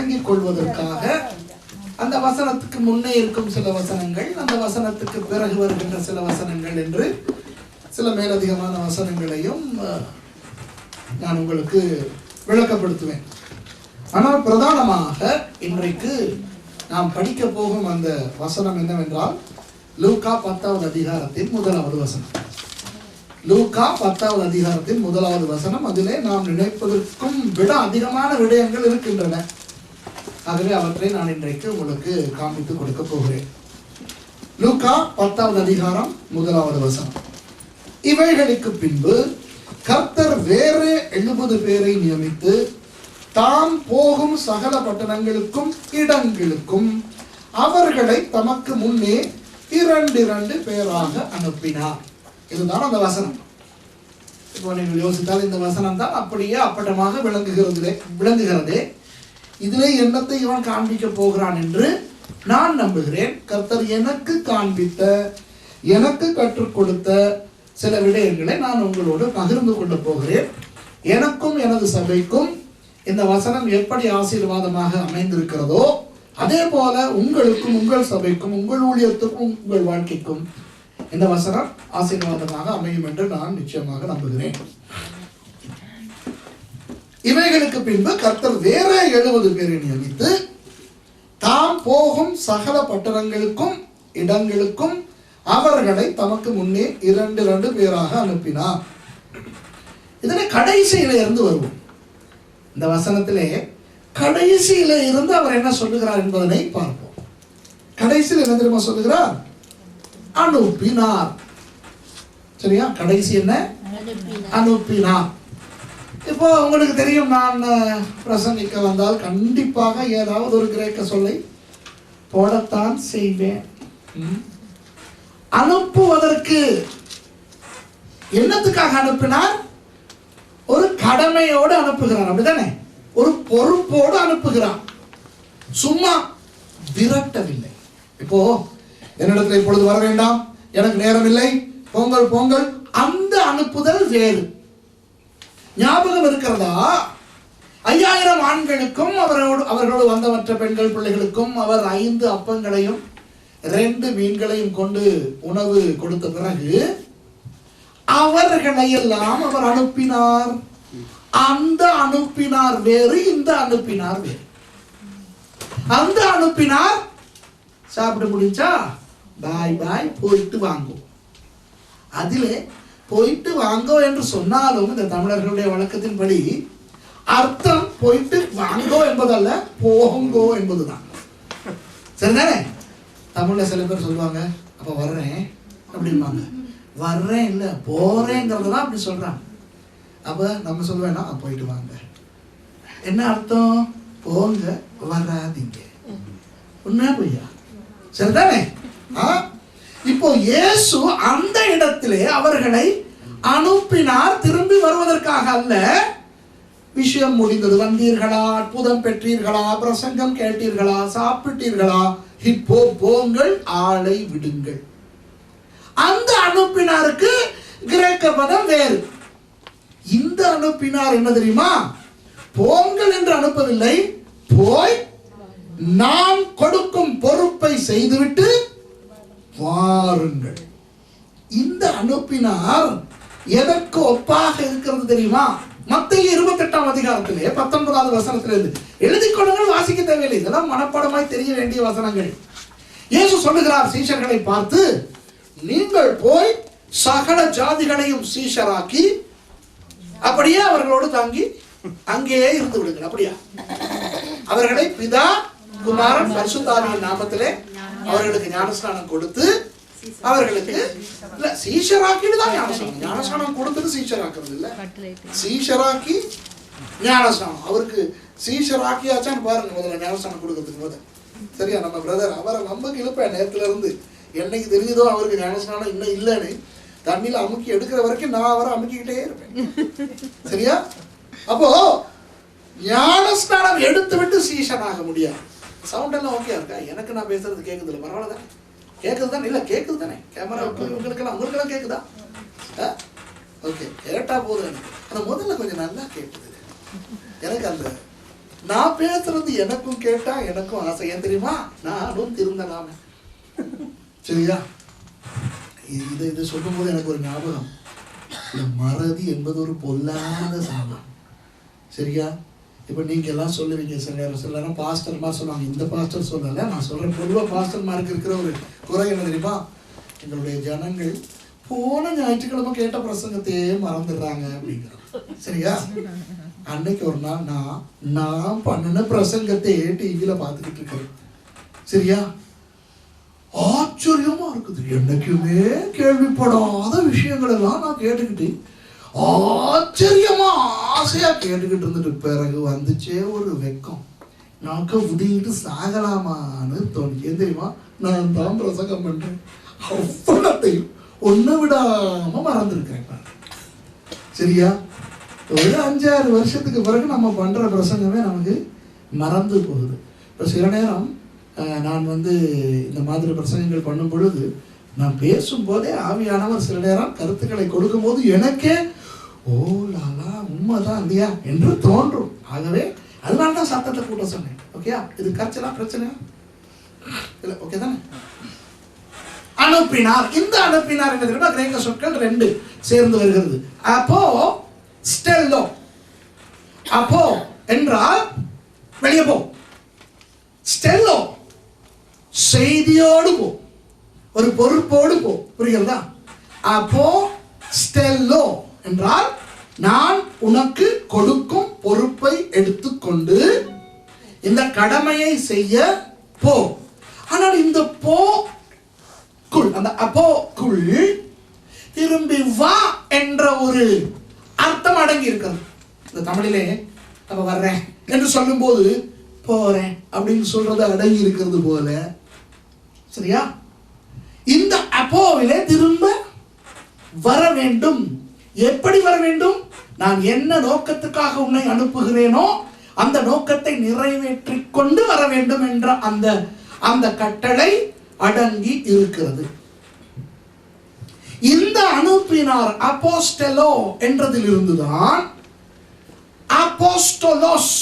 விளங்கிக் கொள்வதற்காக அந்த வசனத்துக்கு முன்னே இருக்கும் சில வசனங்கள், அந்த வசனத்துக்கு பிறகு வருகின்ற சில வசனங்கள் என்று சில மேலதிகமான வசனங்களையும் நான் உங்களுக்கு விளக்கப்படுத்துவேன். ஆனால் பிரதானமாக இன்றைக்கு நாம் படிக்க போகும் அந்த வசனம் என்னவென்றால் லூக்கா 10வது அதிகாரத்தின் 1வது வசனம். லூக்கா 10வது அதிகாரத்தின் 1வது வசனம். அதிலே நாம் நினைப்பதற்கும் விட அதிகமான விடயங்கள் இருக்கின்றன. ஆகவே அவற்றை நான் இன்றைக்கு உங்களுக்கு காண்பித்து கொடுக்க போகிறேன். லூக்கா 10வது அதிகாரம் 1வது வசனம். இவைகளுக்கு பின்பு கர்த்தர் வேறு 70 பேரை நியமித்து தாம் போகும் சகல பட்டணங்களுக்கும் இடங்களுக்கும் அவர்களை தமக்கு முன்னே 2 பேராக அனுப்பினார். இதுதான் அந்த வசனம். இப்போ நீங்கள் யோசித்தால் இந்த வசனம் தான் அப்படியே அப்பட்டமாக விளங்குகிறதே. இதிலே என்னத்தை இவன் காண்பிக்க போகிறான் என்று நான் நம்புகிறேன். கர்த்தர் எனக்கு காண்பித்த, எனக்கு கற்றுக் கொடுத்த சில விடயங்களை நான் உங்களோடு பகிர்ந்து கொள்ள போகிறேன். எனக்கும் எனது சபைக்கும் இந்த வசனம் எப்படி ஆசீர்வாதமாக அமைந்திருக்கிறதோ அதே போல உங்களுக்கும், உங்கள் சபைக்கும், உங்கள் ஊழியத்துக்கும், உங்கள் வாழ்க்கைக்கும் இந்த வசனம் ஆசீர்வாதமாக அமையும் என்று நான் நிச்சயமாக நம்புகிறேன். இவைகளுக்கு பின்பு கர்த்தர் வேற 70 பேரை நியமித்து தாம் போகும் சகல பட்டணங்களுக்கும் இடங்களுக்கும் அவர்களை தமக்கு முன்னே 2 பேராக அனுப்பினார். இதனை கடைசியில இருந்து வருவோம். இந்த வசனத்திலே கடைசியில இருந்து அவர் என்ன சொல்லுகிறார் என்பதனை பார்ப்போம். கடைசியில் என்ன தெரியுமா சொல்லுகிறார்? அனுப்பினார். சரியா? கடைசி என்ன? அனுப்பினார். இப்போ உங்களுக்கு தெரியும், நான் பிரசங்கிக்க வந்தால் கண்டிப்பாக ஏதாவது ஒரு கிரேக்க சொல்லை போடத்தான் செய்வேன். அனுப்புவதற்கு என்னத்துக்காக அனுப்பினார்? ஒரு கடமையோடு அனுப்புகிறார், அப்படிதானே? ஒரு பொறுப்போடு அனுப்புகிறார், சும்மா விரட்டவில்லை. இப்போ என்னிடத்தில் இப்பொழுது வர வேண்டாம், எனக்கு நேரம் இல்லை, போங்கள் போங்கள், அந்த அனுப்புதல் வேறு. ஞாபகம் இருக்கிறதா? 5000 ஆண்களுக்கும் அவர்களோடு வந்த மற்ற பெண்கள் பிள்ளைகளுக்கும் அவர் 5 அப்பங்களையும் 2 மீன்களையும் கொண்டு உணவு கொடுத்த பிறகு அவர்களையெல்லாம் அவர் அனுப்பினார். அந்த அனுப்பினார் வேறு, இந்த அனுப்பினார் வேறு. அந்த அனுப்பினார் சாப்பிட முடிஞ்சா பாய் பாய், போயிட்டு வாங்கோ. அதிலே போயிட்டு வாங்கோ என்று சொன்னாலும் இந்த தமிழர்களுடைய வழக்கத்தின்படி அர்த்தம் போயிட்டு வாங்கோ என்பதல்ல, போங்கோ என்பதுதான். சரிதானே? தமிழ்ல சில பேர் சொல்லுவாங்க, அப்ப வர்றேன் அப்படின்பாங்க. வர்றேன் இல்ல, போறேங்கிறது தான் அப்படி சொல்றாங்க. அப்ப நம்ம சொல்லுவேன்னா போயிட்டு வாங்க. என்ன அர்த்தம்? போங்க, வராதீங்க. உண்மையா பொய்யா? சரிதானே? இப்போ இயேசு அந்த இடத்திலே அவர்களை அனுப்பினார், திரும்பி வருவதற்காக அல்ல. விஷயம் முடிந்தது, வந்தீர்களா, அற்புதம் பெற்றீர்களா, பிரசங்கம் கேட்டீர்களா, சாப்பிட்டீர்களா, இப்போ போங்கள், ஆளை விடுங்கள். அந்த அனுப்பினாருக்கு கிரேக்க பதம் வேறு. இந்த அனுப்பினார் என்ன தெரியுமா? போங்கள் என்று அனுப்பவில்லை, போய் நான் கொடுக்கும் பொறுப்பை செய்துவிட்டு வாருங்கள். இந்த அனுப்பினார் எதற்கு ஒப்பாக இருக்கிறது தெரியுமா? மத்தேயு 28ஆம் அதிகாரத்திலே 19வது வசனத்திலிருந்து எழுதிக் கொள்ளுங்கள், வாசிக்க தேவையில்லை, இதெல்லாம் மனப்பாடமாய் தெரிய வேண்டிய வசனங்கள். இயேசு சொல்லுகிறார் சீஷர்களை பார்த்து, நீங்கள் போய் சகல ஜாதிகளையும் சீஷராக்கி அப்படியே அவர்களோடு தாங்கி அங்கேயே இருந்து விடுங்கள். அப்படியா? அவர்களை பிதா, குமாரன், பரிசுத்த ஆவியின் நாமத்திலே அவர்களுக்கு ஞானஸ்நானம் கொடுத்து அவர்களுக்கு இல்ல சீஷராக்கிட்டு தான் ஞானஸ்நானம் கொடுத்தது, சீஷராக்குறது இல்ல, சீஷராக்கி ஞானஸ்நானம். அவருக்கு சீஷராக்கியாச்சான்னு பாருங்க முதல்ல ஞானஸ்நானம் கொடுக்கறதுக்கு முதல். சரியா? நம்ம பிரதர் அவரை வம்புக்கு இழுப்பேன் நேரத்துல இருந்து. என்னைக்கு தெரிஞ்சதோ அவருக்கு ஞானஸ்நானம் இன்னும் இல்லைன்னு தண்ணியில அமுக்கி எடுக்கிற வரைக்கும் நான் அவரை அமுக்கிக்கிட்டே இருப்பேன். சரியா? அப்போ ஞானஸ்நானம் எடுத்து விட்டு சீஷனாக முடியாது. சவுண்ட் எல்லாம் ஓகே இருக்கா? எனக்கு நான் பேசுறது கேக்குது இல்லை? பரவாயில்ல தானே? கேக்குது தானே? இல்ல கேக்குது தானே? கேமரா உங்களுக்கெல்லாம் கேக்குதா? ஓகே, கேட்டா போதும். எனக்கு ஆனா முதல்ல கொஞ்சம் நல்லா கேட்டுது. எனக்கு அந்த நான் பேசுறது எனக்கும் கேட்டா எனக்கும் ஆசை. ஏன் தெரியுமா? நானும் திருந்தலாமே. சரியா? இதை சொல்லும் போது எனக்கு ஒரு ஞாபகம். மறதி என்பது ஒரு பொல்லாத சாபம். சரியா? இப்போ நீங்க எல்லாம் சொல்லுவீங்க, சில நேரம் பாஸ்டர் மாதிரி சொல்லுவாங்க. இந்த பாஸ்டர் சொல்லலை, நான் சொல்றேன். பொதுவாக பாஸ்டர் மாருக்கு இருக்கிற ஒரு குறை என்ன தெரியுமா? எங்களுடைய ஜனங்கள் போன ஞாயிற்றுக்கிழமை கேட்ட பிரசங்கத்தையே மறந்துடுறாங்க அப்படிங்கிறோம். சரியா? அன்னைக்கு ஒரு நாள் நான் பண்ணின பிரசங்கத்தையே டிவியில பார்த்துக்கிட்டு இருக்கிறேன். சரியா? ஆச்சரியமா இருக்குது. என்னைக்குமே கேள்விப்படாத விஷயங்கள் எல்லாம் நான் கேட்டுக்கிட்டு ஆச்சரியமா ஆசையா கேட்டுக்கிட்டு இருந்துட்டு பிறகு வந்துச்சே ஒரு வெக்கம். நாக்க உதிக்கிட்டு சாகலாமான்னு தோணுச்சு. ஏன் தெரியுமா? நான் தான் பிரசங்கம் பண்றேன். அவ்வளத்தையும் ஒண்ணு விடாம மறந்துருக்கிறேன். சரியா? ஒரு 5-6 வருஷத்துக்கு பிறகு நம்ம பண்ற பிரசங்கமே நமக்கு மறந்து போகுது. இப்போ சில நேரம் நான் இந்த மாதிரி பிரசங்கங்கள் பண்ணும் பொழுது நான் பேசும்போதே ஆவியானவர் சில நேரம் கருத்துக்களை கொடுக்கும் போது எனக்கே ஓ லாலா உண்மைதான் இல்லையா என்று தோன்றும். ஆகவே அதனால தான் சத்தத்தை கூட்ட சொன்னேன். ஓகேயா? இது கரைச்சலா பிரச்சனையா இல்லை? ஓகே தானே? அனுப்பினார். இந்த அனுப்பினார் என்ன தெரியுமா? கிரேக்க சொற்கள் 2 சேர்ந்து வருகிறது. அப்போ ஸ்டெல்லோ. அப்போ என்றால் வெளியே போ. ஸ்டெல்லோ செய்தியோடு போ, ஒரு பொறுப்போடு போ. புரிகிறதா? அப்போ ஸ்டெல்லோ என்றால் நான் உனக்கு கொடுக்கும் பொறுப்பை எடுத்துக்கொண்டு இந்த கடமையை செய்ய போ. ஆனால் இந்த போக்குள், அந்த அப்போக்குள் திரும்பி வா என்ற ஒரு அர்த்தம் அடங்கி இருக்கிறது. இந்த தமிழிலே நம்ம வர்றேன் என்று சொல்லும் போது போறேன் அப்படின்னு சொல்றது அடங்கி இருக்கிறது போல. சரியா? இந்த அப்போவிலே திரும்ப வர வேண்டும். எப்படி வர வேண்டும்? நான் என்ன நோக்கத்துக்காக உன்னை அனுப்புகிறேனோ அந்த நோக்கத்தை நிறைவேற்றிக் கொண்டு வர வேண்டும் என்ற அந்த கட்டளை அடங்கி இருக்கிறது. இந்த அனுப்பினார் அப்போஸ்டலோ என்றதிலிருந்துதான் அப்போஸ்டோலோஸ்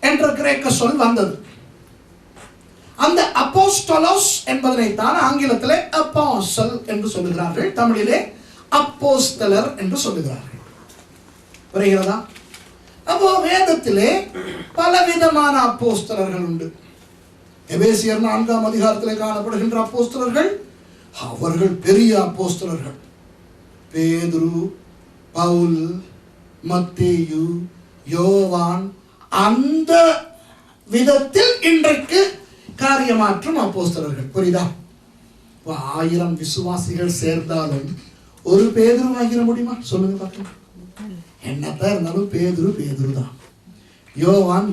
என்ற கிரேக்க சொல் வந்தது. அந்த அப்போஸ்டோலோஸ் என்பதனை தான் ஆங்கிலத்திலே அப்போஸ்தல் என்று சொல்லுகிறார்கள், தமிழிலே அப்போஸ்தலர் என்று சொல்லுகிறார்கள். புரிகிறதா? அப்போ வேதத்திலே பலவிதமான அப்போஸ்தலர்கள் உண்டு. எபேசியர் 4ஆம் அதிகாரத்திலே காணப்படுகின்ற அப்போஸ்தலர்கள் அவர்கள் பெரிய அப்போஸ்தலர்கள். பேதுரு, பவுல், மத்தேயு, யோவான், அந்த விதத்தில் இன்றைக்கு காரியமாற்றும் அப்போஸ்தலர்கள். புரியுதா? 1000 விசுவாசிகள் சேர்ந்தாலும் ஒரு பேதுரு ஆகிட முடியுமா? சொல்லுங்க பார்க்கலாம். என்னத்தான் இருந்தாலும் பேதுரு தான்,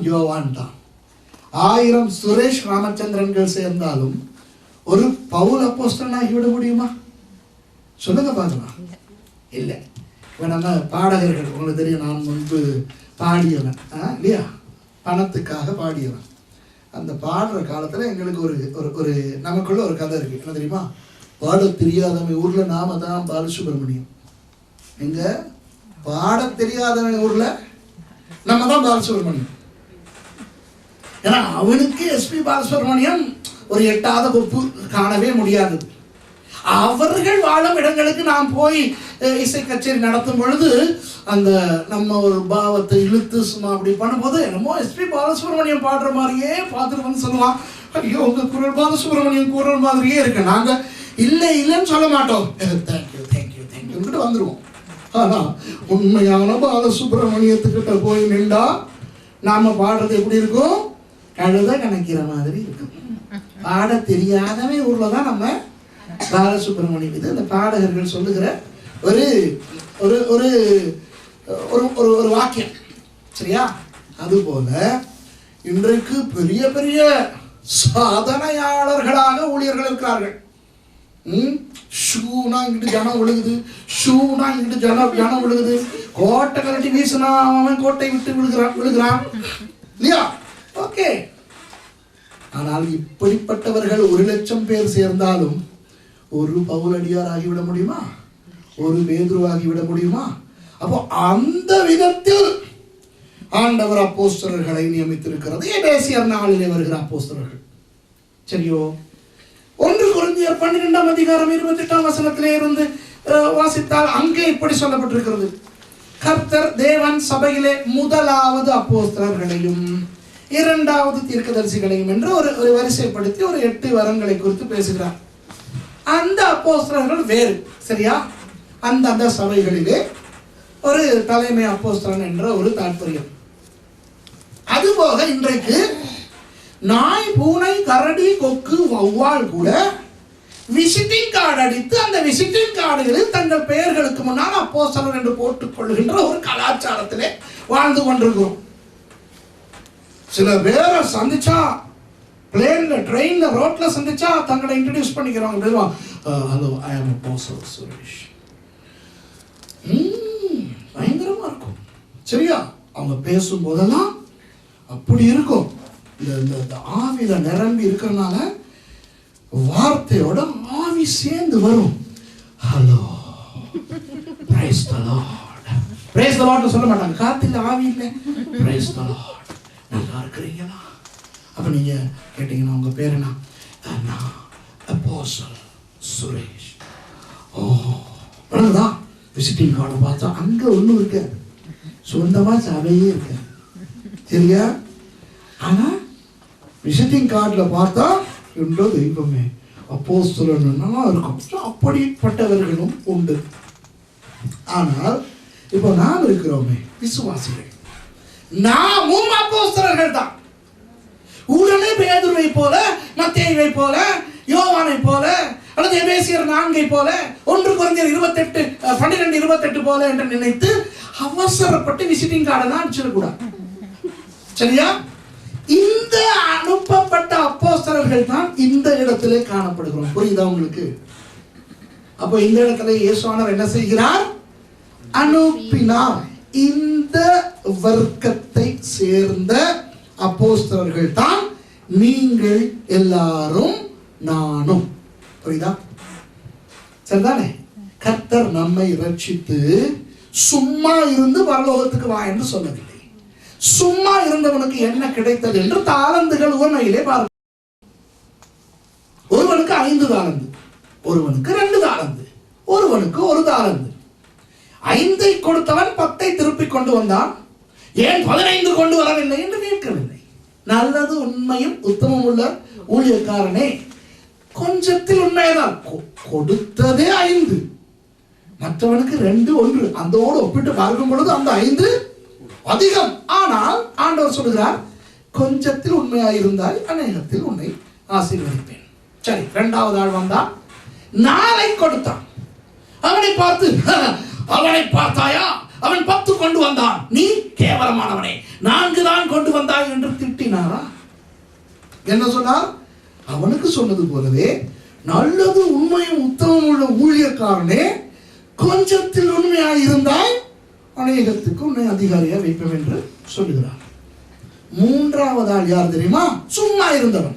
யோவான் தான். 1000 சுரேஷ் ராமச்சந்திரன்கள் சேர்ந்தாலும் ஒரு பவுல் அப்போஸ்தலன் ஆகிவிட முடியுமா? சொல்லுங்க பார்க்கலாம். இல்லை. இப்போ நம்ம பாடகர்கள், உங்களுக்கு தெரியும், நான் முன்பு பாடியவன் இல்லையா? பணத்துக்காக பாடியவன். அந்த பாடுற காலத்தில் எங்களுக்கு ஒரு நமக்குள்ள ஒரு கதை இருக்கு. என்ன தெரியுமா? பாட தெரியாதவன் ஊர்ல நாம தான் பாலசுப்ரமணியம். எங்க பாட தெரியாதவன் ஊர்ல நம்ம தான் பாலசுப்ரமணியம். ஏன்னா அவனுக்கு எஸ்பி பாலசுப்ரமணியம் ஒரு எட்டாத கொப்பு காணவே முடியாது. அவர்கள் வாழும் இடங்களுக்கு நாம் போய் இசை கச்சேரி நடத்தும் பொழுது அந்த நம்ம ஒரு பாவத்தை இழுத்து சும்மா அப்படி பண்ணும்போது என்னமோ எஸ்பி பாலசுப்ரமணியம் பாடுற மாதிரியே பார்த்துட்டு வந்து சொல்லுவான், ஐயோ உங்க குரல் பாலசுப்ரமணியம் குரல் மாதிரியே இருக்கு. நாங்க இல்லைன்னு சொல்ல மாட்டோம், தேங்க்யூ வந்துருவோம். ஆனா உண்மையான பாலசுப்ரமணியத்துக்கிட்ட போய் நின்றா நாம பாடுறது எப்படி இருக்கும்? கழுத கணக்கிற மாதிரி இருக்கும். பாட தெரியாதவன் ஊர்ல தான் நம்ம பாலசுப்ரமணியம். இது இந்த பாடகர்கள் சொல்லுகிற ஒரு ஒரு ஒரு ஒரு வாக்கியம். சரியா? அதுபோல இன்றைக்கு பெரிய பெரிய சாதனையாளர்களாக ஊழியர்கள் இருக்கிறார்கள். ஷூனா இங்கிட்டு ஜனம் விழுகுது, ஷூனா இங்கிட்டு ஜனம் விழுகுது, கோட்டை கரட்டி வீசினா அவன் கோட்டை விட்டு விழுகிறான் இல்லையா? ஓகே. ஆனால் இப்படிப்பட்டவர்கள் 1,00,000 பேர் சேர்ந்தாலும் ஒரு பவுலடியார் ஆகிவிட முடியுமா? ஒரு பேதுரு ஆகிவிட முடியுமா? அப்போ அந்த விதத்தில் ஆண்டவர் அப்போஸ்தலர்களை நியமித்திருக்கிறது. எபேசியர் 4 வருகிற அப்போஸ்தலர்கள். சரியோ? 1 கொரிந்தியர் 12 அதிகாரம் 28 வசனத்திலே இருந்து வாசித்தால் அங்கே இப்படி சொல்லப்பட்டிருக்கிறது. கர்த்தர் தேவன் சபையிலே முதலாவது அப்போஸ்தலர்களையும் இரண்டாவது தீர்க்கதரிசிகளையும் என்று ஒரு வரிசைப்படுத்தி ஒரு 8 வரங்களை குறித்து பேசுகிறார். அந்த அப்போஸ்தலர்கள் வேறு. சரியா? அந்த சபைகளிலே ஒரு தலைமை அப்போஸ்தலன் என்ற ஒரு தாற்பயம். அதுபோக இன்றைக்கு நாய், பூனை, கரடி, கொக்கு, வௌவால் கூட விசிட்டிங் கார்டு அடித்து அந்த விசிட்டிங் கார்டுகளில் தங்கள் பெயர்களுக்கு முன்னால் அப்போஸ்தலர் என்று போட்டுக் கொள்கின்ற ஒரு கலாச்சாரத்திலே வாழ்ந்து கொண்டிருக்கிறோம். சில பேரை சந்திச்சா, பிளேன்ல, ட்ரெயின்ல, ரோட்ல சந்திச்சா தங்களை இன்ட்ரடியூஸ் பண்ணிக்கிறாங்க. ஹலோ, ஐ அம் அப்போஸ்தலர் சுரேஷ். பயங்கரமா இருக்கும். சரியா? அவங்க பேசும் போதெல்லாம் அப்படி இருக்கும். இந்த ஆவில நிரம்பி இருக்கிறதுனால வார்த்தையோட ஆவி சேர்ந்து வரும். Hello, praise the Lord. Praise the Lord சொல்ல மாட்டாங்க. காத்துல ஆவி இல்லை. Praise the Lord. நல்லா இருக்கிறீங்களா? அப்ப நீங்க கேட்டீங்கன்னா உங்க பேர் என்ன? நான் அப்போஸ்தலர் சுரேஷ். ஓ, அவ்வளவுதான். விசிட்டிங் கார்டு பார்த்தா அங்க ஒண்ணு இருக்கு, சொந்தமா சபையே இருக்கு. சரியா? ஆனா விசிட்டிங் கார்டுல பார்த்தா என்ற தெய்வமே அப்போஸ்தலன்னா இருக்கும். அப்படிப்பட்டவர்களும் உண்டு. ஆனால் இப்போ நாம் இருக்கிறோமே விசுவாசிகள், நாமும் அப்போஸ்தலர்கள் தான். உடனே பேதுருவை போல, மத்தேயுவை போல, யோவானை போல, அல்லது எபேசியர் 4 போல, 1 கொரிந்தியர் 12:28 போல என்று நினைத்து அவசரப்பட்டு விசிட்டிங் கார்டெல்லாம் அடிச்சிடக்கூடாது. சரியா? இந்த அனுப்பப்பட்ட அப்போஸ்தலர்கள் தான் இந்த இடத்திலே காணப்படுகிறோம். புரியுதா உங்களுக்கு? அப்போ இந்த இடத்துல இயேசுவானவர் என்ன செய்கிறார்? அனுப்பினார். இந்த வர்க்கத்தை சேர்ந்த அப்போஸ்தலர்கள் தான் நீங்கள் எல்லாரும் நானும். புரியுதா? சரிதானே? கர்த்தர் நம்மை ரட்சித்து சும்மா இருந்து பரலோகத்துக்கு வா என்று சொல்லவில்லை. சும்மா இருந்தவனுக்கு என்ன கிடைத்தது என்று தாளந்துகள் உண்மையிலே பார்க்க. ஒருவனுக்கு 5 தாளந்து, ஒருவனுக்கு 2 தாளந்து, ஒருவனுக்கு 1 தாளந்து. 5 கொடுத்தவன் 10 திருப்பி கொண்டு வந்தான். ஏன் 15 கொண்டு வரவில்லை என்று கேட்கவில்லை. நல்லது, உண்மையும் உத்தமம் உள்ள ஊழியக்காரனே, கொஞ்சத்தில் உண்மைதான். கொடுத்ததே 5, மற்றவனுக்கு 2, 1. அதோடு ஒப்பிட்டு பார்க்கும் பொழுது அந்த 5 அதிகம். ஆனால் ஆண்டவர் சொல்கிறார், கொஞ்சத்தில் உண்மையாயிருந்தால் அநேகத்தில் உன்னை ஆசீர்வதிப்பேன். சரி, 2வது ஆள் வந்தான், 4 கொடுத்தான். அவனை பார்த்து, அவனை பார்த்தாயா? அவன் 10 கொண்டு வந்தான், நீ கேவலமானவனே, 4 தான் கொண்டு வந்தாய் என்று திட்டினாரா? என்ன சொன்னார்? அவனுக்கு சொன்னது போலவே, நல்லது, உண்மையும் உத்தமம் உள்ள ஊழியக்காரனே, கொஞ்சத்தில் உண்மையாயிருந்தாய் அநேகத்துக்கு உன்னை அதிகாரியா வைப்பேன் என்று சொல்லுகிறார். 3வது ஆள் யார் தெரியுமா? சும்மா இருந்தவன்.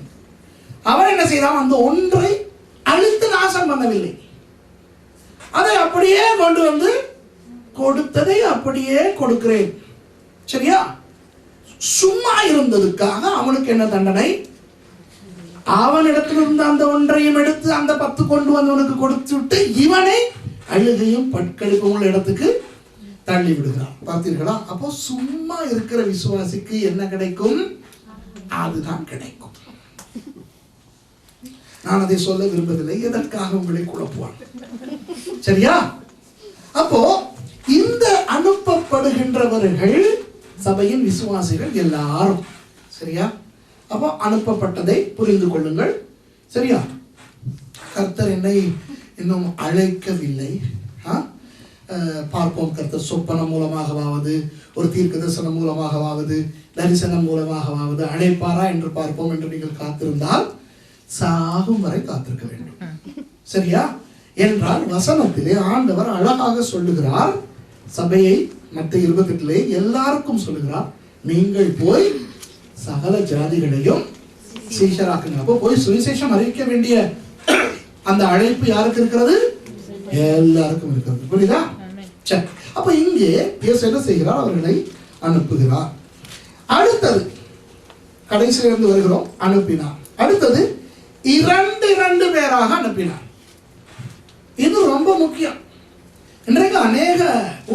அவன் என்ன செய்தான்? அந்த ஒன்றை அழித்து நாசம் பண்ணவில்லை. அதை அப்படியே கொண்டு வந்து கொடுத்ததை அப்படியே கொடுக்கிறேன். சரியா? சும்மா இருந்ததுக்காக அவனுக்கு என்ன தண்டனை? அவனிடத்திலிருந்து அந்த ஒன்றையும் எடுத்து அந்த 10 கொண்டு வந்தவனுக்கு கொடுத்து விட்டு இவனை அழுகையும் பட்கடிப்பும் உள்ள இடத்துக்கு தள்ளி விடுகிறார். பார்த்தீர்களா? அப்போ சும்மா இருக்கிற விசுவாசிக்கு என்ன கிடைக்கும்? அதுதான் கிடைக்கும். நான் அதை சொல்ல விரும்பவில்லை, எதற்காக உங்களை குழப்புவான். சரியா? அப்போ இந்த அனுப்பப்படுகின்றவர்கள் சபையின் விசுவாசிகள் எல்லாரும். சரியா? அப்போ அனுப்பப்பட்டதை புரிந்து கொள்ளுங்கள். சரியா? கர்த்தர் என்னை இன்னும் அழைக்கவில்லை. பார்ப்போம், கர்த்தர் சொப்பனம் மூலமாகவாவது, ஒரு தீர்க்க தரிசனம் மூலமாகவாவது, தரிசனம் மூலமாகவாவது அழைப்பாரா என்று பார்ப்போம் என்று நீங்கள் காத்திருந்தால் சாகும் வரை காத்திருக்க வேண்டும். சரியா? என்றால் வசனத்திலே ஆண்டவர் அழகாக சொல்லுகிறார். சபையை மத்திய 28 எல்லாருக்கும் சொல்லுகிறார், நீங்கள் போய் சகல ஜாதிகளையும் சீஷராக்குங்க. அப்போ போய் சுவிசேஷம் அறிவிக்க வேண்டிய அந்த அழைப்பு யாருக்கு இருக்கிறது? எல்லாருக்கும் இருக்கிறது. புரியுதா? சரி, அப்ப இங்கே இயேசு என்ன செய்கிறார்? அவர்களை அனுப்புகிறார். அடுத்தது கடைசியிலிருந்து வருகிறோம். அனுப்பினார். அடுத்தது 2 பேராக அனுப்பினார். இது ரொம்ப முக்கியம். இன்றைக்கு அநேக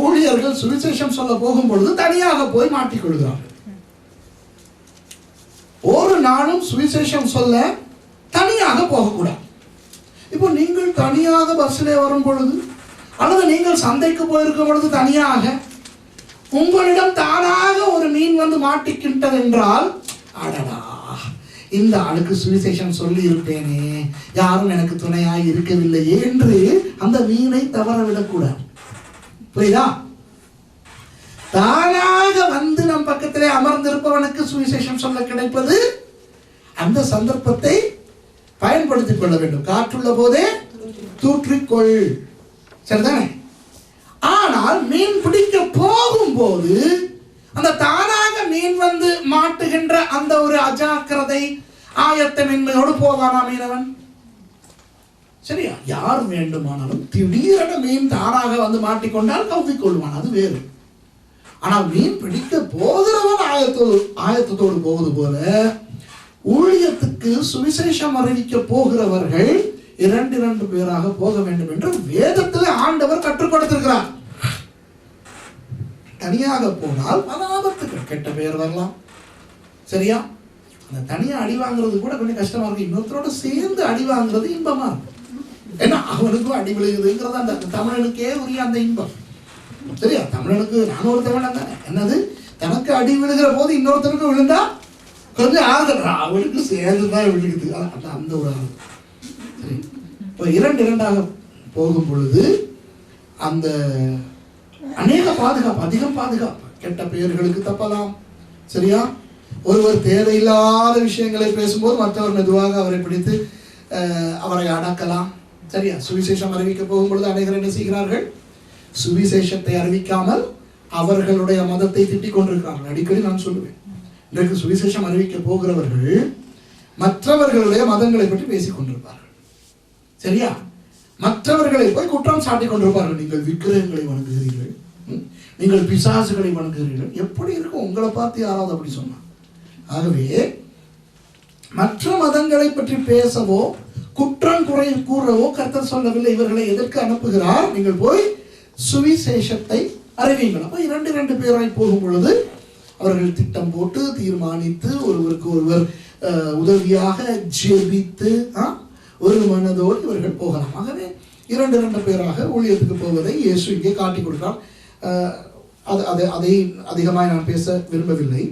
ஊழியர்கள் சுவிசேஷம் சொல்ல போகும் பொழுது தனியாக போய் மாட்டிக்கொள்கிறார்கள். ஒரு நாளும் சுவிசேஷம் சொல்ல தனியாக போகக்கூடாது. இப்போ நீங்கள் தனியாக பஸ்ஸிலே வரும் பொழுது அல்லது நீங்கள் சந்தைக்கு போயிருக்கும் பொழுது தனியாக உங்களிடம் தானாக ஒரு மீன் வந்து மாட்டிக்கின்றது என்றால், அடடா, இந்த ஆளுக்கு சுவிசேஷம் சொல்லி இருப்பேனே, யாரும் எனக்கு துணையாய் இருக்கவில்லையே என்று அந்த மீனை தவற விடக்கூடாது. புரியுதா? தானாக வந்து நம் பக்கத்திலே அமர்ந்திருப்பவனுக்கு சுவிசேஷம் சொல்ல கிடைப்பது, அந்த சந்தர்ப்பத்தை பயன்படுத்திக் கொள்ள வேண்டும். காற்றுள்ள போதே தூற்றிக்கொள், சரிதானே? ஆனால் மீன் பிடிக்க போகும்போது அந்த தானாக மீன் வந்து மாட்டுகின்ற அந்த ஒரு அஜாக்கிரதை ஆயத்தமின்மையோடு போவானா மீனவன்? சரியா? யார் வேண்டுமானாலும் திடீரென மீன் தானாக வந்து மாட்டிக்கொண்டால் கவ்விக்கொள்வான், அது வேறு. ஆனால் மீன் பிடிக்க போகிறவன் ஆயத்தத்தோடு போவது போல ஊழியத்துக்கு சுவிசேஷம் அறிவிக்க போகிறவர்கள் 2 பேராக போக வேண்டும் என்று வேதத்தில் ஆண்டவர் கற்றுக் கொடுத்திருக்கிறார். தனியாக போனால் பல ஆபத்துகள், கெட்ட பெயர் வரலாம். சரியா? அந்த தனியா அடி வாங்குறது கூட கொஞ்சம் கஷ்டமா இருக்கு. இன்னொருத்தரோட சேர்ந்து அடி வாங்குறது இன்பமா இருக்கும். ஏன்னா அவனுக்கும் அடி விழுகுதுங்கிறது அந்த தமிழனுக்கே உரிய அந்த இன்பம். சரியா? தமிழனுக்கு, நான் ஒரு தமிழன் தானே, என்னது தனக்கு அடி விழுகிற போது இன்னொருத்தருக்கு விழுந்தா கொஞ்சம் ஆறுதல், அவனுக்கு சேர்ந்துதான் விழுகுது, அந்த ஒரு ஆறு. சரி, இப்போ 2 போகும் பொழுது அந்த அநேக பாதுகாப்பு, அதிகம் பாதுகாப்பு. கெட்ட பெயர்களுக்கு தப்பலாம். சரியா? ஒருவர் தேவையில்லாத விஷயங்களை பேசும்போது மற்றவர் மெதுவாக அவரை பிடித்து அவரை அடக்கலாம். சரியா? சுவிசேஷம் அறிவிக்க போகும் பொழுது அநேகர் என்ன செய்கிறார்கள்? சுவிசேஷத்தை அறிவிக்காமல் அவர்களுடைய மதத்தை திட்டிக் கொண்டிருக்கிறார்கள். அடிக்கடி நான் சொல்லுவேன், இன்றைக்கு சுவிசேஷம் அறிவிக்க போகிறவர்கள் மற்றவர்களுடைய மதங்களை பற்றி பேசிக் கொண்டிருப்பார்கள். சரியா? மற்றவர்களை போய் குற்றம் சாட்டிக் கொண்டிருப்பார்கள். நீங்கள் விக்கிரகங்களை வணங்குகிறீர்கள், நீங்கள் பிசாசுகளை வணங்குகிறீர்கள். எப்படி இருக்கும் உங்களை பார்த்து யாராவது அப்படி சொன்னா? ஆகவே மற்ற மதங்களை பற்றி பேசவோ குற்றம் குறை கூறவோ கர்த்தர் சொல்லவில்லை. இவர்களை எதற்கு அனுப்புகிறார்? நீங்கள் போய் சுவிசேஷத்தை அறிவிங்கள். அப்போ 2 பேராய் போகும் பொழுது அவர்கள் திட்டம் போட்டு தீர்மானித்து ஒருவருக்கு ஒருவர் உதவியாக ஜெபித்து ஒரு மனதோடு இவர்கள் போகலாம். ஆகவே 2 பேராக ஊழியத்துக்கு போவதை இயேசு இங்கே காட்டி கொடுத்தார். அதை அதிகமாக நான் பேச விரும்பவில்லை.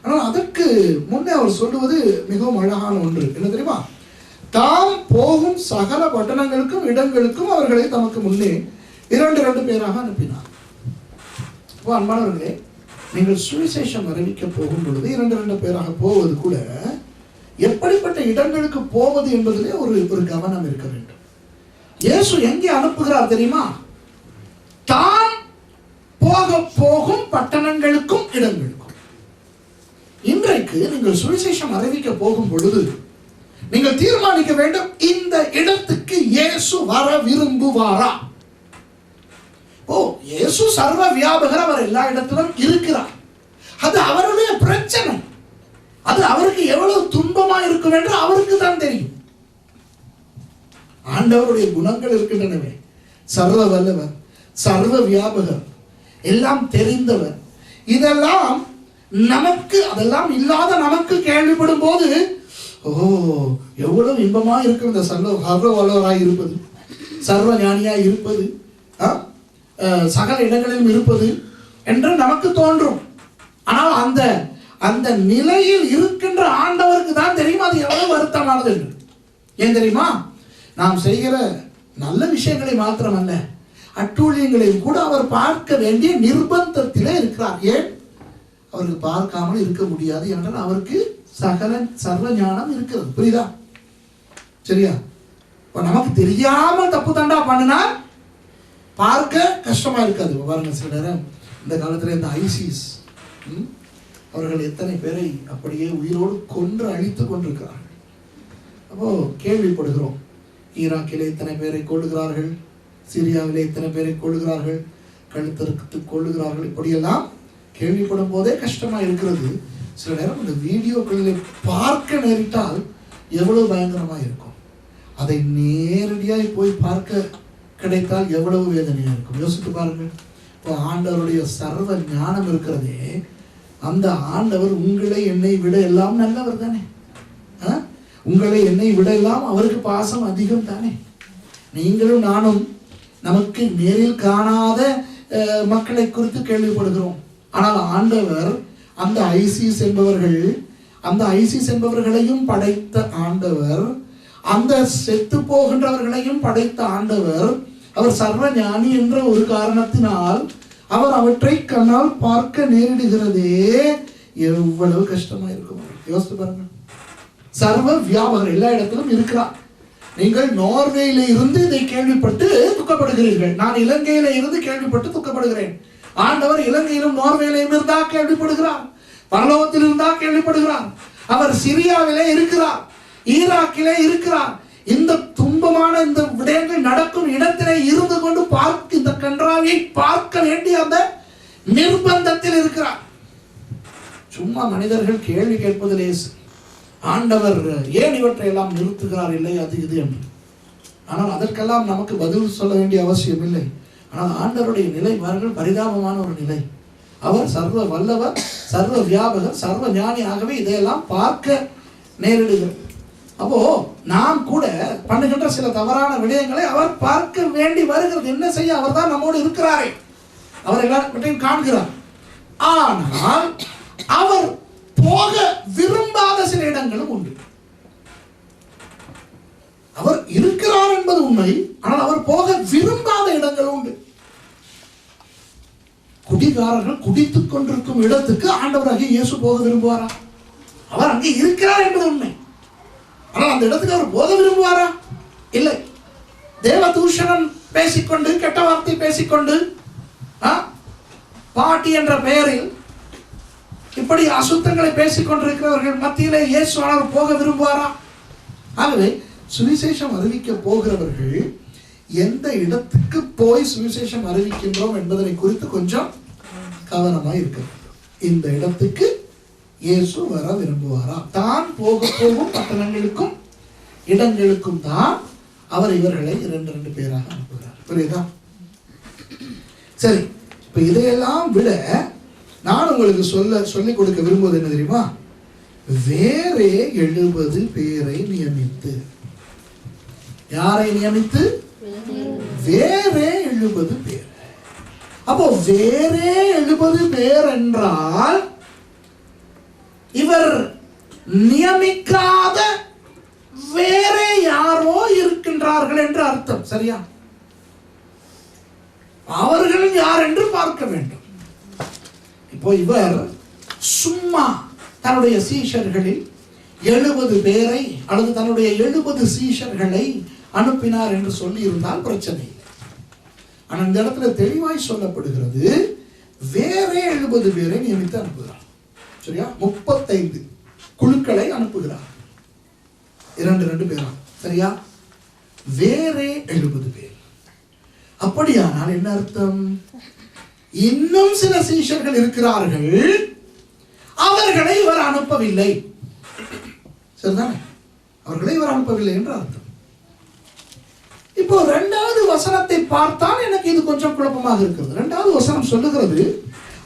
ஆனால் அதற்கு முன்னே அவர் சொல்லுவது மிகவும் அழகான ஒன்று. என்ன தெரியுமா? தாம் போகும் சகல பட்டணங்களுக்கும் இடங்களுக்கும் அவர்களை தமக்கு முன்னே 2 பேராக அனுப்பினார். அன்பானவர்களே, நீங்கள் சுவிசேஷம் அறிவிக்க போகும் பொழுது 2 பேராக போவது கூட எப்படிப்பட்ட இடங்களுக்கு போவது என்பதிலே ஒரு கவனம் இருக்க வேண்டும். இயேசு எங்கே அனுப்புகிறார் தெரியுமா? தான் போகும் பட்டணங்களுக்கும் இடங்களுக்கும். இன்றைக்கு நீங்கள் சுவிசேஷம் அறிவிக்க போகும் பொழுது நீங்கள் தீர்மானிக்க வேண்டும், இந்த இடத்துக்கு இயேசு வர விரும்புவாரா? இயேசு சர்வ வியாபகர், அவர் எல்லா இடத்திலும் இருக்கிறார். அது அவருடைய பிரச்சனை. அது அவருக்கு எவ்வளவு துன்பமா இருக்கும் என்று அவருக்கு தான் தெரியும். ஆண்டவருடைய குணங்கள் இருக்கின்றனவே, சர்வ வல்லவர், சர்வ வியாபகர், எல்லாம் தெரிந்தவர். இதெல்லாம் நமக்கு, அதெல்லாம் இல்லாத நமக்கு கேள்விப்படும் போது எவ்வளவு இன்பமா இருக்கும் இந்த சர்வ வல்லவராய் இருப்பது, சர்வ ஞானியாய் இருப்பது, சகல இடங்களிலும் இருப்பது என்று நமக்கு தோன்றும். ஆனால் அந்த நிலையில் இருக்கின்ற ஆண்டவருக்கு தான் தெரியும் அது எவ்வளவு வருத்தமானது என்று. ஏன் தெரியுமா? நாம் செய்கிற நல்ல விஷயங்களை மாத்திரமல்ல, அட்டூழியங்களையும் கூட அவர் பார்க்க வேண்டிய நிர்பந்தத்திலே இருக்கிறார். ஏன்? அவருக்கு பார்க்காமல் இருக்க முடியாது என்றால் அவருக்கு சர்வ ஞானம் இருக்கிறது. புரியுதா? சரியா? நமக்கு தெரியாமல் தப்பு தண்டா பண்ணினா பார்க்க கஷ்டமா இருக்காது. பாருங்க, சில நேரம் இந்த காலத்துல இந்த ஐசிஸ் அவர்கள் எத்தனை பேரை அப்படியே உயிரோடு கொன்று அழித்து கொண்டிருக்கிறார்கள். அப்போ கேள்விப்படுகிறோம், ஈராக்கிலே இத்தனை பேரை கொள்ளுகிறார்கள், சிரியாவிலே இத்தனை பேரை கொள்ளுகிறார்கள், கழுத்தறுத்து கொள்ளுகிறார்கள். இப்படியெல்லாம் கேள்விப்படும் போதே கஷ்டமா இருக்கிறது. சில நேரம் இந்த வீடியோக்களில் பார்க்க நேரிட்டால் எவ்வளவு பயங்கரமா இருக்கும். அதை நேரடியாக போய் பார்க்க கிடைத்தால் எவ்வளவு வேதனையா இருக்கும். யோசித்து பாருங்கள். இப்போ ஆண்டவருடைய சர்வ ஞானம் இருக்கிறதே, அந்த ஆண்டவர் உங்களை என்னை விட எல்லாம் நல்லவர் தானே. உங்களை என்னை விட எல்லாம் அவருக்கு பாசம் அதிகம் தானே. நீங்களும் நானும் நமக்கு நேரில் காணாத மக்களை குறித்து கேள்விப்படுகிறோம். ஆனால் ஆண்டவர் அந்த ஐசிஸ் என்பவர்களையும் படைத்த ஆண்டவர், அந்த செத்து போகின்றவர்களையும் படைத்த ஆண்டவர், அவர் சர்வ ஞானி என்ற ஒரு காரணத்தினால் அவர் அவற்றை கண்ணால் பார்க்க நேரிடுகிறதே எவ்வளவு கஷ்டமா இருக்கும். யோசித்து பாருங்க. சர்வ வியாபகர் எல்லா இடத்திலும் இருக்கிறார். நீங்கள் நோர்வேயில இருந்து இதை கேள்விப்பட்டு துக்கப்படுகிறீர்கள். நான் இலங்கையில இருந்து கேள்விப்பட்டு துக்கப்படுகிறேன். ஆண்டவர் இலங்கையிலும் நோர்வேயிலும் இருந்தா கேள்விப்படுகிறார், பரலோகத்தில் இருந்தா கேள்விப்படுகிறார். அவர் சிரியாவிலே இருக்கிறார், ஈராக்கிலே இருக்கிறார். இந்த துன்பமான இந்த விடயங்கள் நடக்கும் இடத்திலே இருந்து கொண்டு இந்த கன்றாவியை பார்க்க வேண்டிய அந்த நிர்பந்தத்தில் இருக்கிறார். சும்மா மனிதர்கள் கேள்வி கேட்பதிலே ஆண்டவர் ஏன் இவற்றை எல்லாம் நிறுத்துகிறார், இல்லை அது இது என்று. ஆனால் அதற்கெல்லாம் நமக்கு பதில் சொல்ல வேண்டிய அவசியம் இல்லை. ஆனால் ஆண்டவருடைய நிலை பாருங்கள், பரிதாபமான ஒரு நிலை. அவர் சர்வ வல்லவர், சர்வ வியாபகர், சர்வ ஞானி. ஆகவே இதையெல்லாம் பார்க்க நேரிடுகிறது. அப்போ நாம் கூட பண்ணுகின்ற சில தவறான விடயங்களை அவர் பார்க்க வேண்டி வருகிறது. என்ன செய்ய? அவர் தான் நம்மோடு இருக்கிறாரே, அவர் எல்லாத்தையும் காண்கிறார். ஆனால் அவர் போக விரும்பாத சில இடங்களும் உண்டு. அவர் இருக்கிறார் என்பது உண்மை, ஆனால் அவர் போக விரும்பாத இடங்களும் உண்டு. குடிகாரர்கள் குடித்துக் கொண்டிருக்கும் இடத்துக்கு ஆண்டவராகிய இயேசு போக விரும்புவாரா? அவர் அங்கே இருக்கிறார் என்பது உண்மை, ஆனால் அந்த இடத்துக்கு அவர் போக விரும்புவாரா? இல்லை. தேவ தூஷணம் பேசிக்கொண்டு, கெட்ட வார்த்தை பேசிக்கொண்டு, பாட்டி என்ற பெயரில் இப்படி அசுத்தங்களை பேசிக் கொண்டிருக்கிறவர்கள் மத்தியிலே இயேசுவானவர் போக விரும்புவாரா? ஆகவே சுவிசேஷம் அறிவிக்க போகிறவர்கள் எந்த இடத்துக்கு போய் சுவிசேஷம் அறிவிக்கின்றோம் என்பதனை குறித்து கொஞ்சம் கவனமாக இருக்க வேண்டும். இந்த இடத்துக்கு இயேசு வர விரும்புவாரா? தான் போகும் பட்டணங்களுக்கும் இடங்களுக்கும் தான் அவர் இவர்களை 2 பேராக அனுப்புகிறார். புரியுதா? சரி, இப்ப இதையெல்லாம் விட நான் உங்களுக்கு சொல்லிக் கொடுக்க விரும்புவது என்ன தெரியுமா? வேறே 70 பேரை நியமித்து. யாரை நியமித்து? வேறே 70 பேர். அப்போ வேறே 70 பேர் என்றால் இவர் நியமிக்காத வேறே யாரோ இருக்கின்றார்கள் என்று அர்த்தம். சரியா? அவர்கள் யார் என்று பார்க்க வேண்டும். இப்போ இவர் சும்மா தன்னுடைய சீஷர்களில் 70 பேரை அல்லது தன்னுடைய 70 சீஷர்களை அனுப்பினார் என்று சொல்லி இருந்தால் பிரச்சனை இல்லை. ஆனால் இந்த இடத்துல தெளிவாய் சொல்லப்படுகிறது, வேறே 70 பேரை நியமித்து அனுப்புகிறார். சரியா? 35 குழுக்களை அனுப்புகிறார், 2 பேரா. சரியா? வேறே 70 பேர். அப்படியானால் என்ன அர்த்தம்? இன்னும் சில சீஷர்கள் இருக்கிறார்கள், அவர்களை இவர் அனுப்பவில்லை. சரிதானே? அவர்களை இவர் அனுப்பவில்லை என்று அர்த்தம். இப்போ 2வது வசனத்தை பார்த்தால் எனக்கு இது கொஞ்சம் குழப்பமாக இருக்கிறது. 2வது வசனம் சொல்லுகிறது,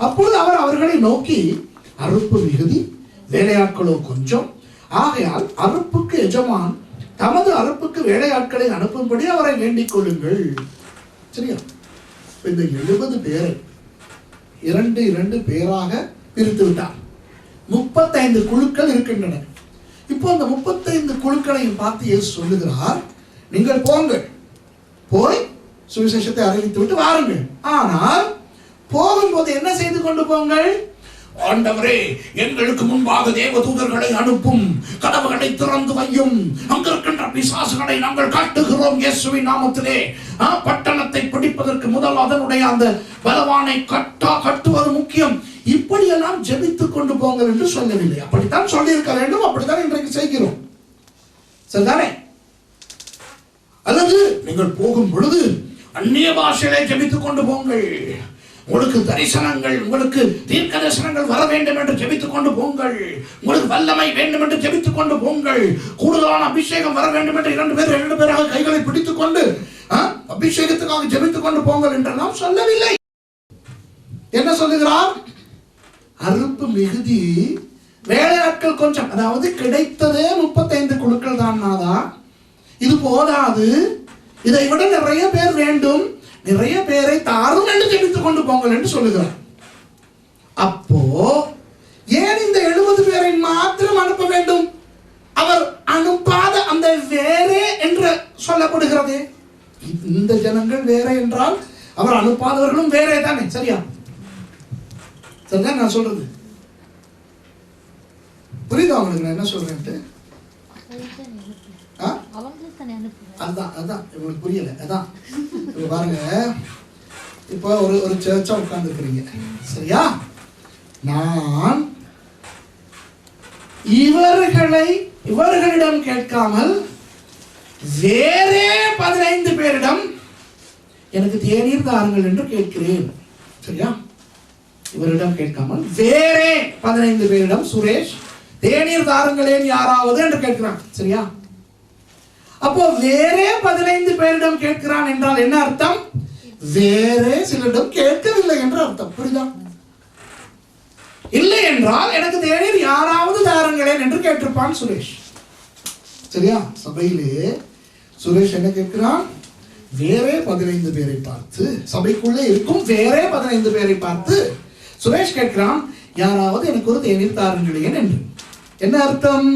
அப்பொழுது அவர் அவர்களை நோக்கி, அறுப்பு மிகுதி, வேலையாட்களோ கொஞ்சம், ஆகையால் அறுப்புக்கு எஜமான் தமது அறுப்புக்கு வேலையாட்களை அனுப்பும்படி அவரை வேண்டிக் கொள்ளுங்கள். சரியா? இந்த 70 பேரை 2 பேராக பிரித்து விட்டார். 35 குழுக்கள் இருக்கின்றன. இப்போ அந்த 35 குழுக்களையும் பார்த்து இயேசு சொல்லுகிறார், நீங்கள் போங்கள், போய் சுவிசேஷத்தை அறிவித்து விட்டு வாருங்கள். ஆனால் போகும்போது என்ன செய்து கொண்டு போங்கள்? ஆண்டவரே, எங்களுக்கு முன்பாக தேவதூதர்களை அனுப்பும், கதவுகளை திறந்து வையும், அங்கிருக்கின்ற பிசாசுகளை நாங்கள் காட்டுகிறோம் இயேசுவின் நாமத்திலே. பட்டணத்தை பிடிப்பதற்கு முதல் அதனுடைய அந்த பலவானை கட்டுவது முக்கியம். இப்படியெல்லாம் ஜெபித்துக் கொண்டு போங்கள் என்று சொல்லவில்லை. அப்படித்தான் சொல்லியிருக்க வேண்டும், அப்படித்தான் இன்றைக்கு செய்கிறோம். சரிதானே? அல்லது நீங்கள் போகும் பொழுது அந்நிய பாஷையிலே ஜெபித்துக் கொண்டு போங்கள், உங்களுக்கு தரிசனங்கள், உங்களுக்கு தீர்க்க தரிசனங்கள் வர வேண்டும் என்று ஜெபித்துக் கொண்டு போங்கள். உங்களுக்கு வல்லமை வேண்டும் என்று ஜெபித்துக் கொண்டு போங்கள். கூடுதலான அபிஷேகம் வர வேண்டும் என்று இரண்டு பேராக கைகளை பிடித்துக் கொண்டு அபிஷேகத்துக்காக ஜெபித்துக் கொண்டு போங்கள் என்று நாம் சொல்லவில்லை. என்ன சொல்லுகிறார்? அறுப்பு மிகுதி, வேலையாட்கள் கொஞ்சம். அதாவது கிடைத்ததே 35 குழுக்கள் தான். இது போதாது, இதை விட நிறைய பேர் வேண்டும், நிறைய பேரை தாரும் என்று ஜெபித்துக் கொண்டு போங்கள் என்று சொல்லுகிறார். அப்போ ஏன் இந்த 70 பேரை மாத்திரம் அனுப்ப வேண்டும்? அவர் அனுப்பாத அந்த வேறே என்று சொல்லப்படுகிறது. இந்த ஜனங்கள் வேற என்றால் அவர் அனுப்பாதவர்களும் வேறே தானே. சரியா? சரிதான் நான் சொல்றது? புரியுதா உங்களுக்கு நான் என்ன சொல்றேன்ட்டு? அதான் உங்களுக்கு புரியல. அதான் பாருங்க, இப்போ ஒரு சர்ச்சா உட்கார்ந்து இருக்கிறீங்க. சரியா? நான் இவர்களிடம் கேட்காமல் வேறே 15 பேரிடம் எனக்கு தேநீர் தாருங்கள் என்று கேட்கிறேன். சரியா? இவரிடம் கேட்காமல் வேறே 15 பேரிடம் சுரேஷ் தேநீர் தாருங்களேன் யாராவது என்று கேட்கிறான். சரியா? அப்போ வேறே 15 பேரிடம் கேட்கிறான் என்றால் என்ன அர்த்தம்? வேறே சிலரிடம் கேட்கவில்லை என்று அர்த்தம். புரியுதா? இல்லை என்றால் எனக்கு தேநீர் யாராவது தாருங்களேன் என்று கேட்டிருப்பான் சுரேஷ். சரியா? சபையிலே சுரேஷ் என்ன கேட்கிறான்? வேறே 15 பேரை பார்த்து, சபைக்குள்ளே இருக்கும் வேறே 15 பேரை பார்த்து சுரேஷ் கேட்கிறான், யாராவது எனக்கு ஒரு தேநீர் தாருங்களேன் என்று. என்ன அர்த்தம்?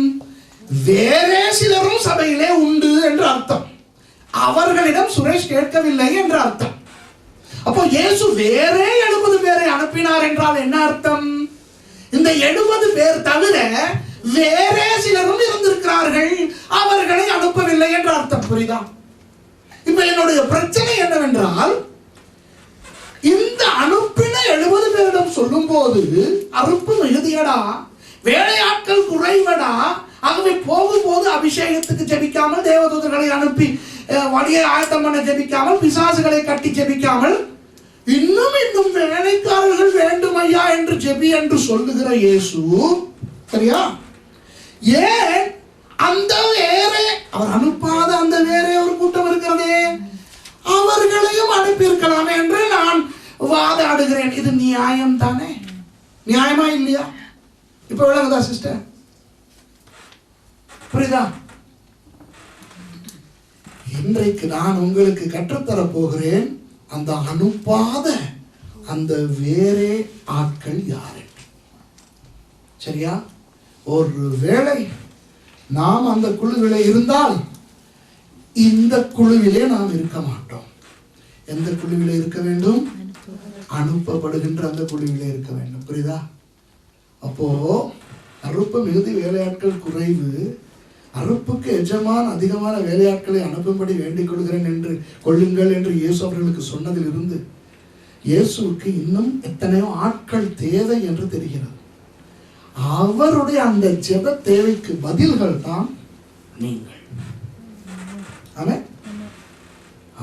வேறே சிலரும் சபையிலே உண்டு என்று அர்த்தம். அவர்களிடம் சுரேஷ் கேட்கவில்லை என்று அர்த்தம். அப்போ இயேசு வேறே 70 பேரை அனுப்பினார் என்றால் என்ன அர்த்தம்? இந்த 70 பேர் தவிர வேறே சிலரும் இருந்திருக்கிறார்கள், அவர்களை அனுப்பவில்லை என்று அர்த்தம். புரியுதா? இப்ப என்னுடைய பிரச்சனை என்னவென்றால், இந்த அனுப்பின 70 பேரிடம் சொல்லும் போது அறுப்பு மிகுதியடா, வேலையாட்கள் குறைவடா, ஆகவே போகும்போது அபிஷேகத்துக்கு ஜெபிக்காமல், தேவதூதர்களை அனுப்பி வழியை ஆயத்தம் பண்ண ஜெபிக்காமல், பிசாசுகளை கட்டி ஜெபிக்காமல், இன்னும் வேலைக்காரர்கள் வேண்டும் ஐயா என்று ஜெபி என்று சொல்லுகிற இயேசு. சரியா? ஏன் அந்த வேறே, அவர் அனுப்பாத அந்த வேறே ஒரு கூட்டம் இருக்கிறதே, அவர்களையும் அனுப்பியிருக்கலாமே என்று நான் வாதாடுகிறேன். இது நியாயம் தானே? நியாயமா இல்லையா? இப்ப விளங்குதா சிஸ்டர்? புரியுதா? இன்றைக்கு நான் உங்களுக்கு கற்றுத்தர போகிறேன் அந்த அனுப்பாத அந்த வேறே ஆட்கள் யாரு. சரியா? ஒரு வேளை நாம் அந்த குழுவிலே இருந்தால் இந்த குழுவிலே நாம் இருக்க மாட்டோம். எந்த குழுவிலே இருக்க வேண்டும்? அனுப்பப்படுகின்ற அந்த குழுவிலே இருக்க வேண்டும். புரியுதா? அப்போ அறுப்பு மிகுதி, வேலையாட்கள் குறைவு. அறுப்புக்கு எஜமான் அதிகமான வேலையாட்களை அனுப்பும்படி வேண்டிக் கொள்ளுங்கள் என்று இயேசு அவர்களுக்கு சொன்னதில் இருந்து இயேசுவுக்கு இன்னும் எத்தனையோ ஆட்கள் தேவை என்று தெரிகிறது. அவருடைய அந்த ஜெப தேவைக்கு பதில்கள் தான் நீங்கள். ஆமென்.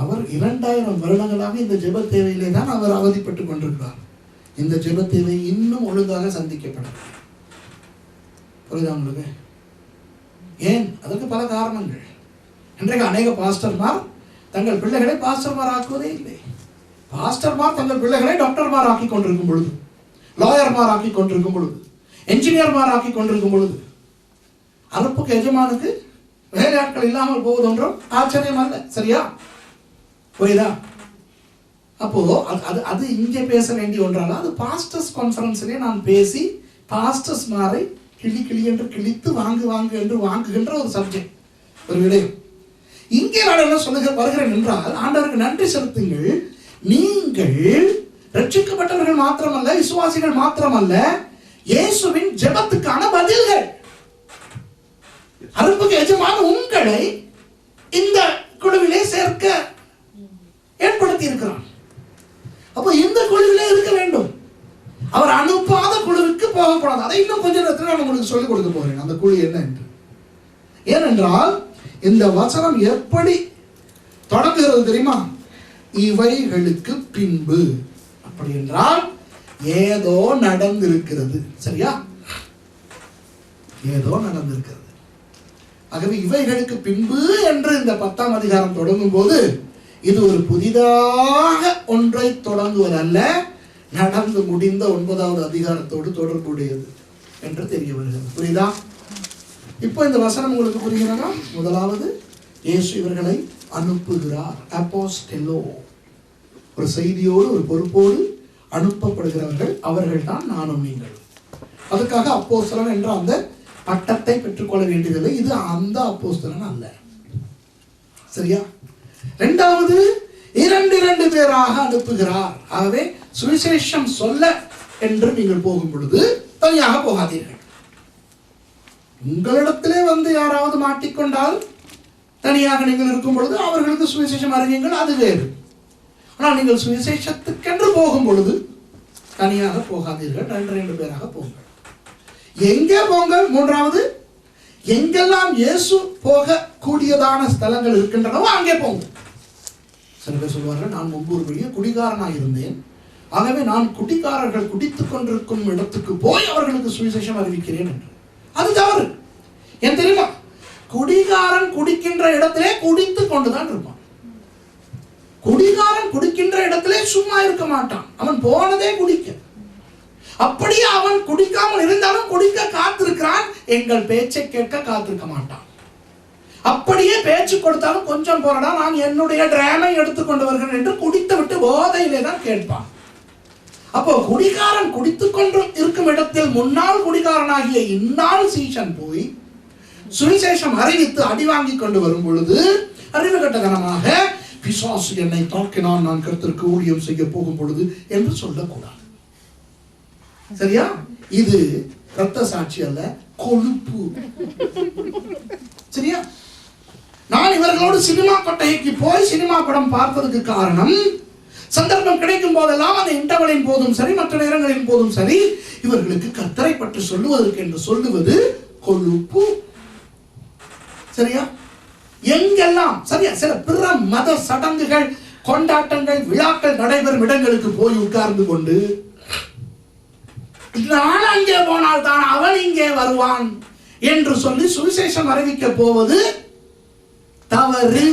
அவர் 2000 வருடங்களாக இந்த ஜெப தேவையிலே தான் அவர் அவதிப்பட்டுக் கொண்டிருக்கிறார். இந்த ஜெப தேவை இன்னும் ஒழுங்காக சந்திக்கப்படவில்லை. புரியுதா உங்களுக்கு? ஏன்? அதற்கு பல காரணங்கள். இன்றைக்கு அநேக பாஸ்டர்மார் தங்கள் பிள்ளைகளை பாஸ்டர்மார் ஆக்குவதே இல்லை. பாஸ்டர்மார் தங்கள் பிள்ளைகளை டாக்டர்மார் ஆக்கி கொண்டிருக்கும் பொழுது, லாயர்மார் ஆக்கி கொண்டிருக்கும் பொழுது, என்ஜினியர்மார் ஆக்கி கொண்டிருக்கும் பொழுது, அறுப்புக்கு எஜமானுக்கு வேலையாட்கள் இல்லாமல் போவதொன்றும் ஆச்சரியம் அல்ல. சரியா? புரியுதா? அப்போ அது இங்கே பேச வேண்டிய ஒன்றால, அது பாஸ்டர்ஸ் கான்ஃபரன்ஸ்லேயே நான் பேசி பாஸ்டர்ஸ் மாரை கிளி என்று கிழித்து வாங்கு என்று வாங்குகின்ற ஒரு சப்ஜெக்ட், ஒரு விடயம். இங்கே நான் என்ன சொல்லுங்க வருகிறேன் என்றால், ஆண்டவருக்கு நன்றி செலுத்துங்கள். நீங்கள் ரட்சிக்கப்பட்டவர்கள் மாத்திரமல்ல, விசுவாசிகள் மாத்திரமல்ல, இயேசுவின் ஜெபத்துக்கான பதில்கள். அறுப்புக்கு எஜமான உங்களை இந்த குழுவிலே சேர்க்க ஏற்படுத்தி இருக்கிறான். அப்போ இந்த குழுவிலே இருக்க வேண்டும். அவர் அனுப்பாத குழுவுக்கு போகக்கூடாது. அதை இன்னும் கொஞ்ச நேரத்தில் நான் உங்களுக்கு சொல்லிக் கொடுக்க போகிறேன் அந்த குழு என்ன என்று. ஏனென்றால் இந்த வசனம் எப்படி தொடங்குகிறது தெரியுமா? இவைகளுக்கு பின்பு. அப்படி என்றால் ஏதோ நடந்திருக்கிறது. சரியா? ஏதோ நடந்திருக்கிறது. ஆகவே இவைகளுக்கு பின்பு என்று இந்த 10ஆம் அதிகாரம் தொடங்கும் போது இது ஒரு புதிதாக ஒன்றை தொடங்குவதல்ல, நடந்து முடிந்த 9வது அதிகாரத்தோடு தொடர்புடையது என்று தெரிய வருகிறது. புரியுதா? இப்போ இந்த வசனம் உங்களுக்கு புரிகிறதா? முதலாவது, இயேசு இவர்களை அனுப்புகிறார். அப்போஸ்டெலோ, ஒரு செய்தியோடு ஒரு பொறுப்போடு அனுப்பப்படுகிறவர்கள். அவர்கள் தான் நானும் நீங்கள். அதுக்காக அப்போஸ்தலன் என்ற அந்த பட்டத்தை பெற்றுக்கொள்ள வேண்டியதில்லை. இது அந்த அப்போஸ்தலன் அல்ல. சரியா? இரண்டாவது, 2 பேராக அனுப்புகிறார். ஆகவே சுவிசேஷம் சொல்ல என்று நீங்கள் போகும் பொழுது தனியாக போகாதீர்கள். உங்களிடத்திலே வந்து யாராவது மாட்டிக்கொண்டால் தனியாக நீங்கள் இருக்கும் பொழுது அவர்களுக்கு சுவிசேஷம் அறிவியுங்கள், அது வேறு. ஆனால் நீங்கள் சுவிசேஷத்துக்கென்று போகும் பொழுது தனியாக போகாதீர்கள், 2 பேராக போங்கள். எங்கே போங்கள்? மூன்றாவது, எங்கெல்லாம் இயேசு போக கூடியதான ஸ்தலங்கள் இருக்கின்றனவோ அங்கே போங்க. சில பேர் சொல்வார்கள், நான் முன்பு ஒரு பெரிய குடிகாரனாக இருந்தேன், ஆகவே நான் குடிகாரர்கள் குடித்துக் கொண்டிருக்கும் இடத்துக்கு போய் அவர்களுக்கு சுவிசேஷம் அறிவிக்கிறேன் என்று. அது தவறு. ஏன் தெரியுமா? குடிகாரன் குடிக்கின்ற இடத்திலே குடித்துக் கொண்டுதான் இருப்பான். குடிகாரன் குடிக்கின்ற இடத்திலே சும்மா இருக்க மாட்டான். அவன் போனதே குடிக்க. அப்படியே அவன் குடிக்காமல் இருந்தாலும் குடிக்க காத்திருக்கிறான், எங்கள் பேச்சை கேட்க காத்திருக்க மாட்டான். அப்படியே பேச்சு கொடுத்தாலும் கொஞ்சம் போறடா, நான் என்னுடைய டிராமை எடுத்துக்கொண்டு வருகிறேன் என்று குடித்து விட்டு போதையிலே தான் கேட்பான். அப்போ குடிகாரன் குடித்துக் கொண்டு இருக்கும் இடத்தில் முன்னாள் குடிகாரனாகிய இந்நாள் சீஷன் போய் சுவிசேஷம் அறிவித்து அடி வாங்கி கொண்டு வரும் பொழுது அறிவு கட்டகனமாக பிசாசு என்னை தாக்கினான், நான் கர்த்தருக்கு ஊழியம் செய்ய போகும் பொழுது என்று சொல்லக்கூடாது. சரியா? இது இரத்த சாட்சி அல்ல, கொழுப்பு. சரியா? நான் இவர்களோடு சினிமா கொட்டகைக்கு போய் சினிமா படம் பார்த்ததுக்கு காரணம், சந்தர்ப்பம் கிடைக்கும் போதெல்லாம் அந்த இன்டர்வலின் போதும் சரி, மற்ற நேரங்களின் போதும் சரி, இவர்களுக்கு கர்த்தரை பற்றி சொல்லுவதற்கு என்று சொல்லுவது கொழுப்பு. சரியா? எங்கெல்லாம் சரியா சில பிற மத சடங்குகள், கொண்டாட்டங்கள், விழாக்கள் நடைபெறும் இடங்களுக்கு போய் உட்கார்ந்து கொண்டு நான் அங்கே போனால் தான் அவன் இங்கே வருவான் என்று சொல்லி சுவிசேஷம் அறிவிக்க போவது தவறு.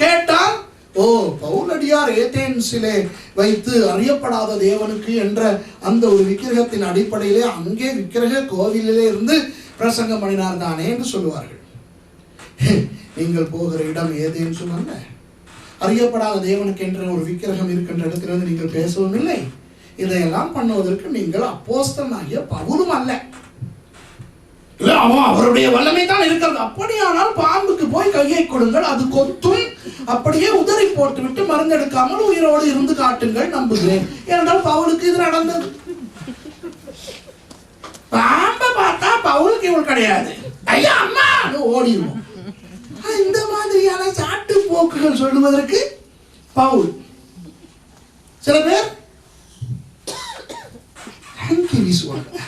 கேட்டால், ஓ, பவுலடியார் ஏதேன்ஸிலே வைத்து அறியப்படாத தேவனுக்கு என்ற அந்த ஒரு விக்கிரகத்தின் அடிப்படையிலே அங்கே விக்கிரக கோவிலிலே இருந்து பிரசங்கம் பண்ணினார் தானே என்று சொல்லுவார்கள். நீங்கள் போகிற இடம் ஏதேன்ஸ் அல்ல. அறியப்படாத தேவனுக்கு என்ற ஒரு விக்கிரகம் இருக்கின்ற இடத்திலிருந்து நீங்கள் பேசவும் இல்லை. இதையெல்லாம் பண்ணுவதற்கு நீங்கள் அப்போஸ்தலனாகிய பவுலும் அல்ல. அவருடைய வல்லமை தான் இருக்கிறது. அப்படியானால் பாம்புக்கு போய் கையை கொடுங்கள், அது கொத்தும். அப்படியே உதறி போட்டுவிட்டு மருந்தெடுக்காமல் உயிரோடு இருந்து காட்டுங்கள், நம்புகிறேன். ஏனென்றால் பவுலுக்கு இது நடந்தது. பாம்பை பார்த்தா பவுலுக்கு இவள் கிடையாது, ஐயா அம்மா ஓடிடுவோம். இந்த மாதிரியான சாட்டு போக்குகள் சொல்லுவதற்கு பவுல். சில பேர் வீசுவாங்க.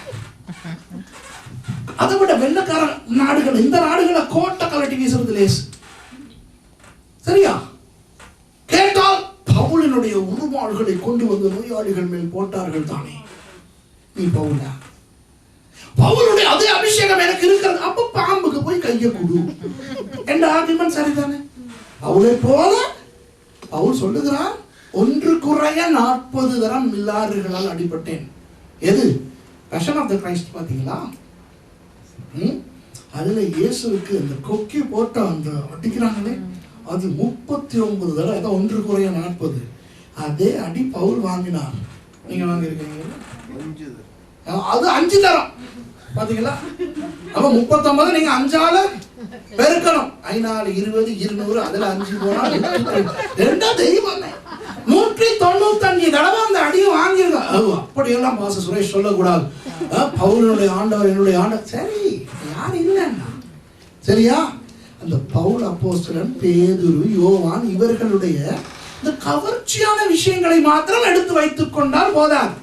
அதை விட வெள்ளக்கார நாடுகள், இந்த நாடுகளை கோட்டை கலட்டி வீசுறது லேசு. சரியா? கேட்டால் பவுலினுடைய உருமாள்களை கொண்டு வந்து நோயாளிகள் மேல் போட்டார்கள் தானே. நீ பவுலா? பவுலுடைய அதே அபிஷேகம் எனக்கு இருக்கிறது, அப்ப பாம்புக்கு போய் கையை கொடு என்ற ஆர்குமெண்ட் சரிதானே? பவுலை போல பவுல் சொல்லுகிறார், 1 குறைய 40 தரம் மில்லாறுகளால் அடிபட்டேன். எது? பேஷன் ஆஃப் தி கிரைஸ்ட் பாத்தீங்களா? அதுல இயேசுவுக்கு அந்த கொக்கி போட்டு அந்த அடிக்கிறாங்களே, அது 39 தடவை. அதான் 1 குறைய 40. அதே அடி பவுல் வாங்கினார். நீங்க வாங்கிருக்கீங்க? அது 5 தரம். பாத்தீங்களா? அப்ப 39 நீங்க 5ஆல பெருக்கணும். 5 20 200, அதுல 5 போனால் 2 தெய்வம் 195 தடவை அந்த அடியை வாங்கிருக்க. அப்படியெல்லாம் பாச சுரேஷ் சொல்லக்கூடாது. பவுலுடைய ஆண்டவர் என்னுடைய ஆண்டவர். சரி, யார் இல்லைன்னா சரியா? அந்த பவுல் அப்போஸ்தலன், பேதுரு, யோவான் இவர்களுடைய இந்த கவர்ச்சியான விஷயங்களை மாத்திரம் எடுத்து வைத்துக் கொண்டால் போதாது,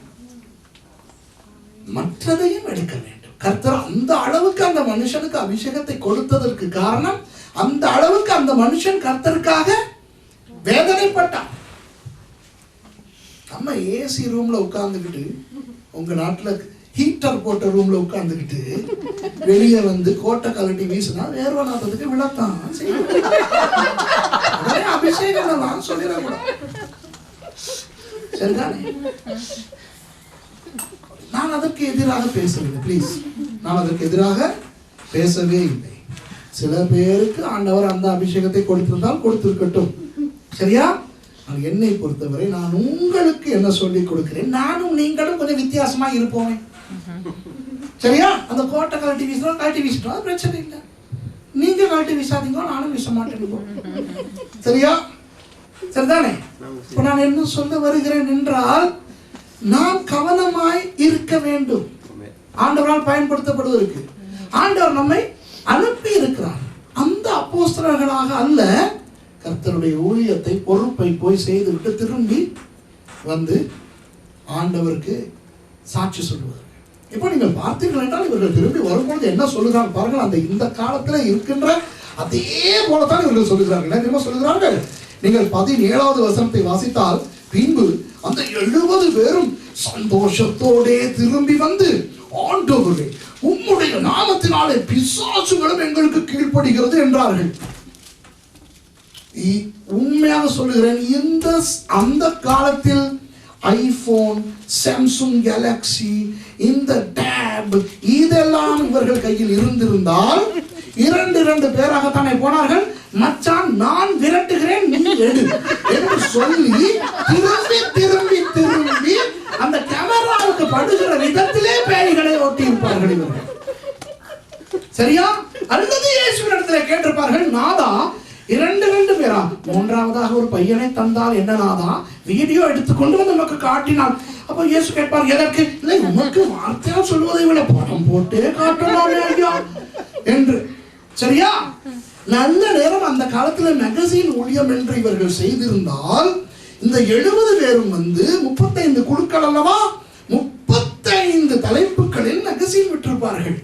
மற்றதையும் எடுக்க வேண்டும். கர்த்தர் அந்த அளவுக்கு அந்த மனுஷனுக்கு அபிஷேகத்தை கொடுத்ததற்கு காரணம், அந்த அளவுக்கு அந்த மனுஷன் கர்த்தருக்காக வேதனைப்பட்டான். நம்ம ஏசி ரூம்ல உட்கார்ந்துக்கிட்டு, உங்க நாட்டுல ஹீட்டர் போட்ட ரூம்ல உட்கார்ந்துக்கிட்டு வெளியே வந்து கோட்டை கலட்டி வீசினா வேர்வநாதத்துக்கு விழத்தான் அபிஷேகம் சொல்லிடக்கூடாது. சரிதானே? நான் அதற்கு எதிராக பேசவில்லை. பிளீஸ், நான் அதற்கு எதிராக பேசவே இல்லை. சில பேருக்கு ஆண்டவர் அந்த அபிஷேகத்தை கொடுத்திருந்தால் கொடுத்திருக்கட்டும். சரியா? என்னை பொறுத்தவரை நான் உங்களுக்கு என்ன சொல்லி கொடுக்கிறேன், நானும் நீங்களும் கொஞ்சம் வித்தியாசமா இருப்போமே. சரியா? அந்த கோட்டை கழட்டி வீசுறோம், கழட்டி வீசிட்டோம், அது பிரச்சனை இல்லை. நீங்க கழட்டி வீசாதீங்க, நானும் வீச மாட்டேன். சரியா? சரிதானே? இப்ப நான் என்ன சொல்ல வருகிறேன் என்றால், நாம் கவனமாய் இருக்க வேண்டும். ஆண்டவரால் பயன்படுத்தப்படுவதற்கு ஆண்டவர் நம்மை அனுப்பி இருக்கிறார். அந்த அப்போஸ்தலர்களாக அல்ல, கர்த்தருடைய ஊழியத்தை பொறுப்பை போய் செய்துவிட்டு திரும்பி வந்து ஆண்டவருக்கு சாட்சி சொல்லுவார்கள். இப்போ நீங்கள் பார்த்தீர்கள் என்றால் இவர்கள் திரும்பி வரும்பொழுது என்ன சொல்லுகிறாங்க பாருங்கள். அந்த இந்த காலத்தில் இருக்கின்ற அதே போலத்தான் இவர்கள் சொல்லுகிறார்கள். என்ன தெரியுமா சொல்லுகிறார்கள்? நீங்கள் 17வது வசனத்தை வாசித்தால், பின்பு அந்த 70 பேரும் சந்தோஷத்தோடே திரும்பி வந்து, ஆண்டவரே, உம்முடைய நாமத்தினாலே பிசாசுகளும் எங்களுக்கு கீழ்ப்படுகிறது என்றார்கள். உண்மையாக சொல்லுகிறேன், அந்த காலத்தில் ஐபோன், சாம்சங் கேலக்சி, இந்த டேப் இதெல்லாம் இவர்கள் கையில் இருந்திருந்தால் 2 பேராகத்தானே போனார்கள். மச்சான், நான் விரட்டுகிறேன், நீ எடு என்று சொல்லி திரும்பி திரும்பி திரும்பி அந்த கேமராவுக்கு படுகிற விதத்திலே பேய்களை ஓட்டி இருப்பார்கள் இவர்கள். சரியா? அல்லது இயேசுவினிடத்தில் கேட்டிருப்பார்கள், நாதா 2 பேரா, 3வதாக ஒரு பையனை தந்தால் என்ன நாதா, வீடியோ எடுத்துக்கொண்டு வந்து நமக்கு காட்டினான். அப்ப இயேசு கேட்பார், எதற்கு? இல்லை, உனக்கு வார்த்தையா சொல்வதை விட படம் போட்டே காட்டலாமே ஐயா என்று. சரியா? நல்ல நேரம் அந்த காலத்துல மேகசின் ஊழியம் என்று இவர்கள் செய்திருந்தால், இந்த 70 பேரும் வந்து 35 குழுக்கள் அல்லவா, 35 தலைப்புகளில் மேகசின் விட்டிருப்பார்கள்.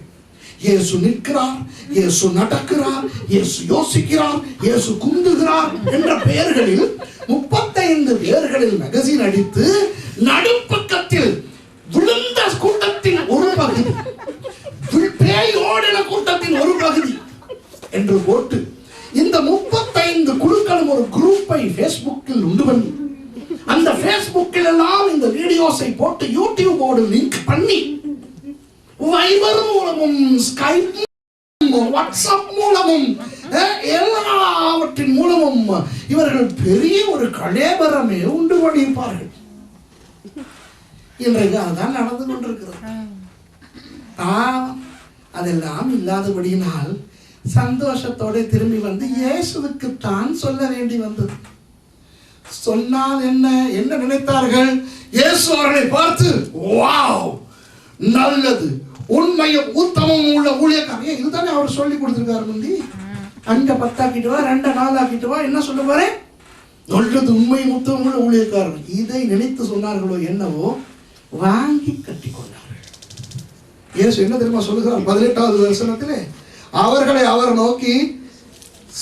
இயேசு நிற்கிறார், இயேசு நடக்கிறார், இயேசு யோசிக்கிறார், இயேசு குந்துகிறார் என்ற பெயர்களில் 35 பேர்களில் மேகசின் அடித்து, நடுப்பக்கத்தில் விழுந்த கூட்டத்தின் ஒரு பகுதி, பேய் ஓடின கூட்டத்தின் ஒரு பகுதி என்று போட்டு, இந்த 35 குழுக்களும் ஒரு குரூப்பை ஃபேஸ்புக்கில் உண்டு பண்ணி, அந்த ஃபேஸ்புக்கில் எல்லாம் இந்த வீடியோஸை போட்டு யூடியூபோடு லிங்க் பண்ணி, வைபர் மூலமும் ஸ்கைப் வாட்ஸ்அப் மூலமும் எல்லாவற்றின் மூலமும் இவர்கள் பெரிய ஒரு கலேபரமே உண்டு பண்ணியிருப்பார்கள். இன்றைக்கு அதுதான் நடந்து கொண்டிருக்கிறது. அதெல்லாம் இல்லாதபடியினால் சந்தோஷத்தோட திரும்பி வந்து இயேசுவுக்கு தான் சொல்ல வேண்டி வந்தது. சொன்னால் என்ன என்ன நினைத்தார்கள்? இயேசு அவர்களை பார்த்து, வாவ், நல்லது, உண்மையும் உத்தமமும் உள்ள ஊழியக்காரன். இதுதானே அவர் சொல்லி கொடுத்திருக்காரு. முந்தி 5 10 ஆக்கிட்டு வா, 2 4 ஆக்கிட்டு வா, என்ன சொல்லுவாரு? நல்லது, உண்மையும் உத்தமமும் உள்ள ஊழியக்காரன். இதை நினைத்து சொன்னார்களோ என்னவோ, வாங்கி கட்டிக்கொண்டார்கள். இயேசு என்ன தெரியுமா சொல்லுகிறார்? 18வது வசனத்திலே, அவர்களை அவர் நோக்கி,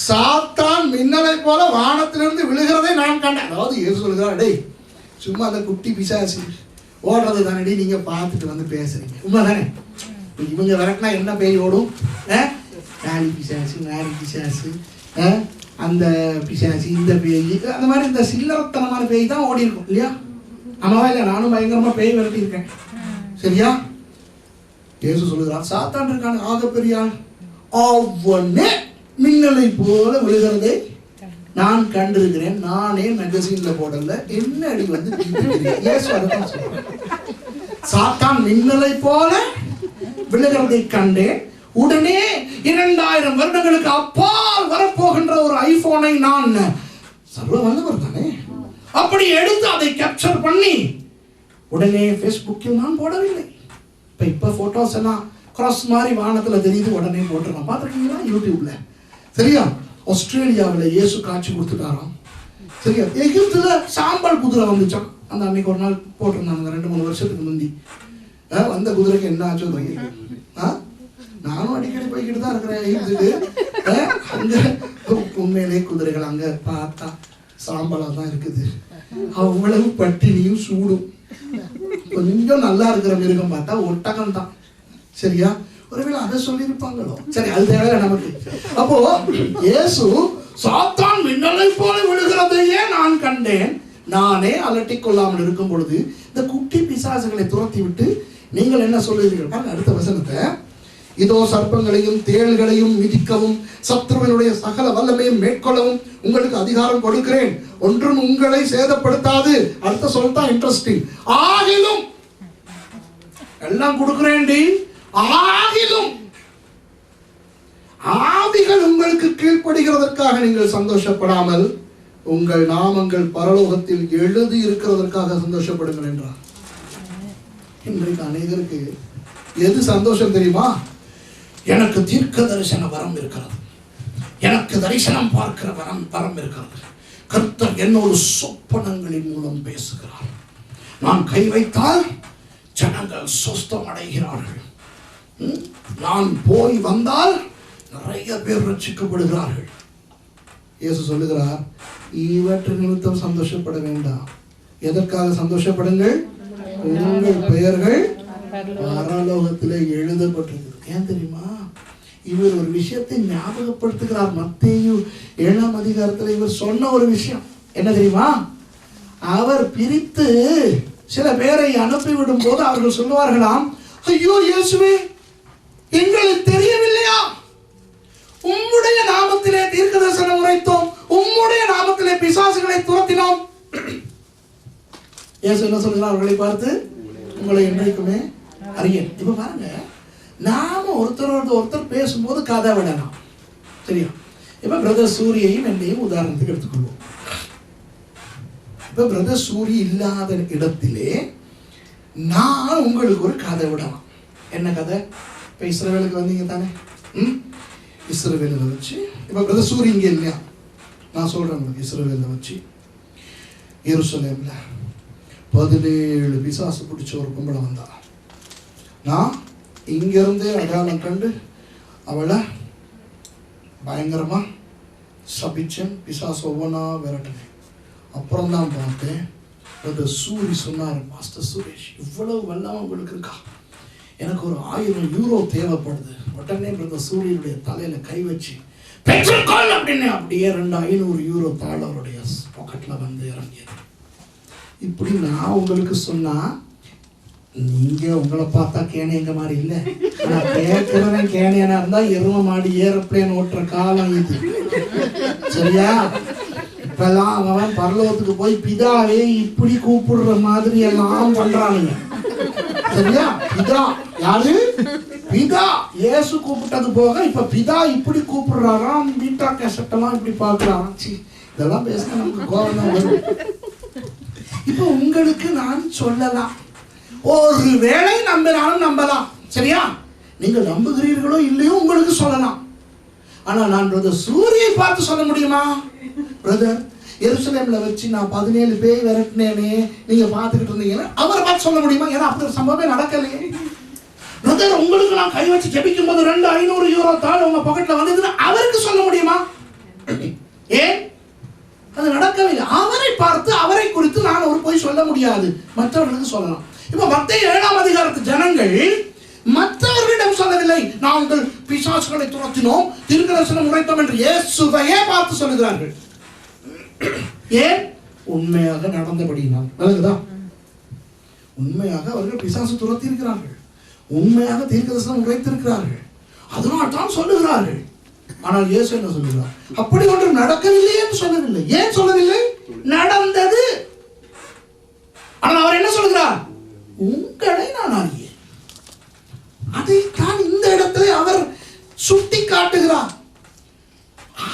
சாத்தான் மின்னலை போல வானத்திலிருந்து விழுகிறதை நான் கண்டேன். அதாவது இயேசு சொல்லுகிறார், டேய், சும்மா அந்த குட்டி பிசாசு ஓடுறது தானடி, நீங்க பார்த்துட்டு வந்து பேசுறீங்க, உண்மைதானே? இவங்க விரட்டினா என்ன பேய் ஓடும்? நாரி பிசாசு, அந்த பிசாசு, இந்த பேய், அந்த மாதிரி இந்த சில்லறத்தனமான பேய் தான் ஓடி இருக்கும் இல்லையா? ஆமாவா இல்லையா? நானும் பயங்கரமா பேய் விரட்டி இருக்கேன். சரியா? இயேசு சொல்லுகிறார், சாத்தான் இருக்கான ஆகப்பெரியான், அவனே மின்னலை போல விழுகிறதை நான் கண்டிருக்கிறேன். நானே மேகசின்ல போடல, என்ன அடி வந்து இயேசு அதான் சொல்றார். சாத்தான் மின்னலை போல விழுகிறதை கண்டேன். உடனே 2000 வருடங்களுக்கு அப்பால் வரப்போகின்ற ஒரு ஐபோனை நான், சர்வ வல்லவர் தானே, அப்படி எடுத்து அதை கேப்சர் பண்ணி உடனே ஃபேஸ்புக்கில் நான் போடவில்லை. இப்ப போட்டோஸ் எல்லாம் கிராஸ் மாதிரி வானத்துல தெரியுது, உடனே போட்டுருக்கோம். பார்த்துருக்கீங்களா யூடியூப்ல? சரியா? ஆஸ்திரேலியாவில் இயேசு காட்சி கொடுத்துட்டாராம். சரியா? எகிப்துல சாம்பல் குதிரை வந்துச்சான். அந்த அன்னைக்கு ஒரு நாள் போட்டிருந்தாங்க 2-3 வருஷத்துக்கு முந்தி. வந்த குதிரைக்கு என்ன ஆச்சு தெரியுது? நானும் அடிக்கடி போய்கிட்டு தான் இருக்கிறேன் எகிப்துக்கு. அங்க உண்மையிலே குதிரைகள் அங்க பார்த்தா சாம்பலா தான் இருக்குது. அவ்வளவு பட்டினியும் சூடும். கொஞ்சம் நல்லா இருக்கிற மிருகம் பார்த்தா ஒட்டகம் தான். சரியா? ஒருவேளை அதை சொல்லியிருப்பாங்களோ? சரி, அது தேவை நமக்கு. அப்போ இயேசு சாத்தான் மின்னலை போல விழுகிறதையே நான் கண்டேன், நானே அலட்டிக் கொள்ளாமல் இருக்கும் பொழுது இந்த குட்டி பிசாசுகளை துரத்தி விட்டு நீங்கள் என்ன சொல்லுகிறீர்கள்? அடுத்த வசனத்தை, இதோ சர்ப்பங்களையும் தேள்களையும் மிதிக்கவும் சத்ருவினுடைய சகல வல்லமையும் மேற்கொள்ளவும் உங்களுக்கு அதிகாரம் கொடுக்கிறேன், ஒன்றும் உங்களை சேதப்படுத்தாது. அடுத்த சொல்லிட்டா இன்ட்ரெஸ்டிங். ஆகிலும் எல்லாம் கொடுக்கிறேன்டி, ஆகிலும் ஆவிகள் உங்களுக்கு கீழ்ப்படுகிறதற்காக நீங்கள் சந்தோஷப்படாமல் உங்கள் நாமங்கள் பரலோகத்தில் எழுதி இருக்கிறதற்காக சந்தோஷப்படுங்கள் என்றார். இன்றைக்கு அநேகருக்கு எது சந்தோஷம் தெரியுமா? எனக்கு தீர்க்க தரிசன வரம் இருக்கிறது, எனக்கு தரிசனம் பார்க்கிற வரம் இருக்கிறது, கர்த்தர் என்னோடு சொப்பனங்களின் மூலம் பேசுகிறார், நான் கை வைத்தால் ஜனங்கள் சொஸ்தம் அடைகிறார்கள், நான் போய் வந்தால் நிறைய பேர் ரட்சிக்கப்படுகிறார்கள். இயேசு சொல்லுகிறார், இவற்றை நிமித்தம் சந்தோஷப்பட வேண்டாம். எதற்காக சந்தோஷப்படுங்கள்? உங்கள் பெயர்கள் பரலோகத்திலே எழுதப்பட்டிருக்கு. ஏன் தெரியுமா? இவர் ஒரு விஷயத்தை ஞாபகப்படுத்துகிறார். மத்தேயு 7ஆம் அதிகாரத்தில் இவர் சொன்ன ஒரு விஷயம் என்ன தெரியுமா? அவர் பிரித்து சில பேரை அனுப்பிவிடும் போது அவர்கள் சொல்லுவார்களாம், ஐயோ இயேசுவே, எங்களுக்கு தெரியவில்லையா? உம்முடைய நாமத்திலே தீர்க்கதரிசனம் உரைத்தோம், உம்முடைய நாமத்திலே பிசாசுகளை துரத்தினோம். இயேசு என்ன சொல்கிறார் அவர்களை பார்த்து? உங்களை என்றைக்குமே அறியேன். இப்ப பாருங்க, நாம ஒருத்தர் பேசும்போது கதை விடலாம். சரியா? இப்ப பிரதர் சூரியையும் என்னையும் உதாரணத்துக்கு எடுத்துக்கொள்வோம். இப்ப பிரதர் சூரி இல்லாத இடத்திலே நான் உங்களுக்கு ஒரு கதை விடலாம். என்ன கதை? இப்ப இஸ்ரவேலுக்கு வந்தீங்க தானே? இஸ்ரவேலில் வச்சு, இப்ப பிரதர் சூரி இங்க இல்லையா, நான் சொல்றேன் உங்களுக்கு. இஸ்ரவேலில் வச்சு எருசலேம்ல 17 பிசாசு பிடிச்ச ஒரு பொம்பளை வந்தா. நான் இங்கிருந்தே அடையாளம் கண்டு அவளை பயங்கரமா சபிச்சேன், பிசாசு ஒவ்வொன்றா விரட்டினேன். அப்புறம் தான் பார்த்தேன், பிரதர் சூரி சொன்னார், மாஸ்டர் சுரேஷ், இவ்வளவு வல்லமை உங்களுக்கு இருக்கா? எனக்கு ஒரு 1000 யூரோ தேவைப்படுது. உடனே பிரதர் சூரியனுடைய தலையில கை வச்சு பெற்றுக்கொள் அப்படின்னு அப்படியே 2500 யூரோ தாள் அவருடைய பாக்கெட்ல வந்து இறங்கியது. இப்படி நான் உங்களுக்கு சொன்னா நீங்க உங்களை பார்த்தா கேனையங்க மாதிரி இல்ல, நான் கேட்கிறவன் கேனையனா இருந்தா எரும மாடி ஏரோப்ளேன் ஓட்டுற காலம் இது. சரியா? இப்பெல்லாம் அவன் பரலோகத்துக்கு போய் பிதாவே இப்படி கூப்பிடுற மாதிரி எல்லாம் பண்றானுங்க. சரியா? பிதா யாரு? பிதா. இயேசு கூப்பிட்டது போக இப்ப பிதா இப்படி கூப்பிடுறாராம். பீட்டா கேசட் எல்லாம் இப்படி பாக்குறாராம். இதெல்லாம் பேசினா நமக்கு கோபம் தான் வரும். இப்ப உங்களுக்கு நான் சொல்லலாம், ஒரு வேளை நம்பினாலும் நம்பலாம். சரியா? நீங்கள் நம்புகிறீர்களோ இல்லையோ உங்களுக்கு சொல்லலாம். ஆனா நான் பிரதர் சூரியை பார்த்து சொல்ல முடியுமா? பிரதர் எருசலேம்ல வச்சு நான் 17 பேய் விரட்டினேனே, நீங்க பார்த்துக்கிட்டு இருந்தீங்கன்னா அவரை பார்த்து சொல்ல முடியுமா? ஏன்னா அப்படி ஒரு சம்பவமே நடக்கலையே. பிரதர் உங்களுக்கு நான் கை வச்சு ஜெபிக்கும் போது 2500 யூரோ தாள் உங்க பாக்கெட்ல வந்ததுன்னு அவருக்கு சொல்ல முடியுமா? ஏன்? அது நடக்கவில்லை. அவரை பார்த்து அவரை குறித்து நான் ஒரு போய் சொல்ல முடியாது, மற்றவர்களுக்கு சொல்லலாம். இப்ப மத்தேயு 7ஆம் அதிகாரத்து ஜனங்கள் மற்றவர்களிடம் சொல்லவில்லை, நாங்கள் பிசாசுகளை துரத்தினோம், தீர்க்கதரிசனம் உரைத்தோம் என்று இயேசுவையே பார்த்து சொல்லுகிறார்கள். ஏன்? உண்மையாக நடந்தபடியினால். நல்லதுதா? உண்மையாக அவர்கள் பிசாசு துரத்தி இருக்கிறார்கள், உண்மையாக தீர்க்கதரிசனம் உரைத்திருக்கிறார்கள், அதனால் தான் சொல்லுகிறார்கள். ஆனால் இயேசு என்ன சொல்லுகிறார்? அப்படி ஒன்று நடக்கவில்லை என்று சொல்லவில்லை. ஏன் சொல்லவில்லை? நடந்தது. ஆனால் அவர் என்ன சொல்லுகிறார்? உங்களை நான் அறியேன். அதைத்தான் இந்த இடத்துல அவர் சுட்டி காட்டுகிறார்.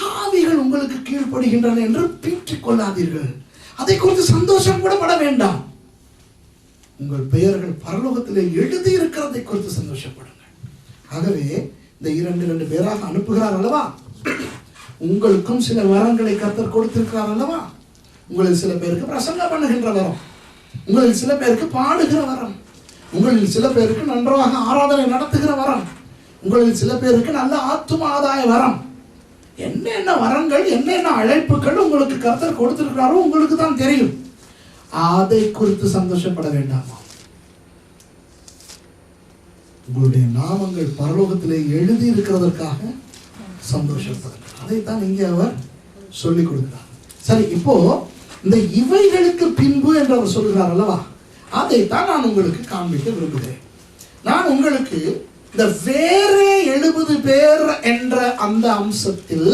ஆவிகள் உங்களுக்கு கீழ்ப்படுகின்றன என்று பீற்றிக் கொள்ளாதீர்கள், அதை குறித்து சந்தோஷம் கூட பட வேண்டாம். உங்கள் பெயர்கள் பரலோகத்திலே எழுதி இருக்கிறதை குறித்து சந்தோஷப்படுங்கள். ஆகவே இந்த 2 பேராக அனுப்புகிறார் அல்லவா? உங்களுக்கும் சில வரங்களை கர்த்தர் கொடுத்திருக்கிறார் அல்லவா? உங்களில் சில பேருக்கு பிரசங்கம் பண்ணுகின்ற வரம், உங்களில் சில பேருக்கு பாடுகிற வரம், உங்களில் சில பேருக்கு நன்றாக ஆராதனை நடத்துகிற வரம், உங்களில் சில பேருக்கு நல்ல ஆத்தும ஆதாய வரம். என்னென்ன வரங்கள், என்னென்ன அழைப்புகள் உங்களுக்கு கர்த்தர் கொடுத்திருக்கிறாரோ உங்களுக்கு தான் தெரியும். அதை குறித்து சந்தோஷப்பட வேண்டாமா? உங்களுடைய நாமங்கள் பரலோகத்திலே எழுதி இருக்கிறதற்காக சந்தோஷப்படுங்க. அதைத்தான் இங்கே அவர் சொல்லிக் கொடுக்கிறார். சரி, இப்போ இந்த இவைகளுக்கு பின்பு என்று அவர் சொல்கிறார் அல்லவா, அதைத்தான் நான் உங்களுக்கு காண்பிக்க விரும்புகிறேன். நான் உங்களுக்கு இந்த வேறே 70 பேர் என்ற அந்த அம்சத்தில்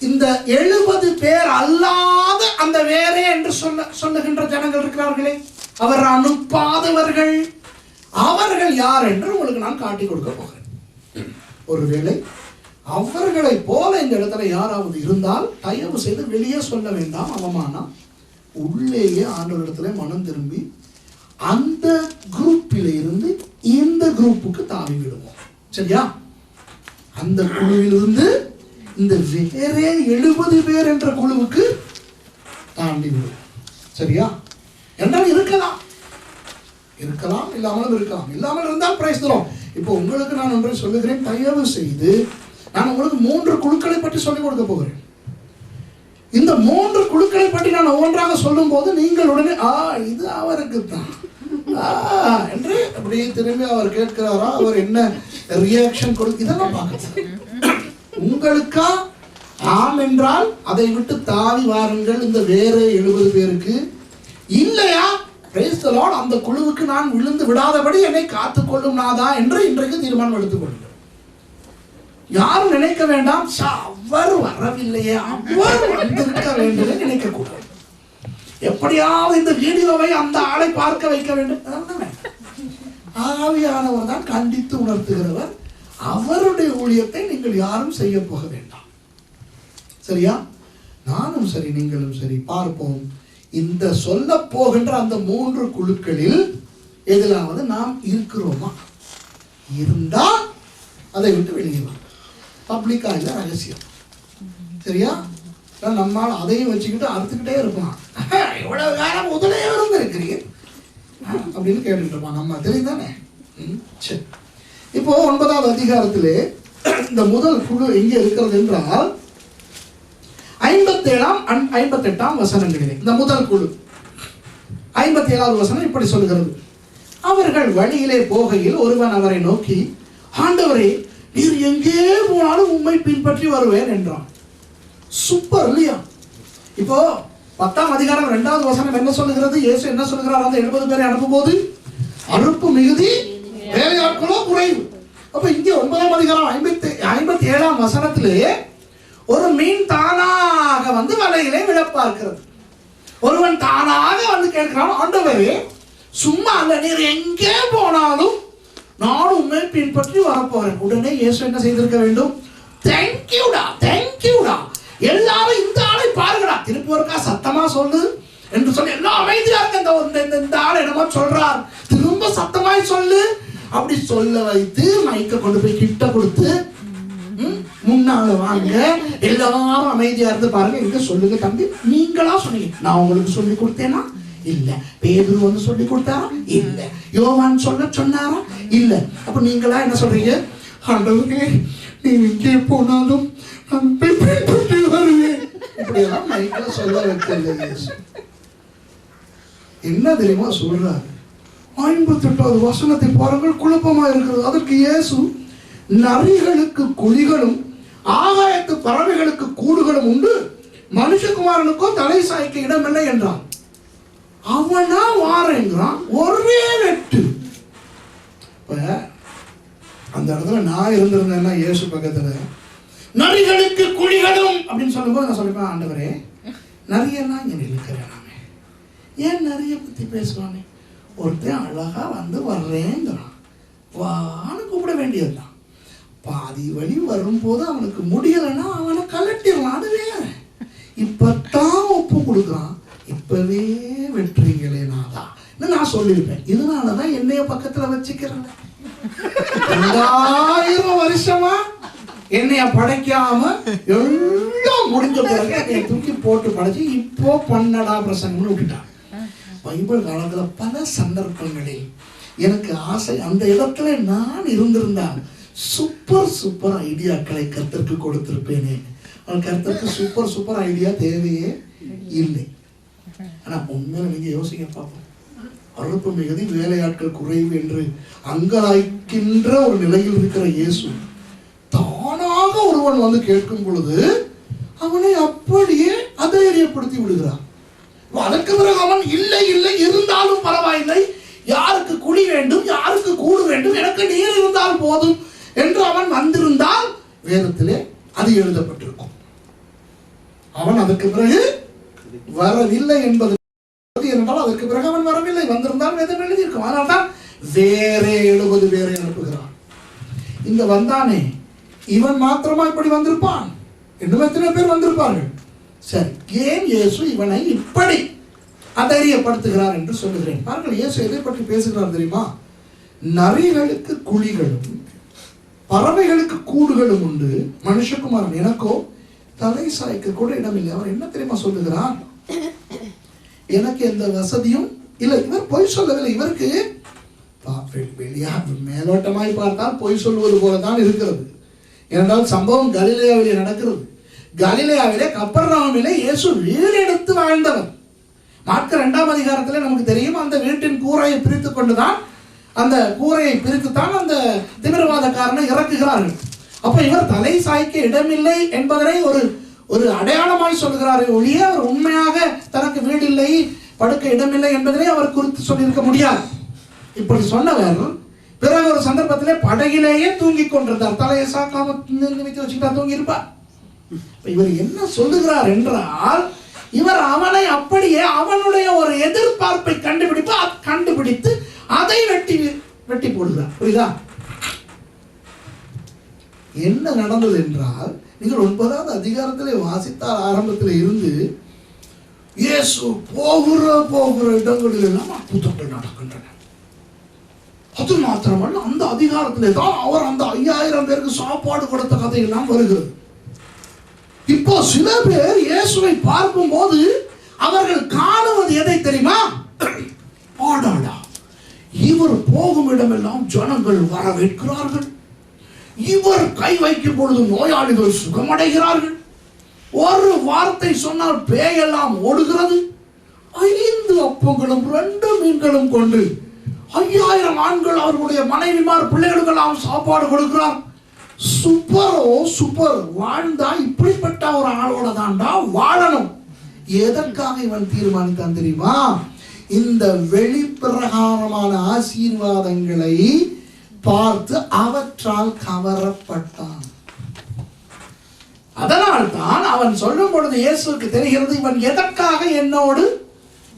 இந்த 70 பேர் அல்லாத அந்த வேறே என்று சொல்லுகின்ற ஜனங்கள் இருக்கிறார்களே, அவர் அனுப்பாதவர்கள், அவர்கள் யார் என்று உங்களுக்கு நான் காட்டி கொடுக்க போகிறேன். ஒருவேளை அவர்களை போல இந்த இடத்துல யாராவது இருந்தால் தயவு செய்து வெளியே சொல்ல வேண்டாம், அவமானம். உள்ளேயே ஆண்டவரிடத்துல மனம் திரும்பி அந்த குரூப்பில் இருந்து இந்த குரூப்புக்கு தாவி விடுவோம். சரியா? அந்த குழுவிலிருந்து இந்த வேறே 70 பேர் என்ற குழுவுக்கு தாண்டி விடுவோம். சரியா? என்றால் இருக்கலாம், இல்லாமலும் இருக்கலாம். இல்லாமல் இருந்தால் பிரைஸ் தரோம். இப்போ உங்களுக்கு நான் ஒன்றை சொல்லுகிறேன், தயவு செய்து நான் உங்களுக்கு 3 குழுக்களை பற்றி சொல்லிக் கொடுக்க போகிறேன். இந்த 3 குழுக்களை பற்றி நான் ஒவ்வொன்றாக சொல்லும் போது நீங்கள் உடனே இது அவருக்கு தான் என்று அப்படியே திரும்பி அவர் கேட்கிறாரா, அவர் என்ன ரியாக்ஷன் கொடுக்க, இதெல்லாம் பார்க்க உங்களுக்கா ஆம் என்றால் அதை விட்டு தாவி வாருங்கள் இந்த வேற 70 பேருக்கு. இல்லையா, பிரைஸ் தி லார்ட், அந்த குழுவுக்கு நான் விழுந்து விடாதபடி என்னை காத்துக்கொள்ளும் நாதா என்று இன்றைக்கு தீர்மானம் எடுத்துக்கொள்ளுங்கள். யாரும் நினைக்க வேண்டாம், அவர் வரவில்லையே, அவர் வந்திருக்க வேண்டும் நினைக்க கூடாது. எப்படியாவது இந்த வீடியோவை அந்த ஆளை பார்க்க வைக்க வேண்டும். ஆவியானவர் தான் கண்டித்து உணர்த்துகிறவர். அவருடைய ஊழியத்தை நீங்கள் யாரும் செய்ய போக வேண்டாம். சரியா? நானும் சரி, நீங்களும் சரி, பார்ப்போம். இந்த சொல்ல போகின்ற அந்த 3 குழுக்களில் எதிலாவது நாம் இருக்கிறோமா? இருந்தால் அதை விட்டு வெளியே வா. பப்ளிக்கா இல்லை, ரகசியம். சரியா? நம்மால் அதையும் வச்சுக்கிட்டு அறுத்துக்கிட்டே இருப்பான். எவ்வளவு காலம் முதலே இருக்கிறீங்க அப்படின்னு கேட்டுட்டு இருப்பான். நம்ம தெரியுதானே? சரி, இப்போ 9வது அதிகாரத்திலே இந்த முதல் குழு எங்கே இருக்கிறது என்றால் 57ஆம் 58ஆம் வசனங்களிலே இந்த முதல் குழு 57வது வசனம் இப்படி சொல்லுகிறது. அவர்கள் வழியிலே போகையில் ஒருவன் அவரை நோக்கி, ஆண்டவரே, நீர் எங்கே போனாலும் உம்மை பின்பற்றி வருவேன் என்றான். சூப்பர் இல்லையா? இப்போ 10ஆம் அதிகாரம் 2வது வசனம் என்ன சொல்லுகிறது? இயேசு என்ன சொல்லுகிறார்? அந்த 70 பேரை அனுப்பும் போது அறுப்பு மிகுதி, வேலையாட்களோ குறைவு. அப்ப இங்கே 9ஆம் அதிகாரம் 57ஆம் வசனத்திலே ஒரு மீன் தானாக வந்து வலையிலே விழ பார்க்கிறது. ஒருவன் தானாக வந்து கேட்கிறான், ஆண்டவரே, சும்மா அல்ல, நீர் எங்கே போனாலும் நான் உண்மை பின்பற்றி வரப்போறேன். உடனே இயேசு என்ன செய்திருக்க வேண்டும்? தேங்க்யூடா, தேங்க்யூடா, எல்லாரும் இந்த ஆளை பாருங்கடா, திருப்பி ஒருக்கா சத்தமா சொல்லு என்று சொல்லி எல்லாம் அமைதியா இருக்க. இந்த ஆள் என்னமோ சொல்றார், திரும்ப சத்தமாய் சொல்லு அப்படி சொல்ல வைத்து மைக்க கொண்டு போய் கிட்ட கொடுத்து, முன்னால வாங்க, எல்லாரும் அமைதியா இருந்து பாருங்க, இங்க சொல்லுங்க தம்பி, நீங்களா சொன்னீங்க, நான் உங்களுக்கு சொல்லி கொடுத்தேனா? இல்ல. பேதுரு வந்து சொல்லி கொடுத்தாரா? இல்ல. யோவான் சொல்ல சொன்னாரா? இல்ல. அப்ப நீங்களா என்ன சொல்றீங்க? ஆண்டவரே, நீ எங்கே போனாலும் நான் பின்பற்றி வருவேன். இப்படியெல்லாம் மைக்ல சொல்ல வைக்கல. என்ன தெரியுமா சொல்றாரு? 58வது வசனத்தை பாருங்கள், குழப்பமா இருக்கிறது. அதற்கு இயேசு, நரிகளுக்கு குழிகளும் ஆகாயத்து பறவைகளுக்கு கூடுகளும் உண்டு, மனுஷகுமாரனுக்கோ தலை சாய்க்க இடமில்லை என்றான். அவனா வாரேங்கிறான், ஒரே வெட்டு. இப்ப அந்த இடத்துல நான் இருந்திருந்தேன்னா இயேசு பக்கத்துல நரிகளுக்கு குழிகளும் அப்படின்னு சொல்லும்போது நான் சொல்லிப்பேன், ஆண்டவரே, நரியெல்லாம் இங்க இருக்கிறேன், ஏன் நரிய பத்தி பேசுவானே? ஒருத்தன் அழகா வந்து வர்றேங்கிறான், வான்னு கூப்பிட வேண்டியதுதான். பாதி வழி வரும்போது அவனுக்கு முடியலைன்னா அவனை கலட்டிடலாம், அது வேற. இப்பத்தான் ஒப்பு கொடுக்குறான், இப்பவே வெற்றிங்களே நாதா நான் சொல்லியிருப்பேன். இதனாலதான் என்னைய பக்கத்துல வச்சுக்கிறேன். 2000 வருஷமா என்னைய படைக்காம எல்லாம் முடிஞ்ச பிறகு என்னைய தூக்கி போட்டு படைச்சு இப்போ பண்ணடா பிரசங்கம்னு விட்டுட்டான். பைபிள் காலத்துல பல சந்தர்ப்பங்களில் எனக்கு ஆசை, அந்த இடத்துல நான் இருந்திருந்தால் சூப்பர் ஐடியாக்களை கர்த்தருக்கு கொடுத்திருப்பேனே. கர்த்தருக்கு சூப்பர் ஐடியா தேவையே இல்லை. ஆனா உண்மையில நீங்க யோசிக்க பார்ப்போம், அறுப்பு மிகுதி வேலையாட்கள் குறைவு என்று அங்கலாய்க்கின்ற ஒரு நிலையில் இருக்கிற இயேசு தானாக ஒருவன் வந்து கேட்கும் பொழுது அவனை அப்படியே அதைரியப்படுத்தி விடுகிறான். அதற்கு பிறகு அவன் இல்லை இல்லை இருந்தாலும் பரவாயில்லை, யாருக்கு குழி வேண்டும் யாருக்கு கூடு வேண்டும், எனக்கு நீர் இருந்தால் போதும் என்று அவன் வந்திருந்தால் வேதத்திலே அது எழுதப்பட்டிருக்கும். அவன் அதற்கு பிறகு வரவில்லை என்பது என்றால் அதற்கு பிறகு அவன் வரவில்லை, வந்திருந்தால் வேதம் எழுதியிருக்கும். அதனால் தான் வேறே 70 பேரை அனுப்புகிறான். இந்த வந்தானே இவன் மாத்திரமா இப்படி வந்திருப்பான்? இன்னும் எத்தனை பேர் வந்திருப்பார்கள்? சரி, ஏன் இயேசு இவனை இப்படி அதைரியப்படுத்துகிறார் என்று சொல்லுகிறேன். பாருங்கள், இயேசு எதை பற்றி பேசுகிறார் தெரியுமா? நரிகளுக்கு குழிகளும் பறவைகளுக்கு கூடுகளும் உண்டு, மனுஷகுமாரன் எனக்கோ தலை சாய்க்க கூட இடமில்லை. அவர் என்ன தெரியுமா சொல்லுகிறார்? எனக்கு எந்த வசதியும் இல்லை. இவர் பொய் சொல்லவில்லை. இவருக்கு மேலோட்டமாய் பார்த்தால் பொய் சொல்வது போலதான் இருக்கிறது. ஏனென்றால் சம்பவம் கலிலேயாவிலே நடக்கிறது. கலிலேயாவிலே கப்பர்நகூமிலே இயேசு வீடு எடுத்து வாழ்ந்தவர். மார்க்கு 2ஆம் அதிகாரத்திலே நமக்கு தெரியும், அந்த வீட்டின் கூரையை பிரித்துக் கொண்டுதான், அந்த கூரையை பிரித்துத்தான் அந்த திமிரவாதக்காரனை இறக்குகிறார்கள். அப்ப இவர் தலை சாய்க்க இடமில்லை என்பதனை ஒரு அடையாளமாய் சொல்லுகிறார் ஒழிய அவர் உண்மையாக தனக்கு வீடு இல்லை படுக்க இடமில்லை என்பதனை அவர் குறித்து சொல்லியிருக்க முடியாது. இப்படி சொன்னவர் பிறகு ஒரு சந்தர்ப்பத்திலே படகிலேயே தூங்கி கொண்டிருந்தார். தலையை சாக்காம வச்சுக்கிட்டா தூங்கி இருப்பார். இவர் என்ன சொல்லுகிறார் என்றால், இவர் அவனை அப்படியே அவனுடைய ஒரு எதிர்பார்ப்பை கண்டுபிடித்து அதை வெட்டி போடுகிறார். புரியுதா? என்ன நடந்தது என்றால், நீங்கள் 9ஆவது அதிகாரத்திலே வாசித்தால் ஆரம்பத்தில் இருந்து இயேசு போகிற இடங்களில் எல்லாம் அற்புதங்கள் நடக்கின்றன. அது மாத்திரமல்ல, அந்த அதிகாரத்திலே தான் அவர் அந்த 5000 பேருக்கு சாப்பாடு கொடுத்த கதையெல்லாம் வருகிறது. இப்போ சில பேர் இயேசுவை பார்க்கும் போது அவர்கள் காணுவது எதை தெரியுமா? ஆடாடா, இவர் போகும் இடமெல்லாம் ஜனங்கள் வரவேற்கிறார்கள், இவர் கை வைக்கும் பொழுது நோயாளிகள் சுகமடைகிறார்கள், ஒரு வார்த்தை சொன்னால் பேயெல்லாம் ஓடுகிறது, 5 அப்பங்களும் 2 மீன்களும் கொண்டு 5000 ஆண்கள் அவர்களுடைய மனைவிமார் பிள்ளைகளுக்கெல்லாம் சாப்பாடு கொடுக்கிறார். சூப்பர், வாழ்ந்தா இப்படிப்பட்ட ஒரு ஆளோட தாண்டா வாழணும். எதற்காக இவன் தீர்மானித்தான் தெரியுமா? இந்த வெளிப்பிரகாரமான ஆசீர்வாதங்களை பார்த்து அவற்றால் கவரப்பட்டான். அதனால் தான் அவன் சொல்லும் பொழுது இயேசுவுக்கு தெரிகிறது, இவன் எதற்காக என்னோடு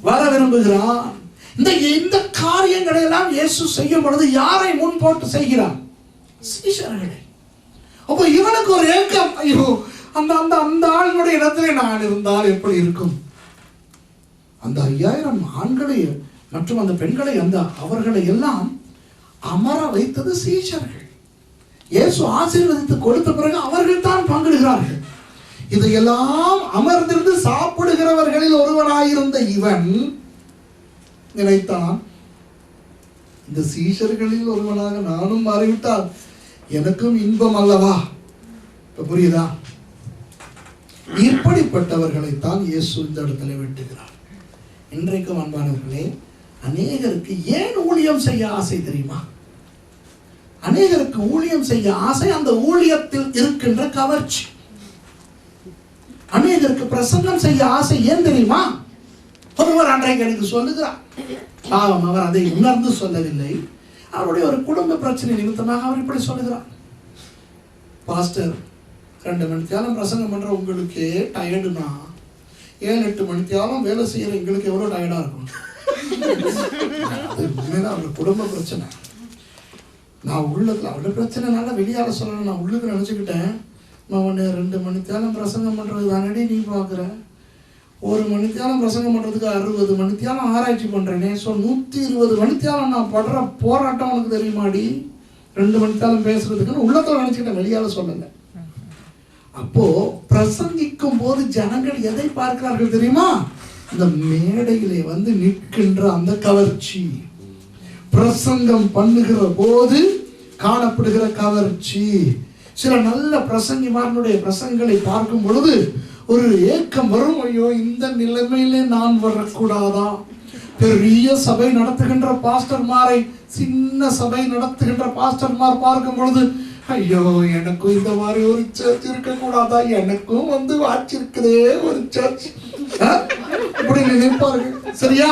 வர விரும்புகிறான். இந்த காரியங்களை எல்லாம் இயேசு செய்யும் பொழுது யாரை முன் போட்டு செய்கிறான்? சீஷர்களை. அப்போ இவனுக்கு ஒரு ஏக்கம், ஐயோ அந்த ஆளுடைய இடத்திலே நான் இருந்தால் எப்படி இருக்கும்? அந்த 5000 ஆண்களை மற்றும் அந்த பெண்களை அவர்களை எல்லாம் அமர வைத்தது சீஷர்கள். இயேசு ஆசீர்வதித்து கொடுத்த பிறகு அவர்கள் தான் பங்கிடுகிறார்கள். இதையெல்லாம் அமர்ந்திருந்து சாப்பிடுகிறவர்களில் ஒருவனாயிருந்த இவன் நினைத்தான், இந்த சீஷர்களில் ஒருவனாக நானும் மாறிவிட்டால் எனக்கும் இன்பம் அல்லவா? புரியுதா? இப்படிப்பட்டவர்களைத்தான் இயேசு இந்த இடத்துல வெட்டுகிறார். இன்றைக்கும் அன்பானவர்களே, அநேகருக்கு ஏன் ஊழியம் செய்ய ஆசை தெரியுமா? அநேகருக்கு ஊழியம் செய்ய ஆசை அந்த ஊழியத்தில் இருக்கின்ற கவர்ச்சி. அநேகருக்கு பிரசங்கம் செய்ய ஆசை ஏன் தெரியுமா? ஒருவர் அன்றைக்கு எனக்கு சொல்லுகிறார், பாவம் அவர் அதை உணர்ந்து சொல்லவில்லை, அவருடைய ஒரு குடும்ப பிரச்சனை நிமித்தமாக அவர் இப்படி சொல்லுகிறார், பாஸ்டர் 2 மணித்தியாலம் பிரசங்கம் பண்ற உங்களுக்கு டயர்டுனா 7-8 மணித்தியாலம் வேலை செய்யற எங்களுக்கு எவ்வளவு டயர்டா இருக்கும். அது உண்மையில அவருடைய குடும்ப பிரச்சனை. நான் உள்ளத்துல அவருடைய பிரச்சனைனால வெளியால சொல்லணும், நான் உள்ளுக்கு நினைச்சுக்கிட்டேன், நான் 2 மணித்தியாலம் பிரசங்கம் பண்றது தானடி நீ பாக்குற, 1 மணித்தியாலம் பிரசங்கம் பண்றதுக்கு 60 மணித்தியாலம் ஆராய்ச்சி பண்றேனே, 120 மணித்தியாலம் நான் படுற போராட்டம் உனக்கு தெரியுமாடி? 2 மணித்தியாலம் பேசுறதுக்குன்னு உள்ளத்துல நினைச்சுக்கிட்டேன், வெளியால சொல்லல. அப்போ பிரசங்கிக்கும் போது ஜனங்கள் எதை பார்க்கிறார்கள் தெரியுமா? இந்த மேடையிலே வந்து நிற்கின்ற அந்த கவர்ச்சி, பிரசங்கம் பண்ணுகிற போது காணப்படுகிற கவர்ச்சி. சில நல்ல பிரசங்கிமாரனுடைய பிரசங்களை பார்க்கும் பொழுது ஒரு ஏக்கம் வரும். ஐயோ, இந்த நிலைமையிலே நான் வரக்கூடாதா? பெரிய சபை நடத்துகின்ற பாஸ்டர்மாரை சின்ன சபை நடத்துகின்ற பாஸ்டர்மார் பார்க்கும் பொழுது, ஐயோ, எனக்கும் இந்த மாதிரி ஒரு சர்ச் இருக்க கூடாதா? எனக்கும் வாச்சிருக்குதே ஒரு சர்ச், இப்படி நினைப்பார்கள். சரியா?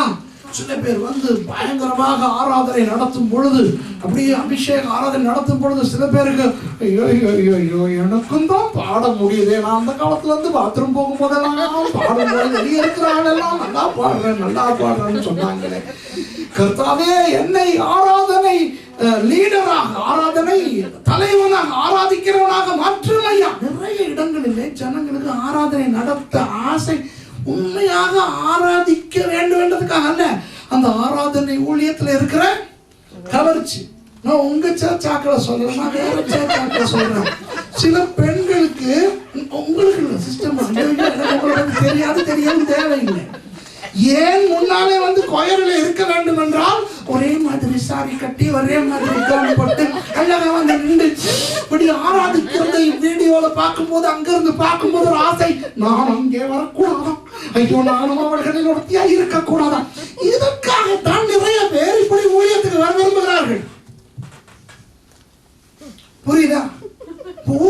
சில பேர் பயங்கரமாக ஆராதனை நடத்தும் பொழுது, அப்படியே அபிஷேக ஆராதனை நடத்தும் பொழுது சில பேருக்கு, ஐயோ ஐயோ ஐயோ, எனக்கும் தான் பாட முடியுதே. நான் அந்த காலத்துல பாத்ரூம் போகும் போதெல்லாம் பாடும்போது வெளியே இருக்கிற ஆளெல்லாம் நல்லா பாடுறேன்னு சொன்னாங்களே. கர்த்தாவே, என்னை ஆராதனை லீடராக, ஆராதனை தலைவனாக, ஆராதிக்கிறவனாக மாற்றும் ஐயா. நிறைய இடங்களிலே ஜனங்களுக்கு ஆராதனை நடத்த ஆசை, உண்மையாக ஆராதிக்க வேண்டும் என்றதுக்காக அல்ல, அந்த ஆராதனை ஊழியத்தில் இருக்கிற கவர்ச்சி. நான் உங்க சர்ச்சாக்களை சொல்றேன், நான் வேற சர்ச்சாக்களை சொல்றேன். சில பெண்களுக்கு, உங்களுக்கு சிஸ்டம் தெரியாது தேவையில்லை. ஏன் முன்னாலே கொயரில் இருக்க வேண்டும் என்றால், ஒரே மாதிரி சாரி கட்டி, ஒரே மாதிரி போட்டு அழகா நின்று இப்படி ஆராதிக்கிறதை வீடியோல பார்க்கும்போது, அங்கிருந்து பார்க்கும்போது ஒரு ஆசை, நான் அங்கே வரக்கூடாதா? ஐயோ, நானும் அவர்களில் ஒருத்தியா இருக்கக்கூடாதா? இதற்காகத்தான் நிறைய பேர் இப்படி ஊழியத்துக்கு வர விரும்புகிறார்கள். புரியுதா?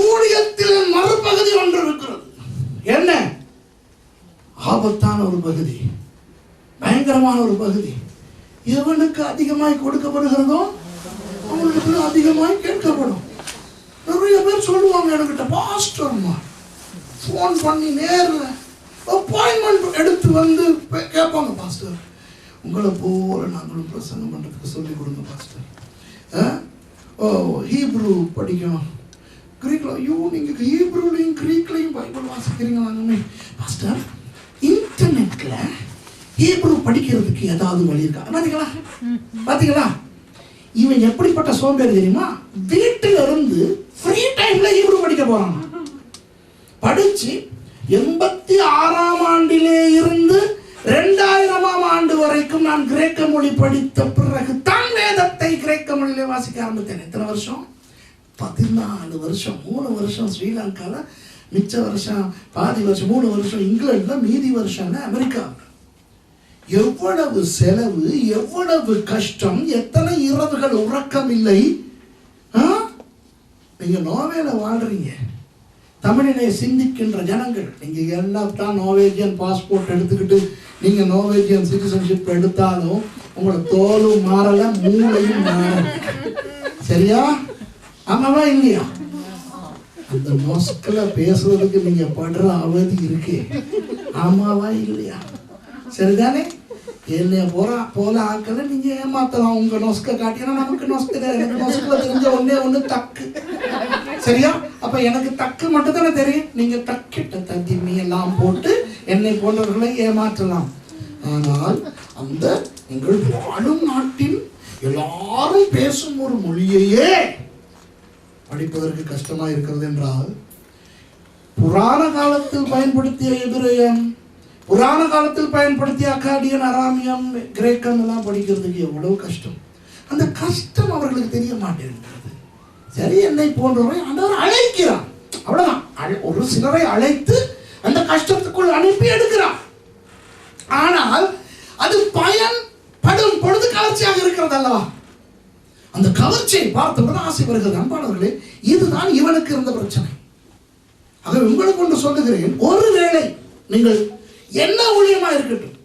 ஊழியத்தில் மறுபகுதி ஒன்று இருக்கிறது. என்ன? ஆபத்தான ஒரு பகுதி, பயங்கரமான ஒரு பகுதி. எவனுக்கு அதிகமாய் கொடுக்கப்படுகிறதோ அவனுக்கு அதிகமாய் கேட்கப்படும். நிறைய பேர் சொல்லுவாங்க என்கிட்ட, பாஸ்டர்மா ஃபோன் பண்ணி நேரில் அப்பாயின்மெண்ட் எடுத்து கேட்பாங்க, பாஸ்டர் உங்களை போல நாங்களும் பிரசங்கம் பண்ணுறதுக்கு சொல்லிக் கொடுங்க பாஸ்டர். ஹீப்ரூ படிக்கணும், கிரீக்ல, ஐயோ நீங்கள் ஹீப்ரூலையும் கிரீக்லையும் பைபிள் வாசிக்கிறீங்களாங்க பாஸ்டர். இன்டர்நெட்ல ஹீப்ரூ படிக்கிறதுக்கு ஏதாவது வழி இருக்கா? பாத்தீங்களா? இவன் எப்படிப்பட்ட சோம்பேறி தெரியுமா? வீட்டில இருந்து ஃப்ரீ டைம்ல ஹீப்ரூ படிக்க போறான். படிச்சு 86ஆம் ஆண்டிலே இருந்து 2000ஆம் ஆண்டு வரைக்கும் நான் கிரேக்க மொழி படித்த பிறகு தான் வேதத்தை கிரேக்க மொழியிலே வாசிக்க ஆரம்பித்தேன். எத்தனை வருஷம்? 14 வருஷம். 3 வருஷம் ஸ்ரீலங்கால, மிச்ச வருஷம் பாதி வருஷம், 3 வருஷம் இங்கிலாந்துல, மீதி வருஷம் அமெரிக்காவில். எவ்வளவு செலவு, எவ்வளவு கஷ்டம், எத்தனை இரவுகள் உறக்கம் இல்லை. நீங்க நோவேல வாழ்றீங்க, தமிழினை சிந்திக்கின்ற ஜனங்கள். நீங்க எல்லாம் நோவேஜியன் பாஸ்போர்ட் எடுத்துக்கிட்டு நீங்க நோவேஜியன் சிட்டிசன்ஷிப் எடுத்தாலும் உங்களை தோலும் மாறல, மூளையும் மாறல. சரியா? ஆமாவா இல்லையா? அந்த மொஸ்கில் பேசுறதுக்கு நீங்க படுற அவதி இருக்கு. ஆமாவா இல்லையா? சரிதானே? என்ன போல ஆக்கல நீங்க ஏமாத்தலாம். உங்க நொஸ்க காட்டினா நமக்கு நொஸ்க, எனக்கு நொஸ்கில் தெரிஞ்ச ஒண்ணு தக்கு. சரியா? அப்ப எனக்கு தக்கு மட்டும் தானே தெரியும். நீங்க தக்கிட்ட தத்திமி எல்லாம் போட்டு என்னை போன்றவர்களை ஏமாற்றலாம். ஆனால் அந்த எங்கள் வாழும் நாட்டில் எல்லாரும் பேசும் ஒரு மொழியையே படிப்பதற்கு கஷ்டமா இருக்கிறது என்றால், புராண காலத்தில் பயன்படுத்திய எபிரேயம், புராண காலத்தில் பயன்படுத்திய அக்காடியன், அராமியம், கிரேக்கம் எல்லாம் படிக்கிறதுக்கு எவ்வளவு கஷ்டம். அந்த கஷ்டம் அவர்களுக்கு தெரிய மாட்டேங்கிறது. சரி, என்னை போன்றவரை ஆண்டவர் அழைக்கிறார், அவ்வளவுதான். ஒரு சிலரை அழைத்து அந்த கஷ்டத்துக்குள் அனுப்பி எடுக்கிறார். ஆனால் அது பயன்படும் பொழுது கவர்ச்சியாக இருக்கிறது அல்லவா? அந்த கவர்ச்சியை பார்த்தவுடன் ஆசை வருகிறது. அன்பானவர்களே, இதுதான் இவனுக்கு இருந்த பிரச்சனை. ஆக உங்களுக்கு ஒன்று சொல்லுகிறேன், ஒருவேளை நீங்கள் என்ன ஊழியமா இருக்கட்டும்,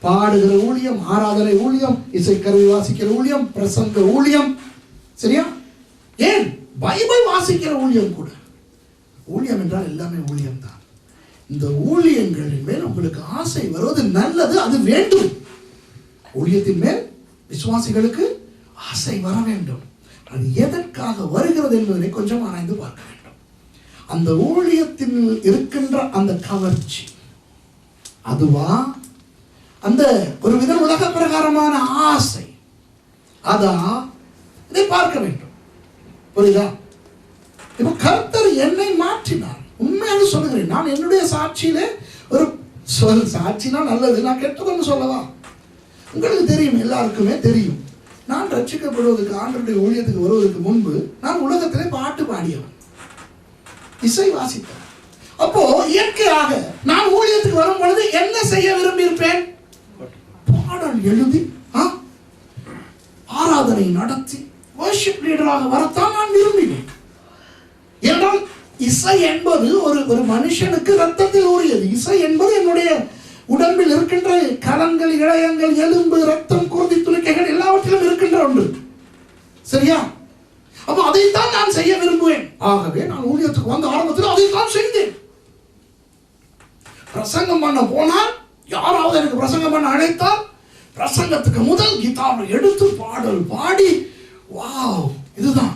பாடுகிற ஊழியம், ஆராதனை ஊழியம், இசைக்கருவி வாசிக்கிற ஊழியம், பிரசங்க ஊழியம், சரியா? ஏன் பைபிள் வாசிக்கிற ஊழியம் கூட, ஊழியம் என்றால் எல்லாமே ஊழியம் தான். இந்த ஊழியங்களின் மேல் உங்களுக்கு ஆசை வருவது நல்லது, அது வேண்டும். ஊழியத்தின் மேல் விசுவாசிகளுக்கு ஆசை வர வேண்டும். அது எதற்காக வருகிறது என்பதை கொஞ்சம் ஆராய்ந்து பார்க்க வேண்டும். அந்த ஊழியத்தில் இருக்கின்ற அந்த கவர்ச்சி, அதுவா அந்த ஒரு வித உலக பிரகாரமான ஆசை, அதா? இதை பார்க்க வேண்டும். புரியுதா? இப்ப கர்த்தர் என்னை மாற்றினார். உண்மையாக சொல்லுகிறேன், நான் என்னுடைய சாட்சியிலே ஒரு சாட்சினா நல்லது, நான் கெட்டதுன்னு சொல்லவா? உங்களுக்கு தெரியும், எல்லாருக்குமே தெரியும். நான் ரட்சிக்கப்படுவதற்கு, ஆண்டவருடைய ஊழியத்துக்கு வருவதற்கு முன்பு நான் உலகத்திலே பாட்டு பாடியவன், இசை வாசித்தேன். அப்போ இயற்கையாக நான் ஊழியத்துக்கு வரும் பொழுது என்ன செய்ய விரும்பி இருப்பேன்? பாடல் எழுதி ஆராதனை நடத்தி வர்ஷிப் லீடராக வரத்தான் நான் விரும்பினேன். என்றால் இசை என்பது ஒரு மனுஷனுக்கு ரத்தத்தில் ஊறியது. இசை என்பது என்னுடைய உடம்பில் இருக்கின்ற கலங்கள், இழையங்கள், எலும்பு, ரத்தம், குருதி துளிக்கைகள் எல்லாவற்றிலும் இருக்கின்ற ஒன்று. சரியா? அப்ப அதைத்தான் நான் செய்ய விரும்புவேன். ஆகவே நான் ஊழியத்துக்கு வந்த ஆரம்பத்தில் அதைத்தான் செய்தேன். பிரசங்கம் பண்ண போனால், யாராவது எனக்கு பிரசங்கம் பண்ண அழைத்தால், பிரசங்கத்துக்கு முதல் கிதாரை எடுத்து பாடல் பாடி வாவ் இதுதான்.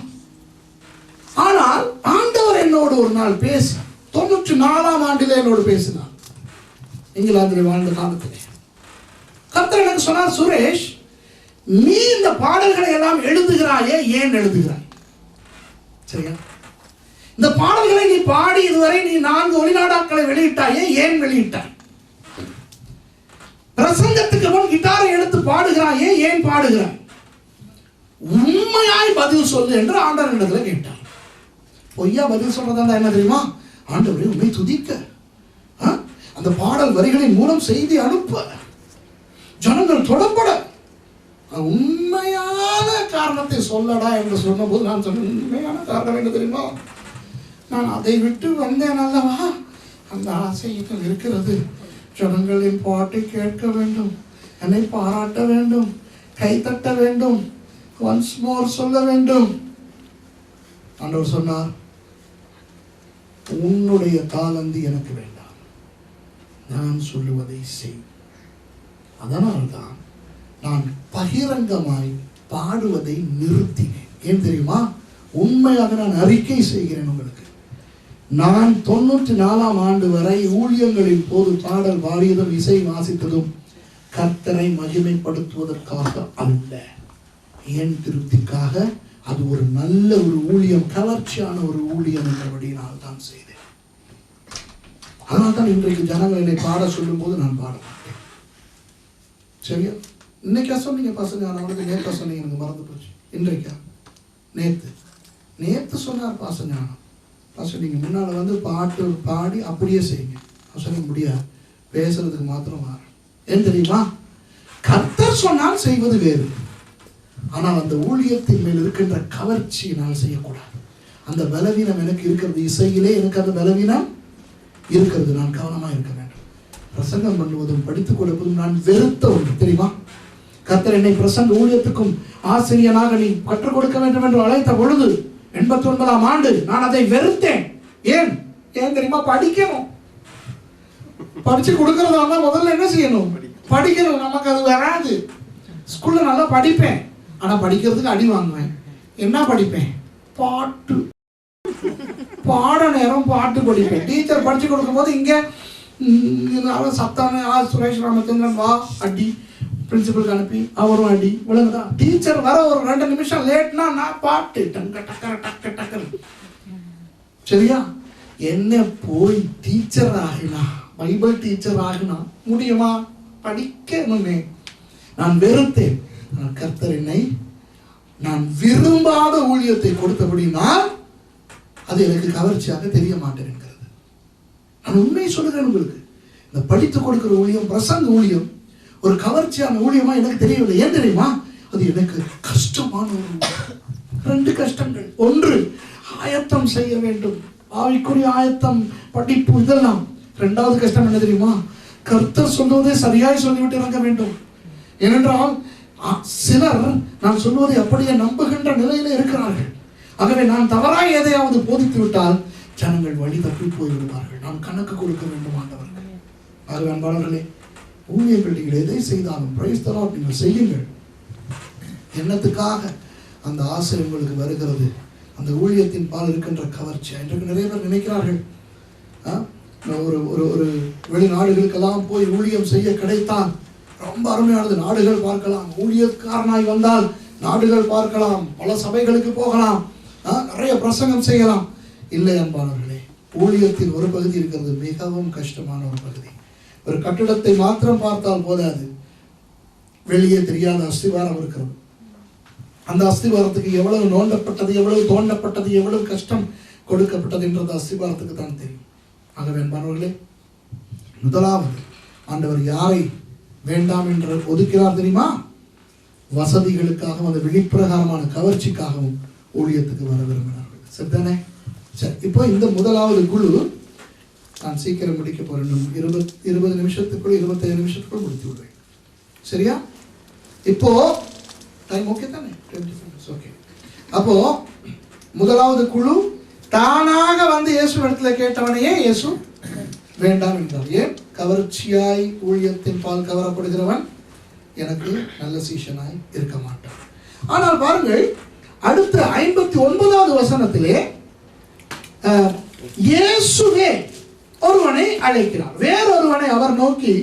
ஆனால் ஆண்டவர் என்னோடு ஒரு நாள் பேசி 94ஆம் ஆண்டிலே என்னோடு பேசினார். இங்கிலாந்தில் வாழ்ந்த காலத்திலே கர்த்தர் எனக்கு சொன்னார், சுரேஷ், நீ இந்த பாடல்களை எல்லாம் எழுதுகிறாயே, ஏன் எழுதுகிறாய்? சரியா? இந்த பாடல்களை நீ பாடி இதுவரை நீ 4 ஒளிநாடாக்களை வெளியிட்டாயே, ஏன் வெளியிட்டாய்? பிரசங்கத்துக்கு முன் கிட்டாரை எடுத்து பாடுகிறாயே, ஏன் பாடுகிறாய்? உண்மையாய் பதில் சொல்லு என்று ஆண்டவர் இடத்துல கேட்டார். பொய்யா பதில் சொல்றதா என்ன தெரியுமா? ஆண்டவரே, உண்மை துதிக்க, அந்த பாடல் வரிகளின் மூலம் செய்தி அனுப்ப, ஜனங்கள் தொடப்பட, உண்மையான காரணத்தை சொல்லடா என்று சொன்ன போது நான் சொன்ன உண்மையான காரணம் என்ன தெரியுமா? நான் அதை விட்டு வந்தேன் அல்லவா, அந்த ஆசை இருக்கிறது. ஜனங்களின் பாட்டை கேட்க வேண்டும், என்னை பாராட்ட வேண்டும், கைத்தட்ட வேண்டும், ஒன்ஸ் மோர் சொல்ல வேண்டும். ஆண்டவர் சொன்னார், உன்னுடைய தாளந்து எனக்கு வேண்டாம், நான் சொல்லுவதை செய். அதனால்தான் நான் பகிரங்கமாய் பாடுவதை நிறுத்தினேன். ஏன் தெரியுமா? உண்மையாக நான் அறிக்கை செய்கிறேன் உங்களுக்கு. நான் 94ஆம் ஆண்டு வரை ஊழியங்களின் போது பாடல் பாடியதும் இசை வாசித்ததும் கர்த்தரை மகிமைப்படுத்துவதற்காக அல்ல, என் திருப்திக்காக. அது ஒரு நல்ல ஒரு ஊழியம், கவர்ச்சியான ஒரு ஊழியம் என்றபடியினால் தான் செய்தேன். அதனால் தான் இன்றைக்கு ஜனங்கள் என்னை பாட சொல்லும் போது நான் பாட மாட்டேன். சரியா? இன்னைக்கா சொன்னீங்க பசங்க, அவனுக்கு நேற்று சொன்னீங்க, எனக்கு மறந்து போச்சு. இன்றைக்கா? நேற்று சொன்னார் பாசஞானம். பாச நீங்கள் முன்னால் வந்து பாட்டு பாடி அப்படியே செய்யுங்க. சொல்ல முடியாது, பேசுறதுக்கு மாத்திரம் மாறும். ஏன் தெரியுமா? கர்த்தர் சொன்னால் செய்வது வேறு, ஆனால் அந்த ஊழியத்தின் மேல் இருக்கின்ற கவர்ச்சியினால் செய்யக்கூடாது. அந்த பலவீனம் எனக்கு இருக்கிறது, இசையிலே எனக்கு அந்த பலவீனம் இருக்கிறது. நான் கவனமாக இருக்க வேண்டும். பிரசங்கம் பண்ணுவதும் படித்துக் கொடுப்பதும் நான் வெறுத்த ஒன்று தெரியுமா? கர்த்தர் என்னை பிரசங்க ஊழியத்துக்கும் ஆசிரியனாக நீ கற்றுக் கொடுக்க வேண்டும் என்று அழைத்த பொழுது 89ஆம் ஆண்டு நான் அதை வெறுத்தேன். ஏன் தெரியுமா? படிக்கணும். படிச்சு கொடுக்கறதா முதல்ல என்ன செய்யணும்? படிக்கணும். நமக்கு அது வராது. ஸ்கூல்ல நல்லா படிப்பேன், ஆனா படிக்கிறதுக்கு அடி வாங்குவேன். என்ன படிப்பேன்? பாட்டு. பாட நேரம் பாட்டு படிப்பேன். டீச்சர் படிச்சு கொடுக்கும் போது இங்க சத்தான சுரேஷ் ராமச்சந்திரன் வா அடி, பிரின்சிபலுக்கு அனுப்பி அவரும் அடி, விளங்குதா? டீச்சர் வர ஒரு 2 நிமிஷம் லேட்னா நான் பாட்டு டக்கர். சரியா? என்ன போய் டீச்சர் ஆகினா, பைபிள் டீச்சர் ஆகினா முடியுமா? படிக்கணுமே. நான் வெறுத்தேன். கர்த்தர் என்னை நான் விரும்பாத ஊழியத்தை கொடுத்தபடினால் அது எனக்கு கவர்ச்சியாக தெரிய மாட்டேன் என்கிறது. நான் உண்மையை சொல்லுகிறேன் உங்களுக்கு. இந்த படித்து கொடுக்கிற ஊழியம், பிரசங்க ஊழியம் ஒரு கவர்ச்சியான ஊழியமா எனக்கு தெரியவில்லை. ஏன் தெரியுமா? அது எனக்கு கஷ்டமான ஒரு 2 கஷ்டங்கள். ஒன்று, ஆயத்தம் செய்ய வேண்டும், ஆவிக்குரிய ஆயத்தம், படிப்பு, இதெல்லாம். 2வது கஷ்டம் என்ன தெரியுமா? கர்த்தர் சொல்வதை சரியாய் சொல்லிவிட்டு இருக்க வேண்டும். ஏனென்றால் சிலர் நான் சொல்வதை அப்படியே நம்புகின்ற நிலையில இருக்கிறார்கள். ஆகவே நான் தவறாய் எதையாவது போதித்து விட்டால் ஜனங்கள் வழி தப்பி போய்விடுவார்கள். நான் கணக்கு கொடுக்க வேண்டும் ஆண்டவர்கள். ஆகவே அன்பாளர்களே, ஊழியர்கள் நீங்கள் எதை செய்தாலும் பிரைஸ் தி லார்ட் நீங்கள் செய்யுங்கள். என்னத்துக்காக அந்த ஆசை உங்களுக்கு வருகிறது? அந்த ஊழியத்தின் பால் இருக்கின்ற கவர்ச்சி. இன்றைக்கு நிறைய பேர் நினைக்கிறார்கள், ஒரு வெளிநாடுகளுக்கெல்லாம் போய் ஊழியம் செய்ய கிடைத்தால் ரொம்ப அருமையானது, நாடுகள் பார்க்கலாம், ஊழியக்காரனாய் வந்தால் நாடுகள் பார்க்கலாம், பல சபைகளுக்கு போகலாம், நிறைய பிரசங்கம் செய்யலாம். இல்லை அன்பானவர்களே, ஊழியத்தின் ஒரு பகுதி இருக்கிறது, மிகவும் கஷ்டமான ஒரு பகுதி. ஒரு கட்டிடத்தை மாத்திரம் பார்த்தால் போதாது, வெளியே தெரியாத அஸ்திவாரம் இருக்கிறது. அந்த அஸ்திவாரத்துக்கு எவ்வளவு நோண்டப்பட்டது, எவ்வளவு தோண்டப்பட்டது, எவ்வளவு கஷ்டம் கொடுக்கப்பட்டது என்றது அஸ்திவாரத்துக்கு தான் தெரியும். ஆகவே அன்பானவர்களே, முதலாவது ஆண்டவர் யாரை வேண்டாம் என்று ஒதுக்கிறார் தெரியுமா? வசதிகளுக்காகவும் அந்த வெளிப்பிரகாரமான கவர்ச்சிக்காகவும் ஊழியத்துக்கு வர விரும்பினார்கள். சரிதானே? சரி, இப்போ இந்த முதலாவது குழு நான் சீக்கிரம் முடிக்க போறேன். 20 நிமிஷத்துக்குள் 25 நிமிஷத்துக்குள் முடித்து விடுவேன். சரியா? இப்போ டைம் ஓகே தானே? 20 minutes ஓகே. அப்போ முதலாவது குழு தானாக வந்து இயேசு இடத்துல கேட்டவனையே இயேசு வேண்டாம் என்றார். ஏன்? கவர்ச்சியாய் ஊழியத்தின் பால் கவரப்படுகிறவன் எனக்கு நல்ல சீஷனாய் இருக்க மாட்டான். ஆனால் பாருங்கள், அடுத்த 59வது வசனத்திலே இயேசுவே ஒருவனை அழைக்கிறார். வேறொருவனை அவர் நோக்கி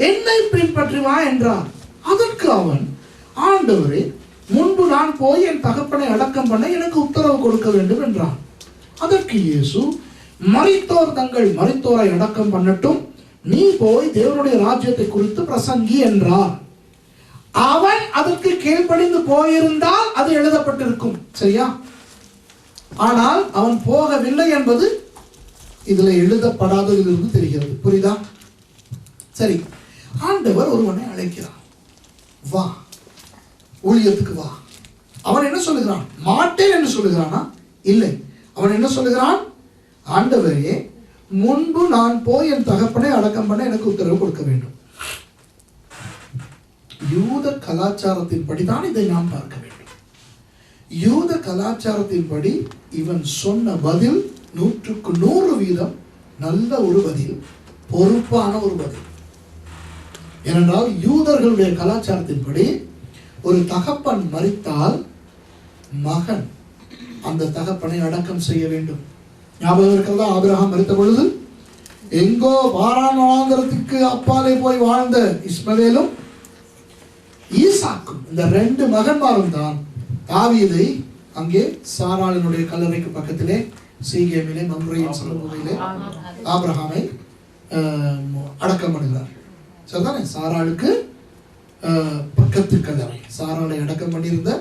என்னை பின்பற்றி வா என்றார். அதற்கு அவன், ஆண்டவரே, முன்பு நான் போய் என் தகப்பனை அடக்கம் பண்ண எனக்கு உத்தரவு கொடுக்க வேண்டும் என்றான். அதற்கு இயேசு, மரித்தோர் தங்கள் மரித்தோரை அடக்கம் பண்ணட்டும், நீ போய் தேவனுடைய ராஜ்யத்தை குறித்து பிரசங்கி என்றார். அவன் அதற்கு கீழ்ப்படிந்து போயிருந்தால் அது எழுதப்பட்டிருக்கும். சரியா? ஆனால் அவன் போகவில்லை என்பது இதுல எழுதப்படாததிலிருந்து தெரிகிறது. புரியுதா? சரி, ஆண்டவர் ஒருவனை அழைக்கிறார், வா ஊழியத்துக்கு வா. அவன் என்ன சொல்லுகிறான்? மாட்டேன் என்று சொல்லுகிறானா? இல்லை. அவன் என்ன சொல்லுகிறான்? ஆண்டவரே, முன்பு நான் போய் என் தகப்பனை அடக்கம் பண்ண எனக்கு உத்தரவு கொடுக்க வேண்டும். யூத கலாச்சாரத்தின்படி தான் இதை நாம் பார்க்க வேண்டும். யூத கலாச்சாரத்தின்படி இவன் சொன்ன பதில் 100க்கு 100% நல்ல ஒரு பதில், பொறுப்பான ஒரு பதில். ஏனென்றால் யூதர்களுடைய கலாச்சாரத்தின்படி ஒரு தகப்பன் மரித்தால் மகன் அந்த தகப்பனை அடக்கம் செய்ய வேண்டும். ஞாபகம் இருக்கிறதா? ஆபிரகாம் மரித்த பொழுது எங்கோ பாரான் வனாந்தரத்துக்கு அப்பாலே போய் வாழ்ந்த இஸ்மவேலும் ஈசாக்கும், இந்த 2 மகன்மாரும் தான் தாவீதை அங்கே சாராளினுடைய கல்லறைக்கு பக்கத்திலே சீகேமிலே மம்ரேயின் சமபூமியிலே ஆபிரகாமை அடக்கம் பண்ணுகிறார். சரிதானே? சாராளுக்கு பக்கத்து கல்லறை, சாராளை அடக்கம் பண்ணியிருந்த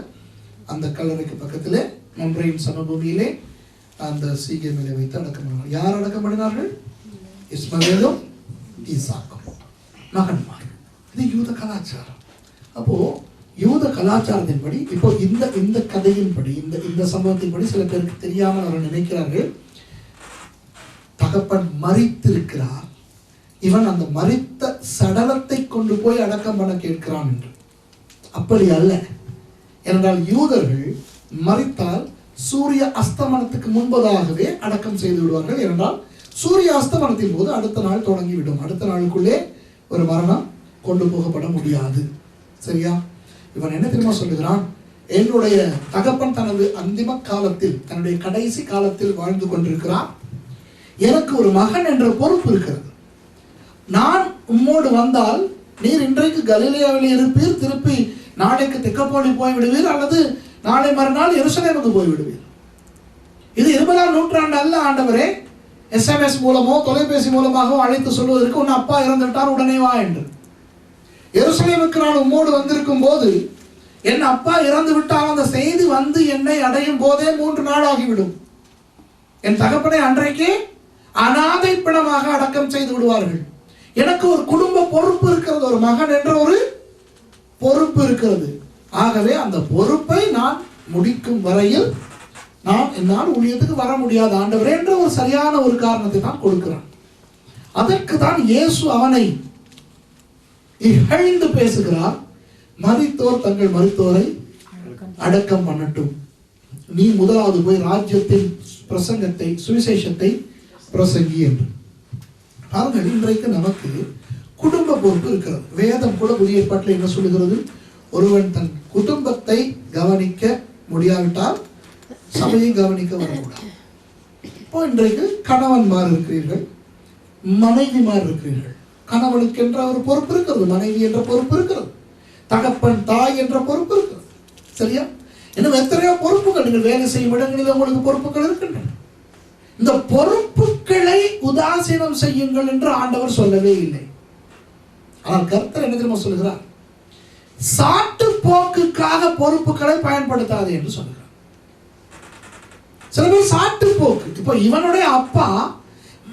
அந்த கல்லறைக்கு பக்கத்திலே மம்ரேயின் சமபூமியிலே அந்த சீகேமிலே வைத்து அடக்கம் பண்ணினார். யார் அடக்கம் பண்ணினார்கள்? இஸ்மவேலும் ஈசாக்கும் மகன்மார். இது யூத கலாச்சாரம். அப்போ யூத கலாச்சாரத்தின்படி இப்போ இந்த கதையின்படி இந்த சம்பவத்தின்படி சில பேருக்கு தெரியாமல் அவர் நினைக்கிறார்கள், தகப்பன் மரித்திருக்கிறார், இவன் அந்த மரித்த சடலத்தை கொண்டு போய் அடக்கம் பண்ண கேட்கிறான் என்று. அப்படி அல்ல. ஏனென்றால் யூதர்கள் மரித்தால் சூரிய அஸ்தமனத்துக்கு முன்பதாகவே அடக்கம் செய்து விடுவார்கள். ஏனென்றால் சூரிய அஸ்தமனத்தின் போது அடுத்த நாள் தொடங்கிவிடும். அடுத்த நாளுக்குள்ளே ஒரு மரணம் கொண்டு போகப்பட முடியாது. சரியா? இவன் என்ன தெரியுமா சொல்லுகிறான்? என்னுடைய தகப்பன் தனது அந்திம காலத்தில், தன்னுடைய கடைசி காலத்தில் வாழ்ந்து கொண்டிருக்கிறார். எனக்கு ஒரு மகன் என்ற பொறுப்பு இருக்கிறது. நான் உம்மோடு வந்தால் நீர் இன்றைக்கு கலிலேயாவில் இருப்பீர், திருப்பி நாளைக்கு தெக்கப்போலி போய் விடுவீர், அல்லது நாளை மறுநாள் எருசலேமுக்கு போய் விடுவீர். இது 20ஆம் நூற்றாண்டு அல்ல. ஆண்டவரே SMS மூலமோ தொலைபேசி மூலமாகவோ அழைத்து சொல்வதற்கு உன் அப்பா இறந்துவிட்டார் உடனே வா என்று. எருசலேமுக்கு நான் உம்மோடு வந்திருக்கும் போது என் அப்பா இறந்து விட்டால் அந்த செய்தி வந்து என்னை அடையும் போதே 3 நாள் ஆகிவிடும். என் தகப்பனை அன்றைக்கே அனாதை பிணமாக அடக்கம் செய்து விடுவார்கள். எனக்கு ஒரு குடும்ப பொறுப்பு இருக்கிறது, ஒரு மகன் என்ற ஒரு பொறுப்பு இருக்கிறது. ஆகவே அந்த பொறுப்பை நான் முடிக்கும் வரையில் என்னால் ஊழியத்துக்கு வர முடியாது ஆண்டவரே என்ற ஒரு சரியான ஒரு காரணத்தை தான் கொடுக்கிறான். அதற்கு தான் இயேசு அவனை இகழ்ந்து பேசுகிறார். மரித்தோர் தங்கள் மரித்தோரை அடக்கம் பண்ணட்டும், நீ முதலாவது போய் ராஜ்யத்தின் பிரசங்கத்தை, சுவிசேஷத்தை பிரசங்கி என்று. பாருங்கள், இன்றைக்கு நமக்கு குடும்ப பொறுப்பு இருக்கிறது. வேதம் கூட புதிய ஏற்பாட்டில் என்ன சொல்லுகிறது? ஒருவன் தன் குடும்பத்தை கவனிக்க முடியாவிட்டால் சபையை கவனிக்க வரக்கூடாது. இப்போ இன்றைக்கு கணவன்மார் இருக்கிறீர்கள், மனைவிமார் இருக்கிறீர்கள். கணவனுக்கு என்ற ஒரு பொறுப்பு இருக்கிறது, மனைவி என்ற பொறுப்பு இருக்கிறது, தகப்பன் தாய் என்ற பொறுப்பு இருக்கிறது. சரியா? இன்னும் எத்தனையோ பொறுப்புகள், நீங்கள் வேலை செய்யும் இடங்களில் உங்களுக்கு பொறுப்புகள் இருக்கின்றன. இந்த பொறுப்புகளை உதாசீனம் செய்யுங்கள் என்று ஆண்டவர் சொல்லவே இல்லை. ஆனால் கர்த்தர் என்ன தெரியுமா சொல்லுகிறார்? சாட்டு போக்குக்காக பொறுப்புகளை பயன்படுத்தாது என்று சொல்லுகிறார். சில பேர் சாட்டு போக்கு. இப்போ இவனுடைய அப்பா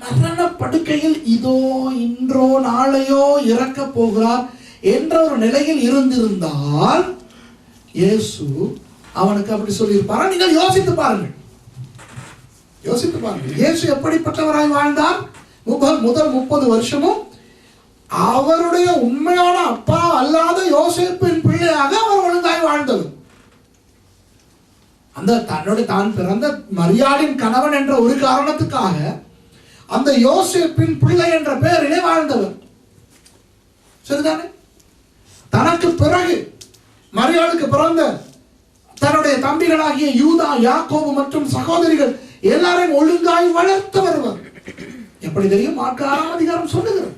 மரண படுக்கையில் இதோ இன்றோ நாளையோ இறக்க போகிறார் என்ற ஒரு நிலையில் இருந்திருந்தால் இயேசு அவனுக்கு அப்படி சொல்லியிருப்பாரா? நீங்கள் யோசித்து பாருங்கள். இயேசு எப்படிப்பட்டவராய் வாழ்ந்தார்? முதல் 30 வருஷமும் அவருடைய உண்மையான அப்பா அல்லாத யோசேப்பின் பிள்ளையாக அவர் ஒழுங்காய் வாழ்ந்தவர். அந்த தான் பிறந்த மரியாளின் கணவன் என்ற ஒரு காரணத்துக்காக அந்த யோசேப்பின் பிள்ளை என்ற பெயரிலே வாழ்ந்தவர். சரிதானே? தனக்கு பிறகு மரியாளுக்கு பிறந்த தன்னுடைய தம்பிகளாகிய யூதா, யாக்கோபு மற்றும் சகோதரிகள் எல்லாரையும் ஒழுங்காய் வளர்த்து வருவார். எப்படி தெரியும்? மார்க்கு 6ஆம் அதிகாரம் சொல்லுகிறது.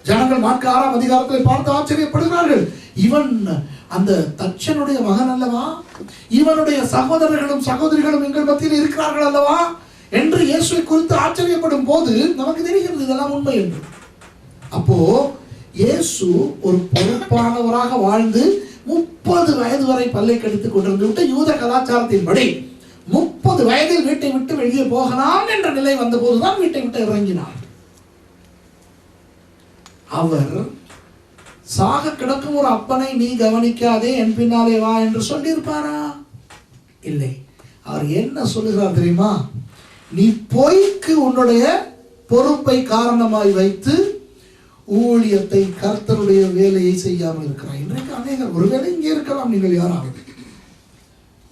ஜனங்கள் மார்க்கு 6ஆம் அதிகாரத்தை பார்த்து ஆச்சரியப்படுகிறார்கள். இவன் அந்த தச்சனுடைய மகன் அல்லவா? இவனுடைய சகோதரர்களும் சகோதரிகளும் எங்கள் மத்தியில் இருக்கிறார்கள் அல்லவா என்று இயேசுவை குறித்து ஆச்சரியப்படும் போது நமக்கு தெரிகிறது இதெல்லாம் உண்மை என்று. அப்போ இயேசு ஒரு பொறுப்பானவராக வாழ்ந்து 30 வயது வரை பல்லை கடித்துக் கொண்டிருந்து விட்டு யூத கலாச்சாரத்தின்படி 30 வயதில் வீட்டை விட்டு வெளியே போகலாம் என்ற நிலை வந்த போதுதான் வீட்டை விட்டு இறங்கினார். அவர் சாக கிடக்கும் ஒரு அப்பனை நீ கவனிக்காதே, என் பின்னாலே வா என்று சொல்லியிருப்பாரா? இல்லை. அவர் என்ன சொல்லுகிறார் தெரியுமா? நீ பொய்க்கு உன்னுடைய பொறுப்பை காரணமாய் வைத்து ஊழியத்தை, கர்த்தருடைய வேலையை செய்யாமல் இருக்கிறாய். இன்றைக்கு அநேகர், ஒருவேளை இங்கே இருக்கலாம் நீங்கள் யாராவது,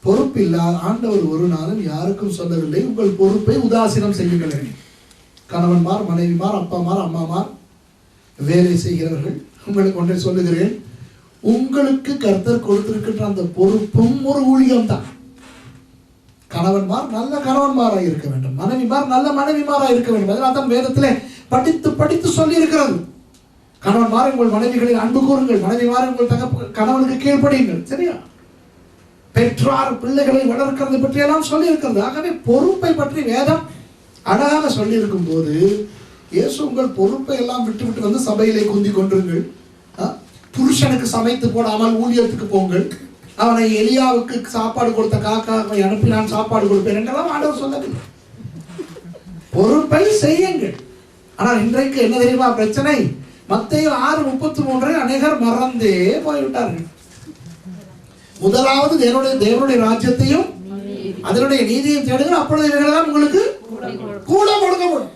பொறுப்பில்லாத ஆண்டவர் ஒரு நாளும் யாருக்கும் சொல்லவில்லை உங்கள் பொறுப்பை உதாசீனம் செய்யுங்கள். கணவன்மார், மனைவிமார், அப்பாமார், அம்மாமார், வேலை செய்கிறவர்கள், உங்களுக்கு ஒன்றை சொல்லுகிறேன். உங்களுக்கு கர்த்தர் கொடுத்திருக்கின்ற அந்த பொறுப்பும் ஒரு ஊழியம் தான். கணவன்மார் நல்ல கணவன்மாராக இருக்க வேண்டும், மனைவிமார் நல்ல மனைவிமாராக இருக்க வேண்டும். அதனால தான் வேதத்திலே படித்து படித்து சொல்லி இருக்கிறது. கணவன்மார் உங்கள் மனைவிகளில் அன்பு கூறுங்கள், மனைவிமார் உங்கள் கணவனுக்கு கீழ்ப்படியுங்கள். சரியா? பெற்றார் பிள்ளைகளை வளர்க்கிறது பற்றி எல்லாம் சொல்லி இருக்கிறது. ஆகவே பொறுப்பை பற்றி வேதம் அழகாக சொல்லி இருக்கும் போது இயேசு உங்கள் பொறுப்பை எல்லாம் விட்டு வந்து சபையிலே குந்தி கொண்டிருங்கள், புருஷனுக்கு சமைத்து போடாமல் ஊழியத்துக்கு போங்கள், அவனை எலியாவுக்கு சாப்பாடு கொடுத்த காக்காவை அனுப்பி நான் சாப்பாடு கொடுப்பேன் என்றெல்லாம் ஆண்டவர் சொல்லவில்லை. பொறுப்பை செய்யுங்கள். ஆனால் இன்றைக்கு என்ன தெரியுமா பிரச்சனை? மத்தேயு 6:33 அநேகர் மறந்தே போய்விட்டார்கள். முதலாவது தேவனுடைய ராஜ்யத்தையும் அதனுடைய நீதியையும் தேடுங்கள், அப்பொழுது இவைகளெல்லாம் உங்களுக்கு கூட கொடுக்கப்படும்.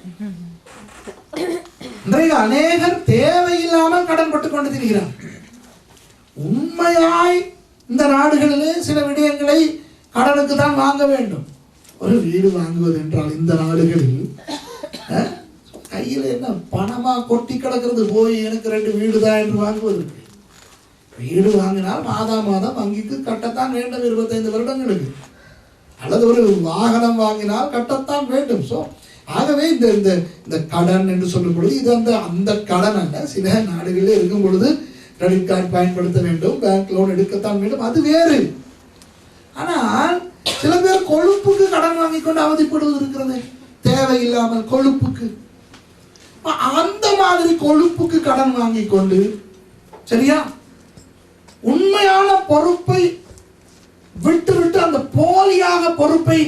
இன்றைக்கு அநேகர் தேவையில்லாமல் கடன் பட்டுக் கொண்டு திரிகிறார். உண்மையாய் இந்த நாடுகளிலே சில விடயங்களை கடனுக்கு தான் வாங்க வேண்டும். ஒரு வீடு வாங்குவது என்றால் இந்த நாடுகளில் கையில் என்ன பணமா கொட்டி கிடக்கிறது, போய் எனக்கு 2 வீடு தான் என்று வாங்குவது. வீடு வாங்கினால் மாதம் வங்கிக்கு கட்டத்தான் வேண்டும் 25 வருடங்களுக்கு, அல்லது ஒரு வாகனம் வாங்கினால் கட்டத்தான் வேண்டும். ஸோ ஆகவே இந்த கடன் என்று சொல்லும் பொழுது இது அந்த கடன் அல்ல. சில நாடுகளில் இருக்கும் பொழுது கிரெடிட் கார்டு பயன்படுத்த வேண்டும், பேங்க் லோன் எடுக்கத்தான் வேண்டும், அது வேறு. ஆனால் சில பேர் கொழுப்புக்கு கடன் வாங்கி கொண்டு அவதிப்படுவது இருக்கிறது, தேவையில்லாமல் கொழுப்புக்கு. அந்த மாதிரி கொழுப்புக்கு கடன் வாங்கி கொண்டு, சரியா, உண்மையான பொறுப்பை விட்டு அந்த போலியாக பொறுப்பை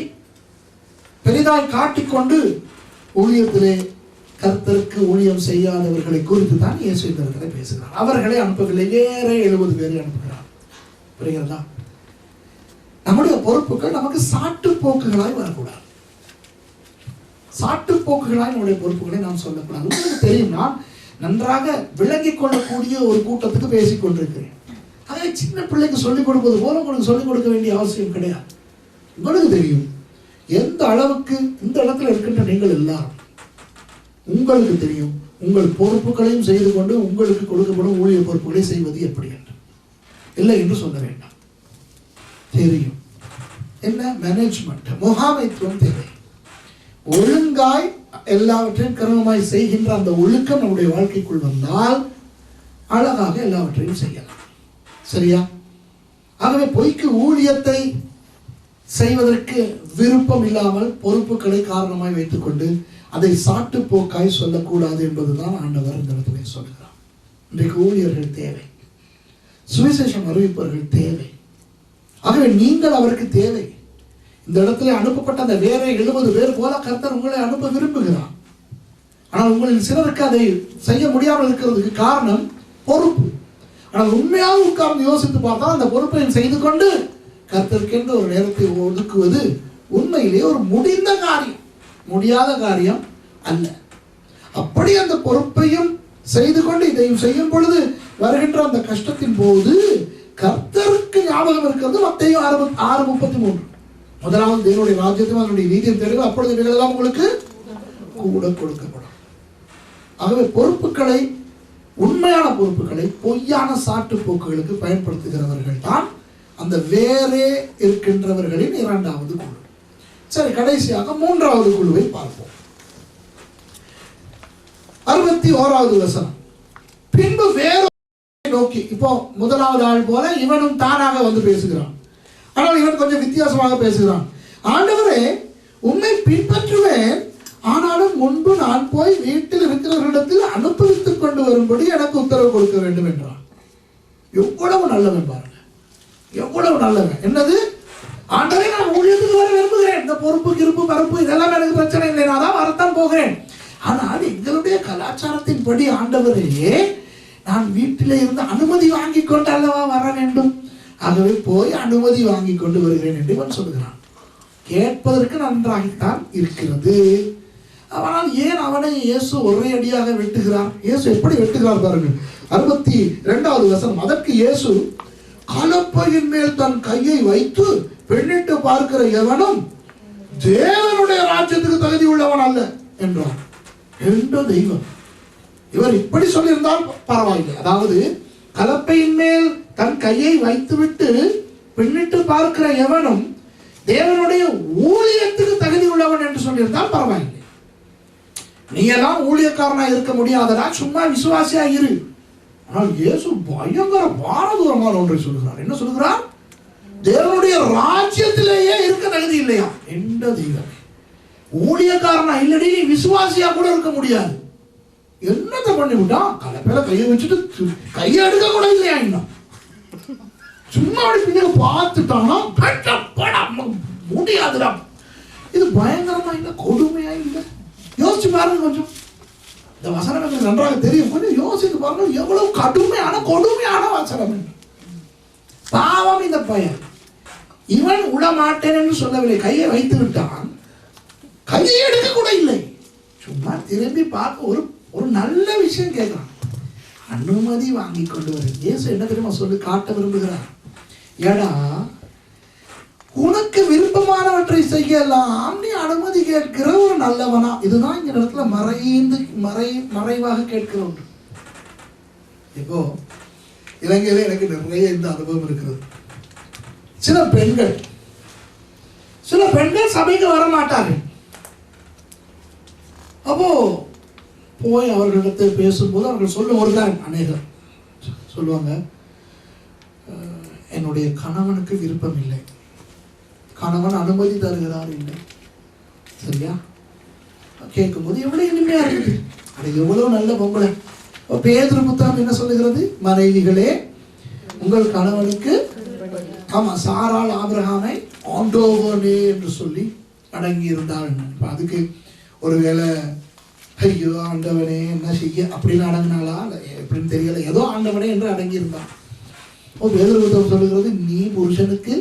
பெரிதாய் காட்டிக்கொண்டு ஊழியத்திலே கர்த்தருக்கு ஊழியம் செய்யாதவர்களை குறித்து தான் இயேசு இந்த இடத்துல பேசுகிறார். அவர்களை அனுப்பவில்லை, வேற 70 பேரை அனுப்புகிறார். புரிகிறதா? நம்முடைய பொறுப்புகள் நமக்கு சாட்டு போக்குகளாய் வரக்கூடாது. சாட்டு போக்குகளாய் நம்முடைய பொறுப்புகளை நாம் சொல்லக்கூடாது. உங்களுக்கு தெரியும், நான் நன்றாக விளங்கிக் கொள்ளக்கூடிய ஒரு கூட்டத்துக்கு பேசிக் கொண்டிருக்கிறேன். அதை சின்ன பிள்ளைக்கு சொல்லிக் கொடுப்பது போல உங்களுக்கு சொல்லிக் கொடுக்க வேண்டிய அவசியம் கிடையாது. உங்களுக்கு தெரியும் எந்த அளவுக்கு இந்த இடத்துல இருக்கின்ற நீங்கள் எல்லாரும், உங்களுக்கு தெரியும் உங்கள் பொறுப்புகளையும் செய்து கொண்டு உங்களுக்கு கொடுக்கப்படும் ஊழிய பொறுப்புகளை செய்வது எப்படி என்று. இல்லை என்று சொல்ல வேண்டாம். தெரியும் என்ன மேனேஜ்மெண்ட், முகாமைத்துவம் தேவை. ஒழுங்காய் எல்லாவற்றையும் கிரமமாய் செய்கின்ற அந்த ஒழுக்கம் நம்முடைய வாழ்க்கைக்குள் வந்தால் அழகாக எல்லாவற்றையும் செய்யலாம். சரியா? ஆகவே பொய்க்கு ஊழியத்தை செய்வதற்கு விருப்பம் இல்லாமல் பொறுப்புகளை காரணமாய் வைத்துக் கொண்டு அதை சாட்டு போக்காய் சொல்லக்கூடாது என்பதுதான் ஆண்டவர் இந்த இடத்துல சொல்கிறார். இன்றைக்கு ஊழியர்கள் தேவை, சுவிசேஷம் அறிவிப்பவர்கள் தேவை. ஆகவே நீங்கள் அவருக்கு தேவை. இந்த இடத்துல அனுப்பப்பட்ட அந்த வேற 70 பேர் போல கர்த்தர் உங்களை அனுப்ப விரும்புகிறார். ஆனால் உங்களில் சிலருக்கு அதை செய்ய முடியாமல் இருக்கிறதுக்கு காரணம் பொறுப்பு. ஆனால் உண்மையாக உட்கார்ந்து யோசித்து பார்த்தால் அந்த பொறுப்பை செய்து கொண்டு கர்த்தருக்கென்று ஒரு நேரத்தை ஒதுக்குவது உண்மையிலேயே ஒரு முடிந்த காரியம், முடியாத காரியம் அல்ல. அப்படி அந்த பொறுப்பையும் செய்து கொண்டு இதையும் செய்யும் பொழுது வருகின்ற அந்த கஷ்டத்தின் போது கர்த்தருக்கு ஞாபகம் இருக்கிறது. மத்தேயு 6:33, முதலாவது தேவனுடைய ராஜ்யத்தையும் அதனுடைய நீதியும் தேடுங்க, அப்பொழுது இவைகளெல்லாம் உங்களுக்கு கூட கொடுக்கப்படும். ஆகவே பொறுப்புகளை, உண்மையான பொறுப்புகளை பொய்யான சாட்டு போக்குகளுக்கு பயன்படுத்துகிறவர்கள் தான் அந்த வேறே இருக்கின்றவர்களின் இரண்டாவது குழு. சரி, கடைசியாக மூன்றாவது குழுவை பார்ப்போம். 61வது வசனம். பின்பு வேற நோக்கி, இப்போ முதலாவது ஆள் போல இவனும் தானாக வந்து பேசுகிறான். ஆனால் இவன் கொஞ்சம் வித்தியாசமாக பேசுகிறான். ஆண்டவரே, உம்மை பின்பற்றுவேன், ஆனாலும் முன்பு நான் போய் வீட்டில் இருக்கிறவர்களிடத்தில் அனுபவித்துக் கொண்டு வரும்படி எனக்கு உத்தரவு கொடுக்க வேண்டும் என்றான். எவ்வளவு நல்லவன் பாருங்க, எவ்வளவு நல்லவன். என்னது? ஆண்டவரே, நான் ஊழியத்துக்கு வர விரும்புகிறேன், இந்த பொறுப்பு கிருப்பு பரப்பு இதெல்லாம் எனக்கு பிரச்சனை இல்லை, நான் தான் வரத்தான் போகிறேன். ஆனால் எங்களுடைய கலாச்சாரத்தின் படி ஆண்டவரே, நான் வீட்டிலே இருந்து அனுமதி வாங்கி கொண்டு அல்லவா வர வேண்டும், ஆகவே போய் அனுமதி வாங்கி கொண்டு வருகிறேன் என்று இவன் சொல்கிறான். கேட்பதற்கு நன்றாகத்தான் இருக்கிறது. ஆனால் ஏன் அவனை இயேசு ஒரே அடியாக வெட்டுகிறார்? இயேசு எப்படி வெட்டுகிறார் பாருங்கள். 62வது வசனம். அதற்கு இயேசு, கலப்பையின் மேல் தன் கையை வைத்து பெண்ணிட்டு பார்க்கிற எவனும் தேவனுடைய ராஜ்யத்துக்கு தகுதி உள்ளவன் அல்ல என்றார். என்ற தெய்வம்! இவர் இப்படி சொல்லியிருந்தால் பரவாயில்லை. அதாவது கலப்பையின் மேல் தன் கையை வைத்துவிட்டு பின்னிட்டு பார்க்கிற எவனும் தேவனுடைய ஊழியத்துக்கு தகுதி உள்ளவன் என்று சொல்லியிருந்தால் பரவாயில்லை. நீ எல்லாம் ஊழியக்காரனா இருக்க முடியாதடா, சும்மா விசுவாசியா இரு. ஆனால் இயேசு பயங்கர பாரதூரமான ஒன்றை சொல்கிறார். என்ன சொல்கிறார்? தேவனுடைய ராஜ்யத்திலேயே இருக்க தகுதி இல்லையா? என்ற தெய்வம்! ஊழியக்காரனா இல்லடி, நீ விசுவாசியா கூட இருக்க முடியாது. என்னத்தை பண்ணி விட்டான்? கலப்பையில கையை வச்சுட்டு கையை எடுக்க கூட இல்லையா? இன்னும் சும்மா அப்படி பின்னாடி பார்த்துட்டானா முடியாதுடா. இது பயங்கரமா இல்லை, கொடுமையா இல்லை? யோசிச்சு பாருங்க கொஞ்சம். இந்த வசனம் எனக்கு நன்றாக தெரியும், கொஞ்சம் யோசித்து பாருங்க. எவ்வளவு கடுமையான கொடுமையான வசனம். பாவம் இந்த பையன். இவன் விடமாட்டேன் என்று சொல்லவில்லை, கையை வைத்து விட்டான், கையை எடுக்க கூட இல்லை. சும்மா திரும்பி பார்க்க ஒரு நல்ல விஷயம் கேட்கிறான், அனுமதி வாங்கி கொண்டு வர. இயேசு என்ன தெரியுமா சொல்லி காட்ட விரும்புகிறார்? ஏடா, உனக்கு விருப்பமானவற்றை செய்யலாம் நீ அனுமதி கேட்கிற ஒரு நல்லவனா? இதுதான் இந்த இடத்துல மறைவாக கேட்கிற ஒன்று. இப்போ இலங்கையில எனக்கு நிறைய இந்த அனுபவம் இருக்கிறது. சில பெண்கள் சபைக்கு வர மாட்டார்கள். அப்போ போய் அவர்களிடத்தை பேசும்போது அவர்கள் சொல்லுவார்கள், அநேகர் சொல்லுவாங்க, என்னுடைய கணவனுக்கு விருப்பம் இல்லை, கணவன் அனுமதி தருகிறார் இல்லை. சரியா? கேட்கும்போது எவ்வளவு இனிமையா இருக்குது. அது எவ்வளவு நல்ல பொம்பளை. பேதுரு புத்தகம் என்ன சொல்லுகிறது? மனைவிகளே, உங்கள் கணவனுக்கு, ஆமா, சாராள் ஆபிரகாமை ஆண்டோவனே என்று சொல்லி அடங்கி இருந்தாள். அதுக்கு ஒருவேளை ஐயோ ஆண்டவனே என்ன செய்ய அப்படின்னு அடங்கினாளா எப்படின்னு தெரியல, ஏதோ ஆண்டவனே என்று அடங்கி இருந்தான். பேதுரு புத்தகம் சொல்லுகிறது, நீ புருஷனுக்கு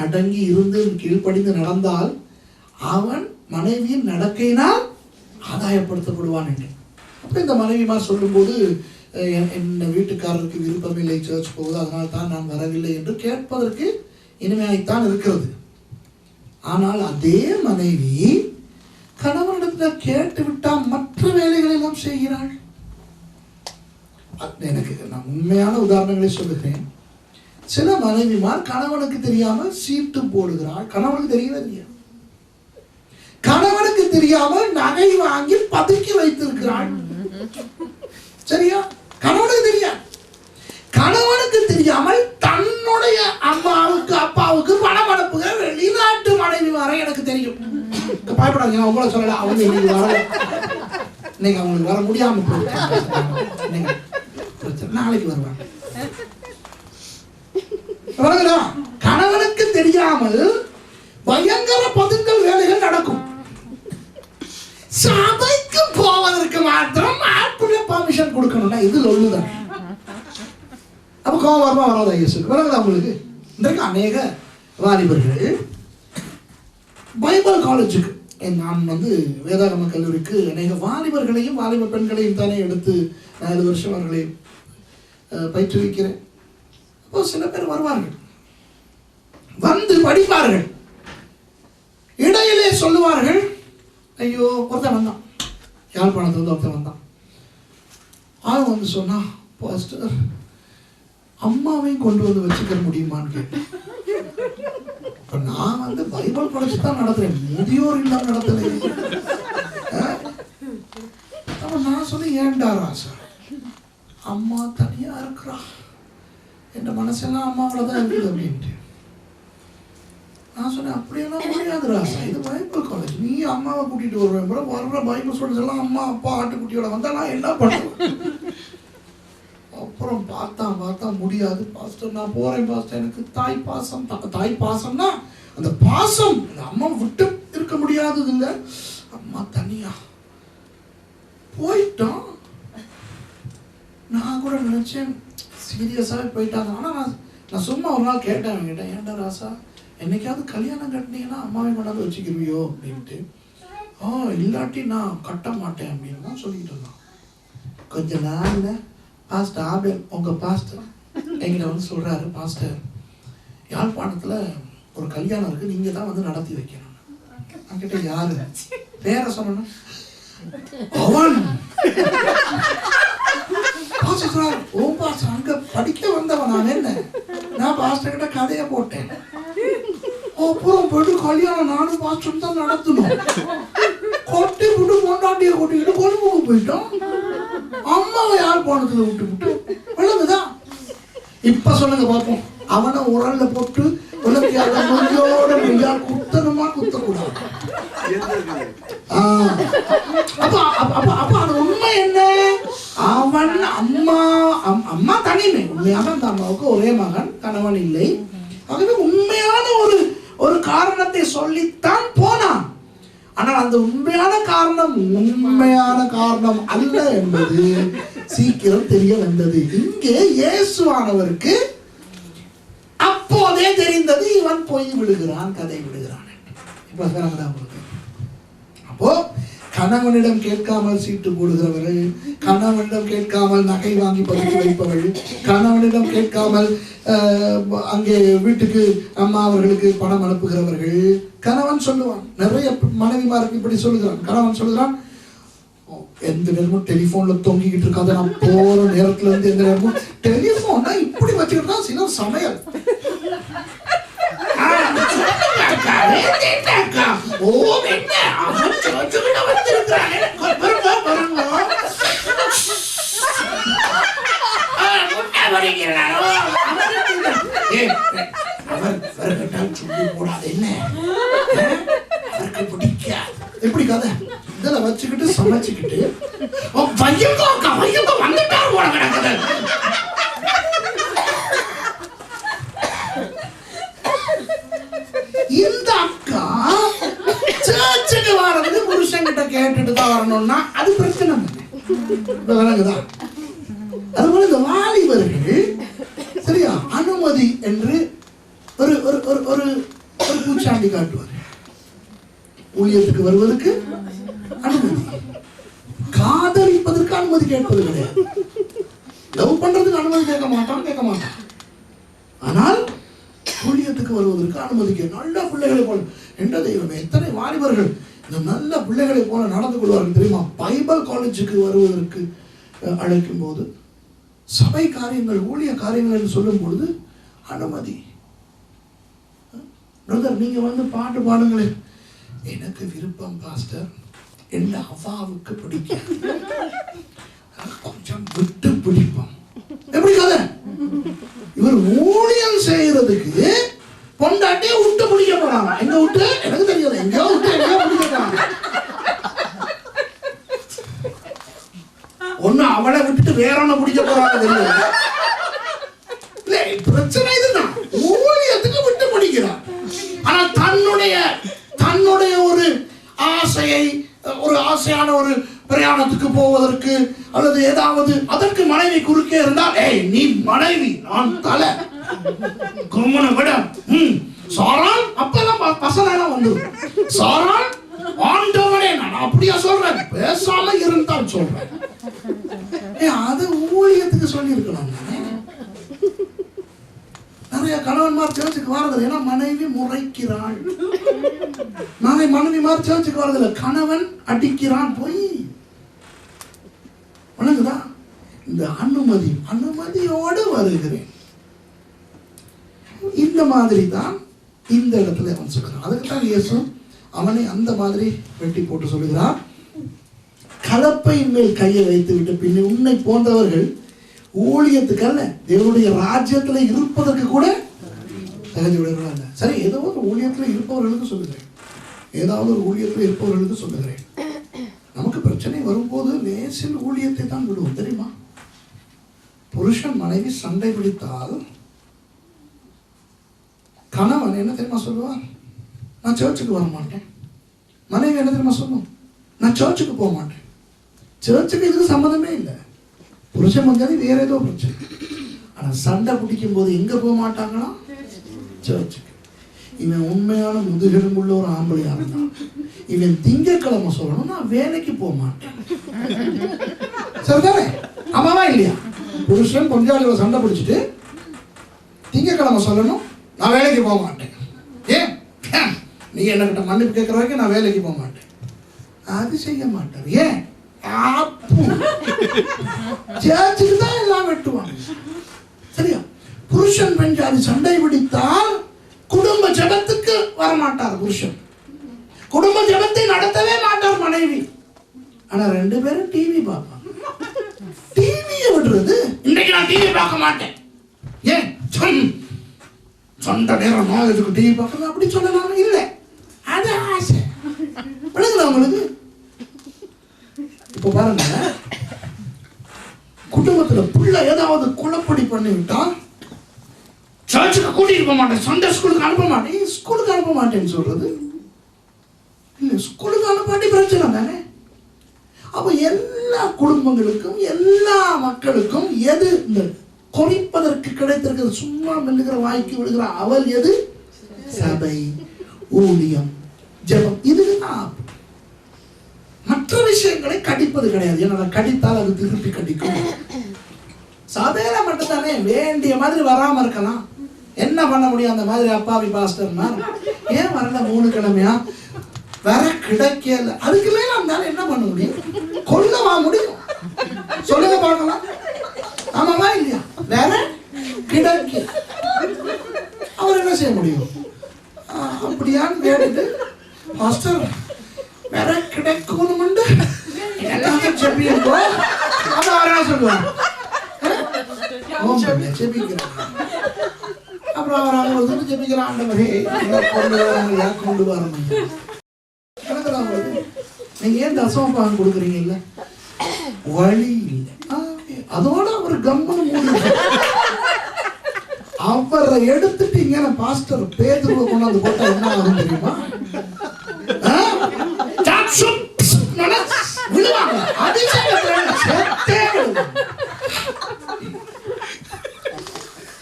அடங்கி இருந்து கீழ்ப்படிந்து நடந்தால் அவன் மனைவியின் நடக்கையினால் ஆதாயப்படுத்தப்படுவான் என்று. அப்போ இந்த மனைவிமார் சொல்லும்போது, என் வீட்டுக்காரருக்கு விருப்பம் இல்லை சர்ச் போகுது, அதனால் தான் நான் வரவில்லை என்று கேட்பதற்கு இனிமையாய்த்தான் இருக்கிறது. ஆனால் அதே மனைவி கணவனிடத்தில் கேட்டு விட்டால் மற்ற வேலைகளை எல்லாம் செய்கிறாள். எனக்கு நான் உண்மையான உதாரணங்களை சொல்லுகிறேன். சில மனைவிமார் கணவனுக்கு தெரியாமல் சீட்டு போடுகிறாள். கணவனுக்கு தெரியவே தெரியாது. கணவனுக்கு தெரியாமல் நகை வாங்கி பதுக்கி வைத்திருக்கிறாள். சரியா? கணவனுக்கு தெரியாது. கணவனுக்கு தெரியாமல் தன்னுடைய அம்மாவுக்கு அப்பாவுக்கு பணம் அனுப்புகிற வெளிநாட்டு மனைவி வர எனக்கு தெரியும். பயப்படாதீங்க, நான் உங்களை சொல்லல. அவங்க இன்னைக்கு வர, இன்னைக்கு அவங்களுக்கு வர முடியாம நாளைக்கு வருவாங்க. கணவனுக்கு தெரியாமல் பயங்கர பதுங்கல் வேலைகள் நடக்கும். சபைக்கு போவதற்கு ஏன்னா இதில் ஒண்ணுதான். அப்ப கோபம் வருமா வராதா இயேசுக்கு? வராதா உங்களுக்கு? இன்றைக்கு அநேக வாலிபர்கள் பைபிள் காலேஜுக்கு, நான் வேதாகம கல்லூரிக்கு அநேக வாலிபர்களையும் வாலிப பெண்களையும் தானே எடுத்து 4 வருஷம் அவர்களை பயிற்றுவிக்கிறேன். அப்போ சில பேர் வருவார்கள், வந்து படிப்பார்கள், இடையிலே சொல்லுவார்கள், ஐயோ ஒருத்தன் வந்தான், யாழ்ப்பாணத்துல ஒருத்தன் வந்தான், அவன் வந்து சொன்னா, பாஸ்டர் அம்மாவையும் கொண்டு வந்து வச்சுக்க முடியுமான்னு கேட்டேன். இப்ப நான் பைபிள் படிச்சு தான் நடத்துறேன், முதியோர் இல்லம் நடத்தலை. அப்ப நான் சொன்னேன், ஏன்டா ராசா, அம்மா தனியா இருக்கிறா, என் மனசெல்லாம் அம்மாவில் தான் இருக்குது அப்படின்ட்டு. நான் சொன்னேன், அப்படியெல்லாம் முடியாது ராசா, இது பைபிள் காலேஜ், நீ அம்மாவை கூட்டிட்டு வருவேன், வர்ற பைபிள் ஸ்டூடெண்ட்ஸ் எல்லாம் அம்மா அப்பா ஆட்டுக்குட்டியோட வந்தா நான் என்ன பண்ணுவேன்? அப்புறம் பார்த்தா முடியாது பாஸ்டர், நான் போறேன் பாஸ்டர், எனக்கு தாய் பாசம்னா அந்த பாசம் அம்மா விட்டு இருக்க முடியாதது இல்லை, அம்மா தனியா போயிட்டான். நான் கூட நினைச்சேன் சீரியஸாகவே போயிட்டாங்க. ஆனால் நான் சும்மா ஒரு நாள் கேட்டேன், ஏன்டா ராசா என்னைக்காவது கல்யாணம் கட்டினீங்கன்னா அம்மாவை கொண்டாந்து வச்சுக்கிருவியோ அப்படின்ட்டு. இல்லாட்டி நான் கட்ட மாட்டேன் அப்படின்னு தான் சொல்லிட்டு இருந்தான். கொஞ்ச நாள்ல பாஸ்டர் ஆபேல், உங்க பாஸ்டர் என்கிட்ட வந்து சொல்றாரு, பாஸ்டர் யாழ்ப்பாணத்துல ஒரு கல்யாணம் இருக்கு, நீங்க தான் நடத்தி வைக்கணும். நான் கிட்ட யாரு பேர சொன்ன, அவன் பாஸ்டர் அங்க படிக்க வந்தவன், நான் என்ன, நான் பாஸ்டர் கிட்ட கதையை போட்டேன். அப்புறம் போயிட்டு கல்யாணம் நானும் பாஸ்டர் தான் நடத்தணும். கொட்டி விட்டு கொண்டாட்டிய கொட்டிக்கிட்டு கொழும்புக்கு போயிட்டோம். அம்மாவை யாழ்ப்பாணத்துல விட்டு விழுந்துதான். இப்ப சொல்லுங்க பாப்போம், அவனை உரல்ல போட்டு குத்தணுமா குத்தக்கூடாது? அப்ப அது உண்மை என்ன? அவன் அம்மா தனிமை, உண்மையாக அந்த அம்மாவுக்கு ஒரே மகன், கணவன் இல்லை. ஆகவே உண்மையான ஒரு காரணத்தை சொல்லித்தான் போனான். ஆனால் அந்த உண்மையான காரணம் அல்ல என்பது சீக்கிரம் தெரிய வந்தது. இங்கே இயேசுவானவருக்கு அப்போதே தெரிந்தது, இவன் போய் விடுகிறான், கதை விடுகிறான். அப்போ கணவனிடம் கேட்காமல் சீட்டு போடுகிறவர்கள், கணவனிடம் கேட்காமல் நகை வாங்கி பதுக்கி வைப்பவர்கள், கணவனிடம் கேட்காமல் அங்கே வீட்டுக்கு அம்மா அவர்களுக்கு பணம் அனுப்புகிறவர்கள். கணவன் சொல்லுவான், நிறைய மனைவிமாருக்கு இப்படி சொல்லுகிறான். கணவன் சொல்லுகிறான், எந்த நேரமும் டெலிபோன்ல தொங்கிக்கிட்டு இருக்காது, நான் போற நேரத்துல இருந்து எந்த நேரமும் டெலிபோன் இப்படி வச்சுக்கிட்டு தான் சிலர் சமையல். எப்படி கதை இதெல்லாம் வச்சுக்கிட்டு சமைச்சுக்கிட்டு வந்துட்டார் போல கிடக்குது. இந்த அக்கா சர்ச்சுக்கு வரது புருஷன் கிட்ட கேட்டுட்டு தான் வரணும்னா அது பிரச்சனை விளங்குதான். அதுபோல இந்த வாலிபர்கள் சரியா அனுமதி என்று ஒரு ஒரு ஒரு ஒரு ஒரு பூச்சாண்டி காட்டுவார். ஊழியத்துக்கு வருவதற்கு அனுமதி, காதலிப்பதற்கு அனுமதி கேட்பது கிடையாது. லவ் பண்றதுக்கு அனுமதி கேட்க மாட்டான். ஆனால் ஊழியத்துக்கு வருவதற்கு அனுமதி கேட்க, நல்ல பிள்ளைகளை போல என்ற தெய்வமே, எத்தனை வாலிபர்கள் இந்த நல்ல பிள்ளைகளை போல நடந்து கொள்வார்கள் தெரியுமா? பைபிள் காலேஜுக்கு வருவதற்கு அழைக்கும் போது, சபை காரியங்கள் ஊழிய காரியங்கள் என்று சொல்லும் பொழுது அனுமதி. பிரதர் நீங்க வந்து பாட்டு பாடுங்களேன். எனக்கு விருப்பம் பாஸ்டர், என்ன அவாவுக்கு பிடிக்கும், கொஞ்சம் விட்டு பிடிப்போம். எப்படி கதை? இவர் ஊழியம் செய்யறதுக்கு பொண்டாட்டியே விட்டு பிடிக்க போறாங்க. எங்க விட்டு எனக்கு தெரியாது, எங்கேயோ விட்டு எங்கேயோ பிடிக்க போறாங்க. ஒண்ணு அவளை விட்டுட்டு வேற ஒண்ணு பிடிக்க போறாங்க தெரியாது. பிரச்சனை இதுதான், ஊழியத்துக்கு விட்டு பிடிக்கிறார். ஆனால் தன்னுடைய ஒரு ஆசையை, ஒரு ஆசையான பிரயாணத்துக்கு போவதற்கு அல்லது ஏதாவது அதற்கு மனைவி குறுக்கே இருந்தால், ஏய் நீ மனைவி, நான் தலை, கும்மன விட சாரான். அப்பெல்லாம் பசங்க வந்துடும், சாரான் ஆண்டவனே நான் அப்படியா சொல்றேன், பேசாம இருந்தால் சொல்றேன். அது ஊழியத்துக்கு சொல்லி இருக்கலாம். நிறைய கணவன்மார் சேர்ச்சுக்கு வரதில்லை, ஏன்னா மனைவி முறைக்கிறாள். மனைவிமார் சேர்ச்சுக்கு வரதில்லை, கணவன் அடிக்கிறான். போய் வணங்குதா? இந்த அனுமதியோடு வருகிறேன். இந்த மாதிரி தான் இந்த இடத்துல அவன் சொல்கிறான். அதுக்கு தான் இயேசு அவனை அந்த மாதிரி வெட்டி போட்டு சொல்லுகிறார், கலப்பையின் மேல் கையை வைத்து விட்டு பின் உன்னை போன்றவர்கள் ஊழியத்துக்கு அல்ல, தேவனுடைய ராஜ்யத்துல இருப்பதற்கு கூட தகுதி விடுறா இல்ல. சரி, ஏதோ ஒரு ஊழியத்துல இருப்பவர்களுக்கு சொல்லுகிறேன், ஏதாவது ஒரு ஊழியத்துல இருப்பவர்களுக்கு சொல்லுகிறேன். நமக்கு பிரச்சனை வரும்போது லேசில் ஊழியத்தை தான் விடுவோம், தெரியுமா? புருஷன் மனைவி சண்டை பிடித்தால் கணவன் என்ன தெரியுமா சொல்லுவார்? நான் சர்ச்சுக்கு வர மாட்டேன். மனைவி என்ன தெரியுமா சொல்லும்? நான் சர்ச்சுக்கு போக மாட்டேன். சர்ச்சுக்கு இதுக்கு சம்மந்தமே இல்லை. புருஷன் வந்தாலே வேற ஏதோ பிரச்சனை. ஆனா சண்டை பிடிக்கும் போது எங்க போக மாட்டாங்கன்னா சர்ச்சுக்கு. இவன் உண்மையான முதுகெலும்புள்ள ஒரு ஆம்பளையா இருந்தான், இவன் திங்கக்கிழமை சொல்லணும் நான் வேலைக்கு போக மாட்டேன். சரிதானே? ஆமாவா இல்லையா? புருஷன் கொஞ்சம் சண்டை பிடிச்சிட்டு திங்கக்கிழமை சொல்லணும் நான் வேலைக்கு போக மாட்டேன். ஏன்? நீங்க என்கிட்ட மன்னிப்பு கேட்கிற வரைக்கும் நான் வேலைக்கு போக மாட்டேன். அது செய்ய மாட்டார். ஏன்? சேர்ச்சுக்கு தான் எல்லாம் வெட்டுவாங்க. சரியா? புருஷன் பெஞ்சாதி சண்டை பிடித்தால் குடும்ப ஜபத்துக்கு வரமாட்டார் புருஷன், குடும்ப ஜபத்தை நடத்தவே மாட்டார் மனைவி. ஆனா ரெண்டு பேரும் டிவி பார்ப்பாங்க. டிவியை விடுறது, இன்னைக்கு நான் டிவி பார்க்க மாட்டேன். ஏன்? சொந்த நேரம் நான் இதுக்கு டிவி பார்க்கறது அப்படி சொல்லலாம் இல்லை, அது ஆசை. விளங்குதா உங்களுக்கு? இப்ப பாருங்க, குடும்பத்துல பிள்ளை ஏதாவது குழப்படி பண்ணிவிட்டா சர்ச்சுக்கு கூட்டிட்டு போக மாட்டேன், சண்டே ஸ்கூலுக்கு அனுப்ப மாட்டேன். ஸ்கூலுக்கு அனுப்ப மாட்டேன்னு சொல்றது இல்ல, ஸ்கூலுக்கு அனுப்பாட்டி பிரச்சனை தானே. அப்ப எல்லா குடும்பங்களுக்கும் எல்லா மக்களுக்கும் எது இந்த குறிப்பதற்கு கிடைத்திருக்கிறது? சும்மா மெல்லுகிற வாய்க்கு விடுகிற அவள் எது? சபை, ஊழியம், ஜெபம். இதுதான். மற்ற விஷயங்களை கடிப்பது கிடையாது. ஏன்னா கடித்தால் அது திருப்பி கடிக்கும். சபையில மட்டும்தானே வேண்டிய மாதிரி வராம இருக்கலாம். என்ன பண்ண முடியும்? அந்த மாதிரி அப்பாவி பாஸ்டர்னா ஏன் வரல 3 கிழமையா வர கிடைக்கல, அதுக்கு மேல இருந்தாலும் என்ன பண்ண முடியும்? கொல்லவா முடியும்? சொல்லுங்க பார்க்கலாம். ஆமாவா இல்லையா? வேற கிடைக்க அவர் என்ன செய்ய முடியும்? அப்படியான்னு கேட்டுட்டு பாஸ்டர் வேற கிடைக்கணும் செப்பியோ அது அவரா சொல்லுவாங்க. அப்புறம் அவர் அவங்க ஜெபிக்கிறான், ஆண்டவரே கொண்டு வரணும். நீங்க ஏன் தசமபாகம் கொடுக்குறீங்க? இல்ல வழி இல்லை. அதோட அவர் கம்மனு அவரை எடுத்துட்டு இங்க பாஸ்டர் பேதுருவை கொண்டாந்து போட்டா என்ன ஆகும் தெரியுமா?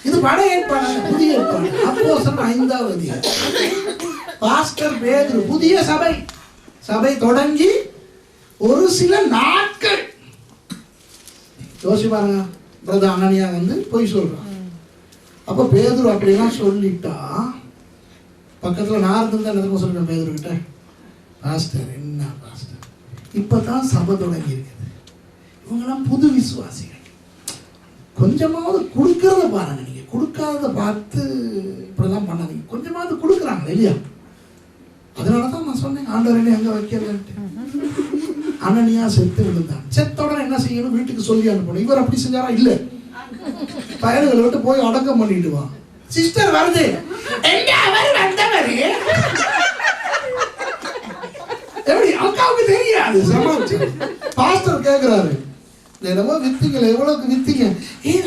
இது பழைய ஏற்பாடு, புதிய ஏற்பாடு. அப்போஸ்தலர் 5ஆம் அதிகாரம். பாஸ்டர் பேதுரு புதிய சபை தொடங்கி ஒரு சில நாட்கள் யோசி பாருங்க. பிரதர் அனனியா வந்து போய் சொல்றான். அப்ப பேதுரு அப்படிலாம் சொல்லிட்டா பக்கத்துல நான் இருந்தா என்ன சொல்றேன் பேதுரு கிட்ட, பாஸ்டர் என்ன பாஸ்டர் இப்பதான் சபை தொடங்கி இருக்குது, இவங்கெல்லாம் புது விசுவாசிகள், கொஞ்சமாவது கொடுக்கறத பாருங்க. நீங்க கொடுக்காதத பார்த்து இப்படிலாம் பண்ணாதீங்க. கொஞ்சமாவது கொடுக்குறாங்க இல்லையா? அதனாலதான் நான் சொன்னேன் ஆண்டவரே எங்க வைக்கிறேன்ட்டு. அனனியா செத்து விழுந்தான். செத்தோட என்ன செய்யணும்? வீட்டுக்கு சொல்லி அனுப்பணும். இவர் அப்படி செஞ்சாரா? இல்ல, பயல்களை விட்டு போய் அடக்கம் பண்ணிட்டு வா. சிஸ்டர் வருது, எப்படி அக்காவுக்கு தெரியாது. சமாளிச்சு பாஸ்டர் கேட்கிறாரு, என்னமோ வித்தீங்களே, எவ்வளவுக்கு வித்தீங்க?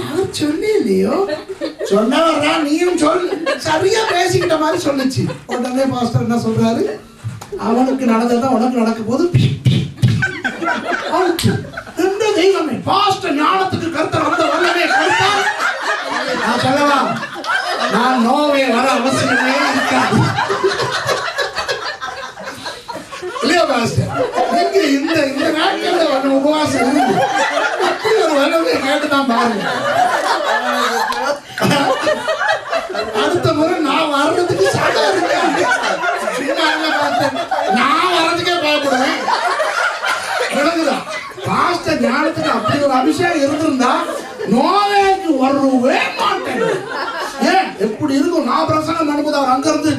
அவர் சொல்லி இல்லையோ, சொன்னவர்னா நீயும் சொல்லு, சரியா பேசிக்கிட்ட மாதிரி சொல்லுச்சு. உடனே பாஸ்டர் என்ன சொல்றாரு, அவனுக்கு நடந்ததான் உனக்கு நடக்க போது தெய்வமே பாஸ்ட ஞானத்துக்கு கர்த்தர் அந்த வல்லமே கொடுத்தார். நான் சொல்லவா, நான் நோவே வர அவசியமே இருக்காது இல்லையா பாஸ்டர்? நீங்க இந்த நாட்கள்ல உபவாசம் இருந்து அப்படி ஒரு வல்லமே கேட்டுதான் பாருங்க. அடுத்த முறை நான் வர்றதுக்கு சாதம் இருக்காது. நான் வர்றதுக்கே பயப்படுவேன். விளங்குதா? பாஸ்ட ஞானத்துக்கு அப்படி ஒரு அபிஷேகம் இருந்திருந்தா நோவேக்கு வரவே மாட்டேன். ஏன் எப்படி இருக்கும்? நான் பிரசங்கம் பண்ணும்போது அவர் அங்கிருந்து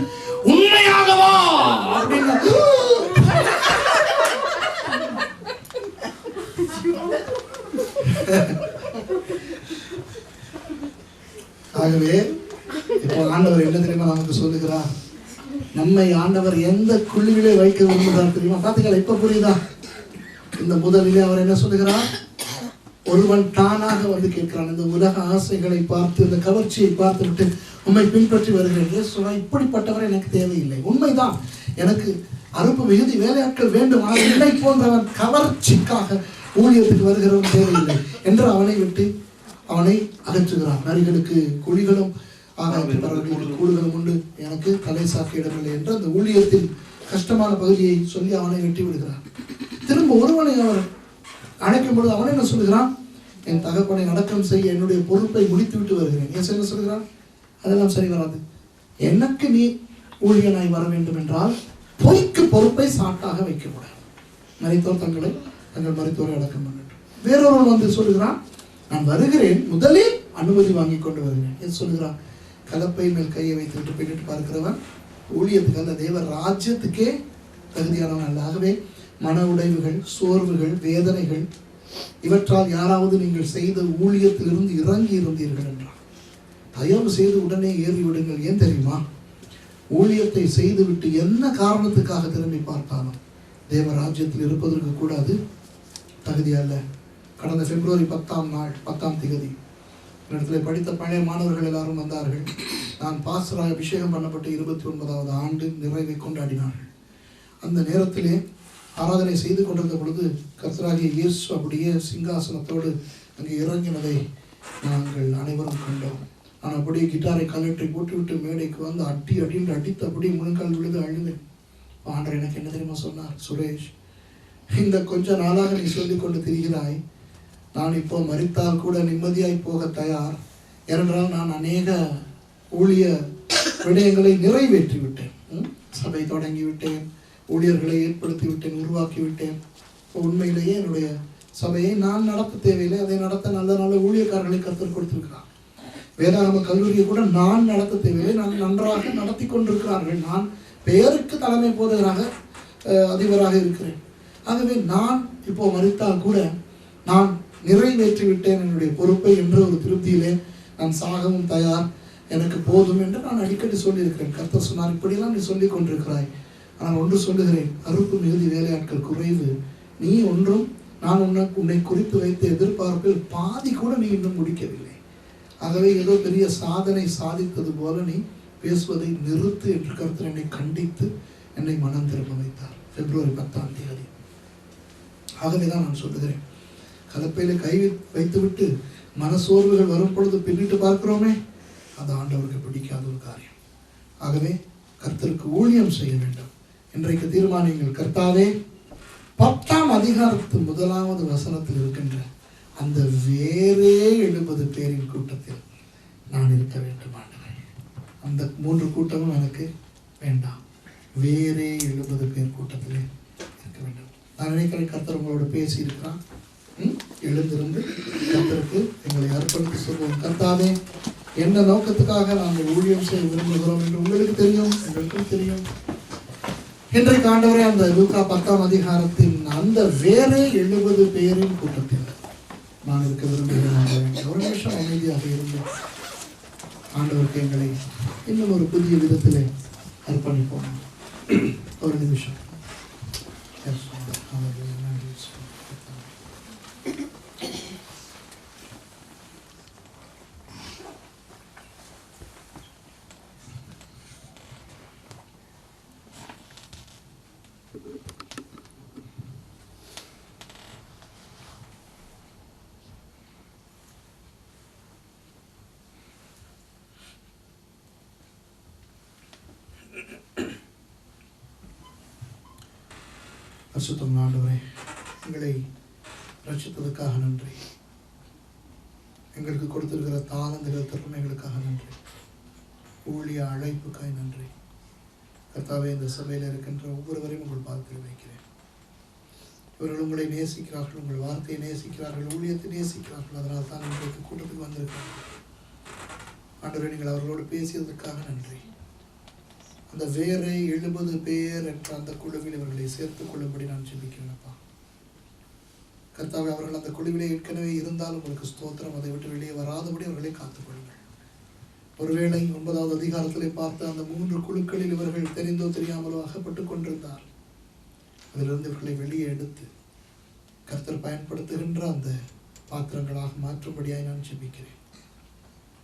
உண்மையாகவா அப்படின்னு ஆகவே இப்போ ஆண்டவர் என்ன தெரியுமா நமக்கு சொல்லுகிறார்? நம்மை ஆண்டவர் எந்த குழிவிலே வைக்க விரும்புகிறார் தெரியுமா? பாத்தீங்களா? இப்ப புரியுதா? இந்த முதலிலே அவர் என்ன சொல்லுகிறார்? ஒருவன் தானாக வந்து கேட்கிறான். இந்த உலக ஆசைகளை பார்த்து, இந்த கவர்ச்சியை பார்த்து விட்டு உண்மை பின்பற்றி வருகிறேன். இப்படிப்பட்டவர் எனக்கு தேவையில்லை. உண்மைதான், எனக்கு அறுப்பு மிகுதி வேலையாட்கள் வேண்டும். ஆனால் என்னை போன்றவன் கவர்ச்சிக்காக ஊழியத்துக்கு வருகிறவன் தேவையில்லை என்று அவனை விட்டு அவனை அகற்றுகிறான். நரிகளுக்கு குழிகளும் ஆகாயத்து பறவைகளுக்கு கூடுகளும் உண்டு, எனக்கு தலை சாக்க இடமில்லை என்று அந்த ஊழியத்தின் கஷ்டமான பகுதியை சொல்லி அவனை வெட்டி விடுகிறான். திரும்ப ஒருவனை அவர் அழைக்கும் பொழுது அவன் என்ன சொல்லுகிறான்? என் தகப்பனை அடக்கம் செய்ய என்னுடைய பொறுப்பை முடித்து விட்டு வருகிறேன். ஏன் என்ன சொல்லுகிறான்? அதெல்லாம் சரி வராது. எனக்கு நீ ஊழியனாய் வர வேண்டும் என்றால் பொய்க்கு பொறுப்பை சாட்டாக வைக்கக்கூடாது. மரித்தோர் தங்கள் மரித்தோரை அடக்கம் பண்ணட்டும். வேறொருவன் வந்து சொல்லுகிறான், நான் வருகிறேன், முதலில் அனுமதி வாங்கி கொண்டு வருகிறேன். ஏன் சொல்லுகிறான்? கலப்பை மேல் கையை வைத்து விட்டு பின்னிட்டு பார்க்கிறவன் ஊழியத்துக்கு அல்ல, தேவ ராஜ்யத்துக்கே தகுதியானவன் அல்ல. ஆகவே மன உடைவுகள், சோர்வுகள், வேதனைகள் இவற்றால் யாராவது நீங்கள் செய்த ஊழியத்திலிருந்து இறங்கி இருந்தீர்கள் என்றால் தயவு செய்து உடனே ஏறி விடுங்கள். ஏன் தெரியுமா? ஊழியத்தை செய்துவிட்டு என்ன காரணத்துக்காக திரும்பி பார்த்தாலும் தேவ ராஜ்யத்தில் இருப்பதற்கு கூட அது தகுதி அல்ல. கடந்த பிப்ரவரி 10ஆம் தேதி இடத்துல படித்த பழைய மாணவர்கள் எல்லாரும் வந்தார்கள். நான் பாஸ்டராக அபிஷேகம் பண்ணப்பட்ட 29வது ஆண்டு நிறைவை கொண்டாடினார்கள். அந்த நேரத்திலே ஆராதனை செய்து கொண்டிருந்த பொழுது கர்த்தராகிய இயேசு அப்படியே சிங்காசனத்தோடு அங்கே இறங்கினதை நாங்கள் அனைவரும் கண்டோம். நான் அப்படியே கிட்டாரை கலற்றி போட்டுவிட்டு மேடைக்கு வந்து அடின்னு அடித்து அப்படியே முழங்கால் விழுது அழுதேன். ஆண்டவர் எனக்கு என்ன தெரியுமா சொன்னார்? சுரேஷ், இந்த கொஞ்ச நாளாக நீ சொல்லிக் கொண்டு திரிகிறாய், நான் இப்போ மரித்தால் கூட நிம்மதியாய் போக தயார். ஏனென்றால் நான் அநேக ஊழிய விடயங்களை நிறைவேற்றி விட்டேன். சபை தொடங்கி விட்டேன், ஊழியர்களை ஏற்படுத்தி விட்டேன், உருவாக்கி விட்டேன். உண்மையிலேயே என்னுடைய சபையை நான் நடத்த தேவையில்லை, அதை நடத்த நல்ல நல்ல ஊழியக்காரர்களை கற்றுக் கொடுத்திருக்கிறார். வேதாகம கல்லூரியை கூட நான் நடத்த தேவையில்லை, நான் நன்றாக நடத்தி கொண்டிருக்கிறார்கள். நான் பெயருக்கு தலைமை போதகராக அதிபராக இருக்கிறேன். ஆகவே நான் இப்போ மரித்தால் கூட நான் நிறைவேற்றி விட்டேன் என்னுடைய பொறுப்பை என்ற ஒரு திருப்தியிலே நான் சாகவும் தயார், எனக்கு போதும் என்று நான் அடிக்கடி சொல்லியிருக்கிறேன். கர்த்தர் சொன்னார், இப்படியெல்லாம் நீ சொல்லிக் கொண்டிருக்கிறாய், ஆனால் ஒன்று சொல்லுகிறேன், அறுப்பு மிகுதி வேலையாட்கள் குறைவு. நீ ஒன்றும் நான் உன்னை குறித்து வைத்த எதிர்பார்ப்பில் பாதி கூட நீ இன்னும் முடிக்கவில்லை. ஆகவே ஏதோ பெரிய சாதனை சாதித்தது போல நீ பேசுவதை நிறுத்து என்று கர்த்தர் என்னை கண்டித்து என்னை மனம் திரும்ப வைத்தார். பிப்ரவரி 10ஆம் தேதி. ஆகவேதான் நான் சொல்லுகிறேன், கலப்பையில கை வைத்துவிட்டு மனசோர்வுகள் வரும் பொழுது பின்னிட்டு பார்க்கிறோமே, அது ஆண்டவருக்கு பிடிக்காத ஒரு காரியம். ஆகவே கர்த்தருக்கு ஊழியம் செய்ய வேண்டும். இன்றைக்கு தீர்மானியுங்கள், கர்த்தாவே 10ஆம் அதிகாரத்து 1வது வசனத்தில் இருக்கின்ற அந்த வேறே 70 பேரின் கூட்டத்தில் நான் இருக்க வேண்டும் ஆண்டவரே. அந்த 3 கூட்டமும் எனக்கு வேண்டாம், வேறே 70 பேர் கூட்டத்திலே இருக்க வேண்டும். நான் நினைக்கிறேன் கர்த்தர் உங்களோட பேசி இருக்கிறான். எழுந்திருந்து கர்த்தருக்கு எங்களை அர்ப்பணித்து சொல்வோம். கர்த்தாவே, என்ன நோக்கத்துக்காக நாங்கள் ஊழியம் செய்ய விரும்புகிறோம் என்று உங்களுக்கு தெரியும், எங்களுக்கும் தெரியும். இன்றைக்கு ஆண்டவரே, அந்த லூக்கா 10ஆம் அதிகாரத்தின் அந்த வேறே 70 பேரின் கூட்டத்தில் நான் இருக்க விரும்புகிறேன். ஒரு நிமிஷம் அமைதியாக இருந்து ஆண்டவருக்கு எங்களை இன்னும் ஒரு புதிய விதத்திலே அர்ப்பணிப்போம். ஒரு நிமிஷம். பரிசுத்தம் ஆண்டவரே, எங்களை ரட்சித்ததுக்காக நன்றி. எங்களுக்கு கொடுத்திருக்கிற தாளந்துகள் திறமைகளுக்காக நன்றி. ஊழிய அழைப்புக்காய் நன்றி. கர்த்தாவே, இந்த சபையில் இருக்கின்ற ஒவ்வொருவரையும் உங்கள் பாதத்தில் வைக்கிறேன். இவர்கள் உங்களை நேசிக்கிறார்கள், உங்கள் வார்த்தையை நேசிக்கிறார்கள், ஊழியத்தை நேசிக்கிறார்கள். அதனால் தான் உங்களுக்கு கூட்டத்துக்கு வந்திருக்கிறார்கள். ஆண்டவரே, நீங்கள் அவர்களோடு பேசியதற்காக நன்றி. அந்த வேரை 70 பேர் என்ற அந்த குழுவில் இவர்களை சேர்த்துக் கொள்ளும்படி நான் ஜெபிக்கிறேன்ப்பா. கர்த்தாவே, அவர்கள் அந்த குழுவிலே ஏற்கனவே இருந்தால் உங்களுக்கு ஸ்தோத்திரம். அதை விட்டு வெளியே வராதபடி அவர்களை காத்துக்கொள்ளுங்கள். ஒருவேளை 9வது அதிகாரத்திலே பார்த்த அந்த 3 குழுக்களில் இவர்கள் தெரிந்தோ தெரியாமலோ அகப்பட்டுக் கொண்டிருந்தார். அதிலிருந்து இவர்களை வெளியே எடுத்து கர்த்தர் பயன்படுத்துகின்ற அந்த பாத்திரங்களாக மாற்றும்படியாய் நான் ஜெபிக்கிறேன்.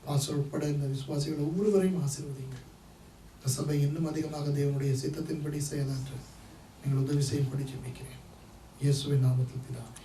பாஸ்டர் உட்பட இந்த விசுவாசிகள் ஒவ்வொருவரையும் ஆசீர்வதிங்கள். சபை இன்னும் அதிகமாக தேவனுடைய சித்தத்தின்படி செயலாற்ற நீங்கள் உதவி செய்யும்படி ஜெபிக்கிறேன். இயேசுவின் நாமத்தில் பிதாவே.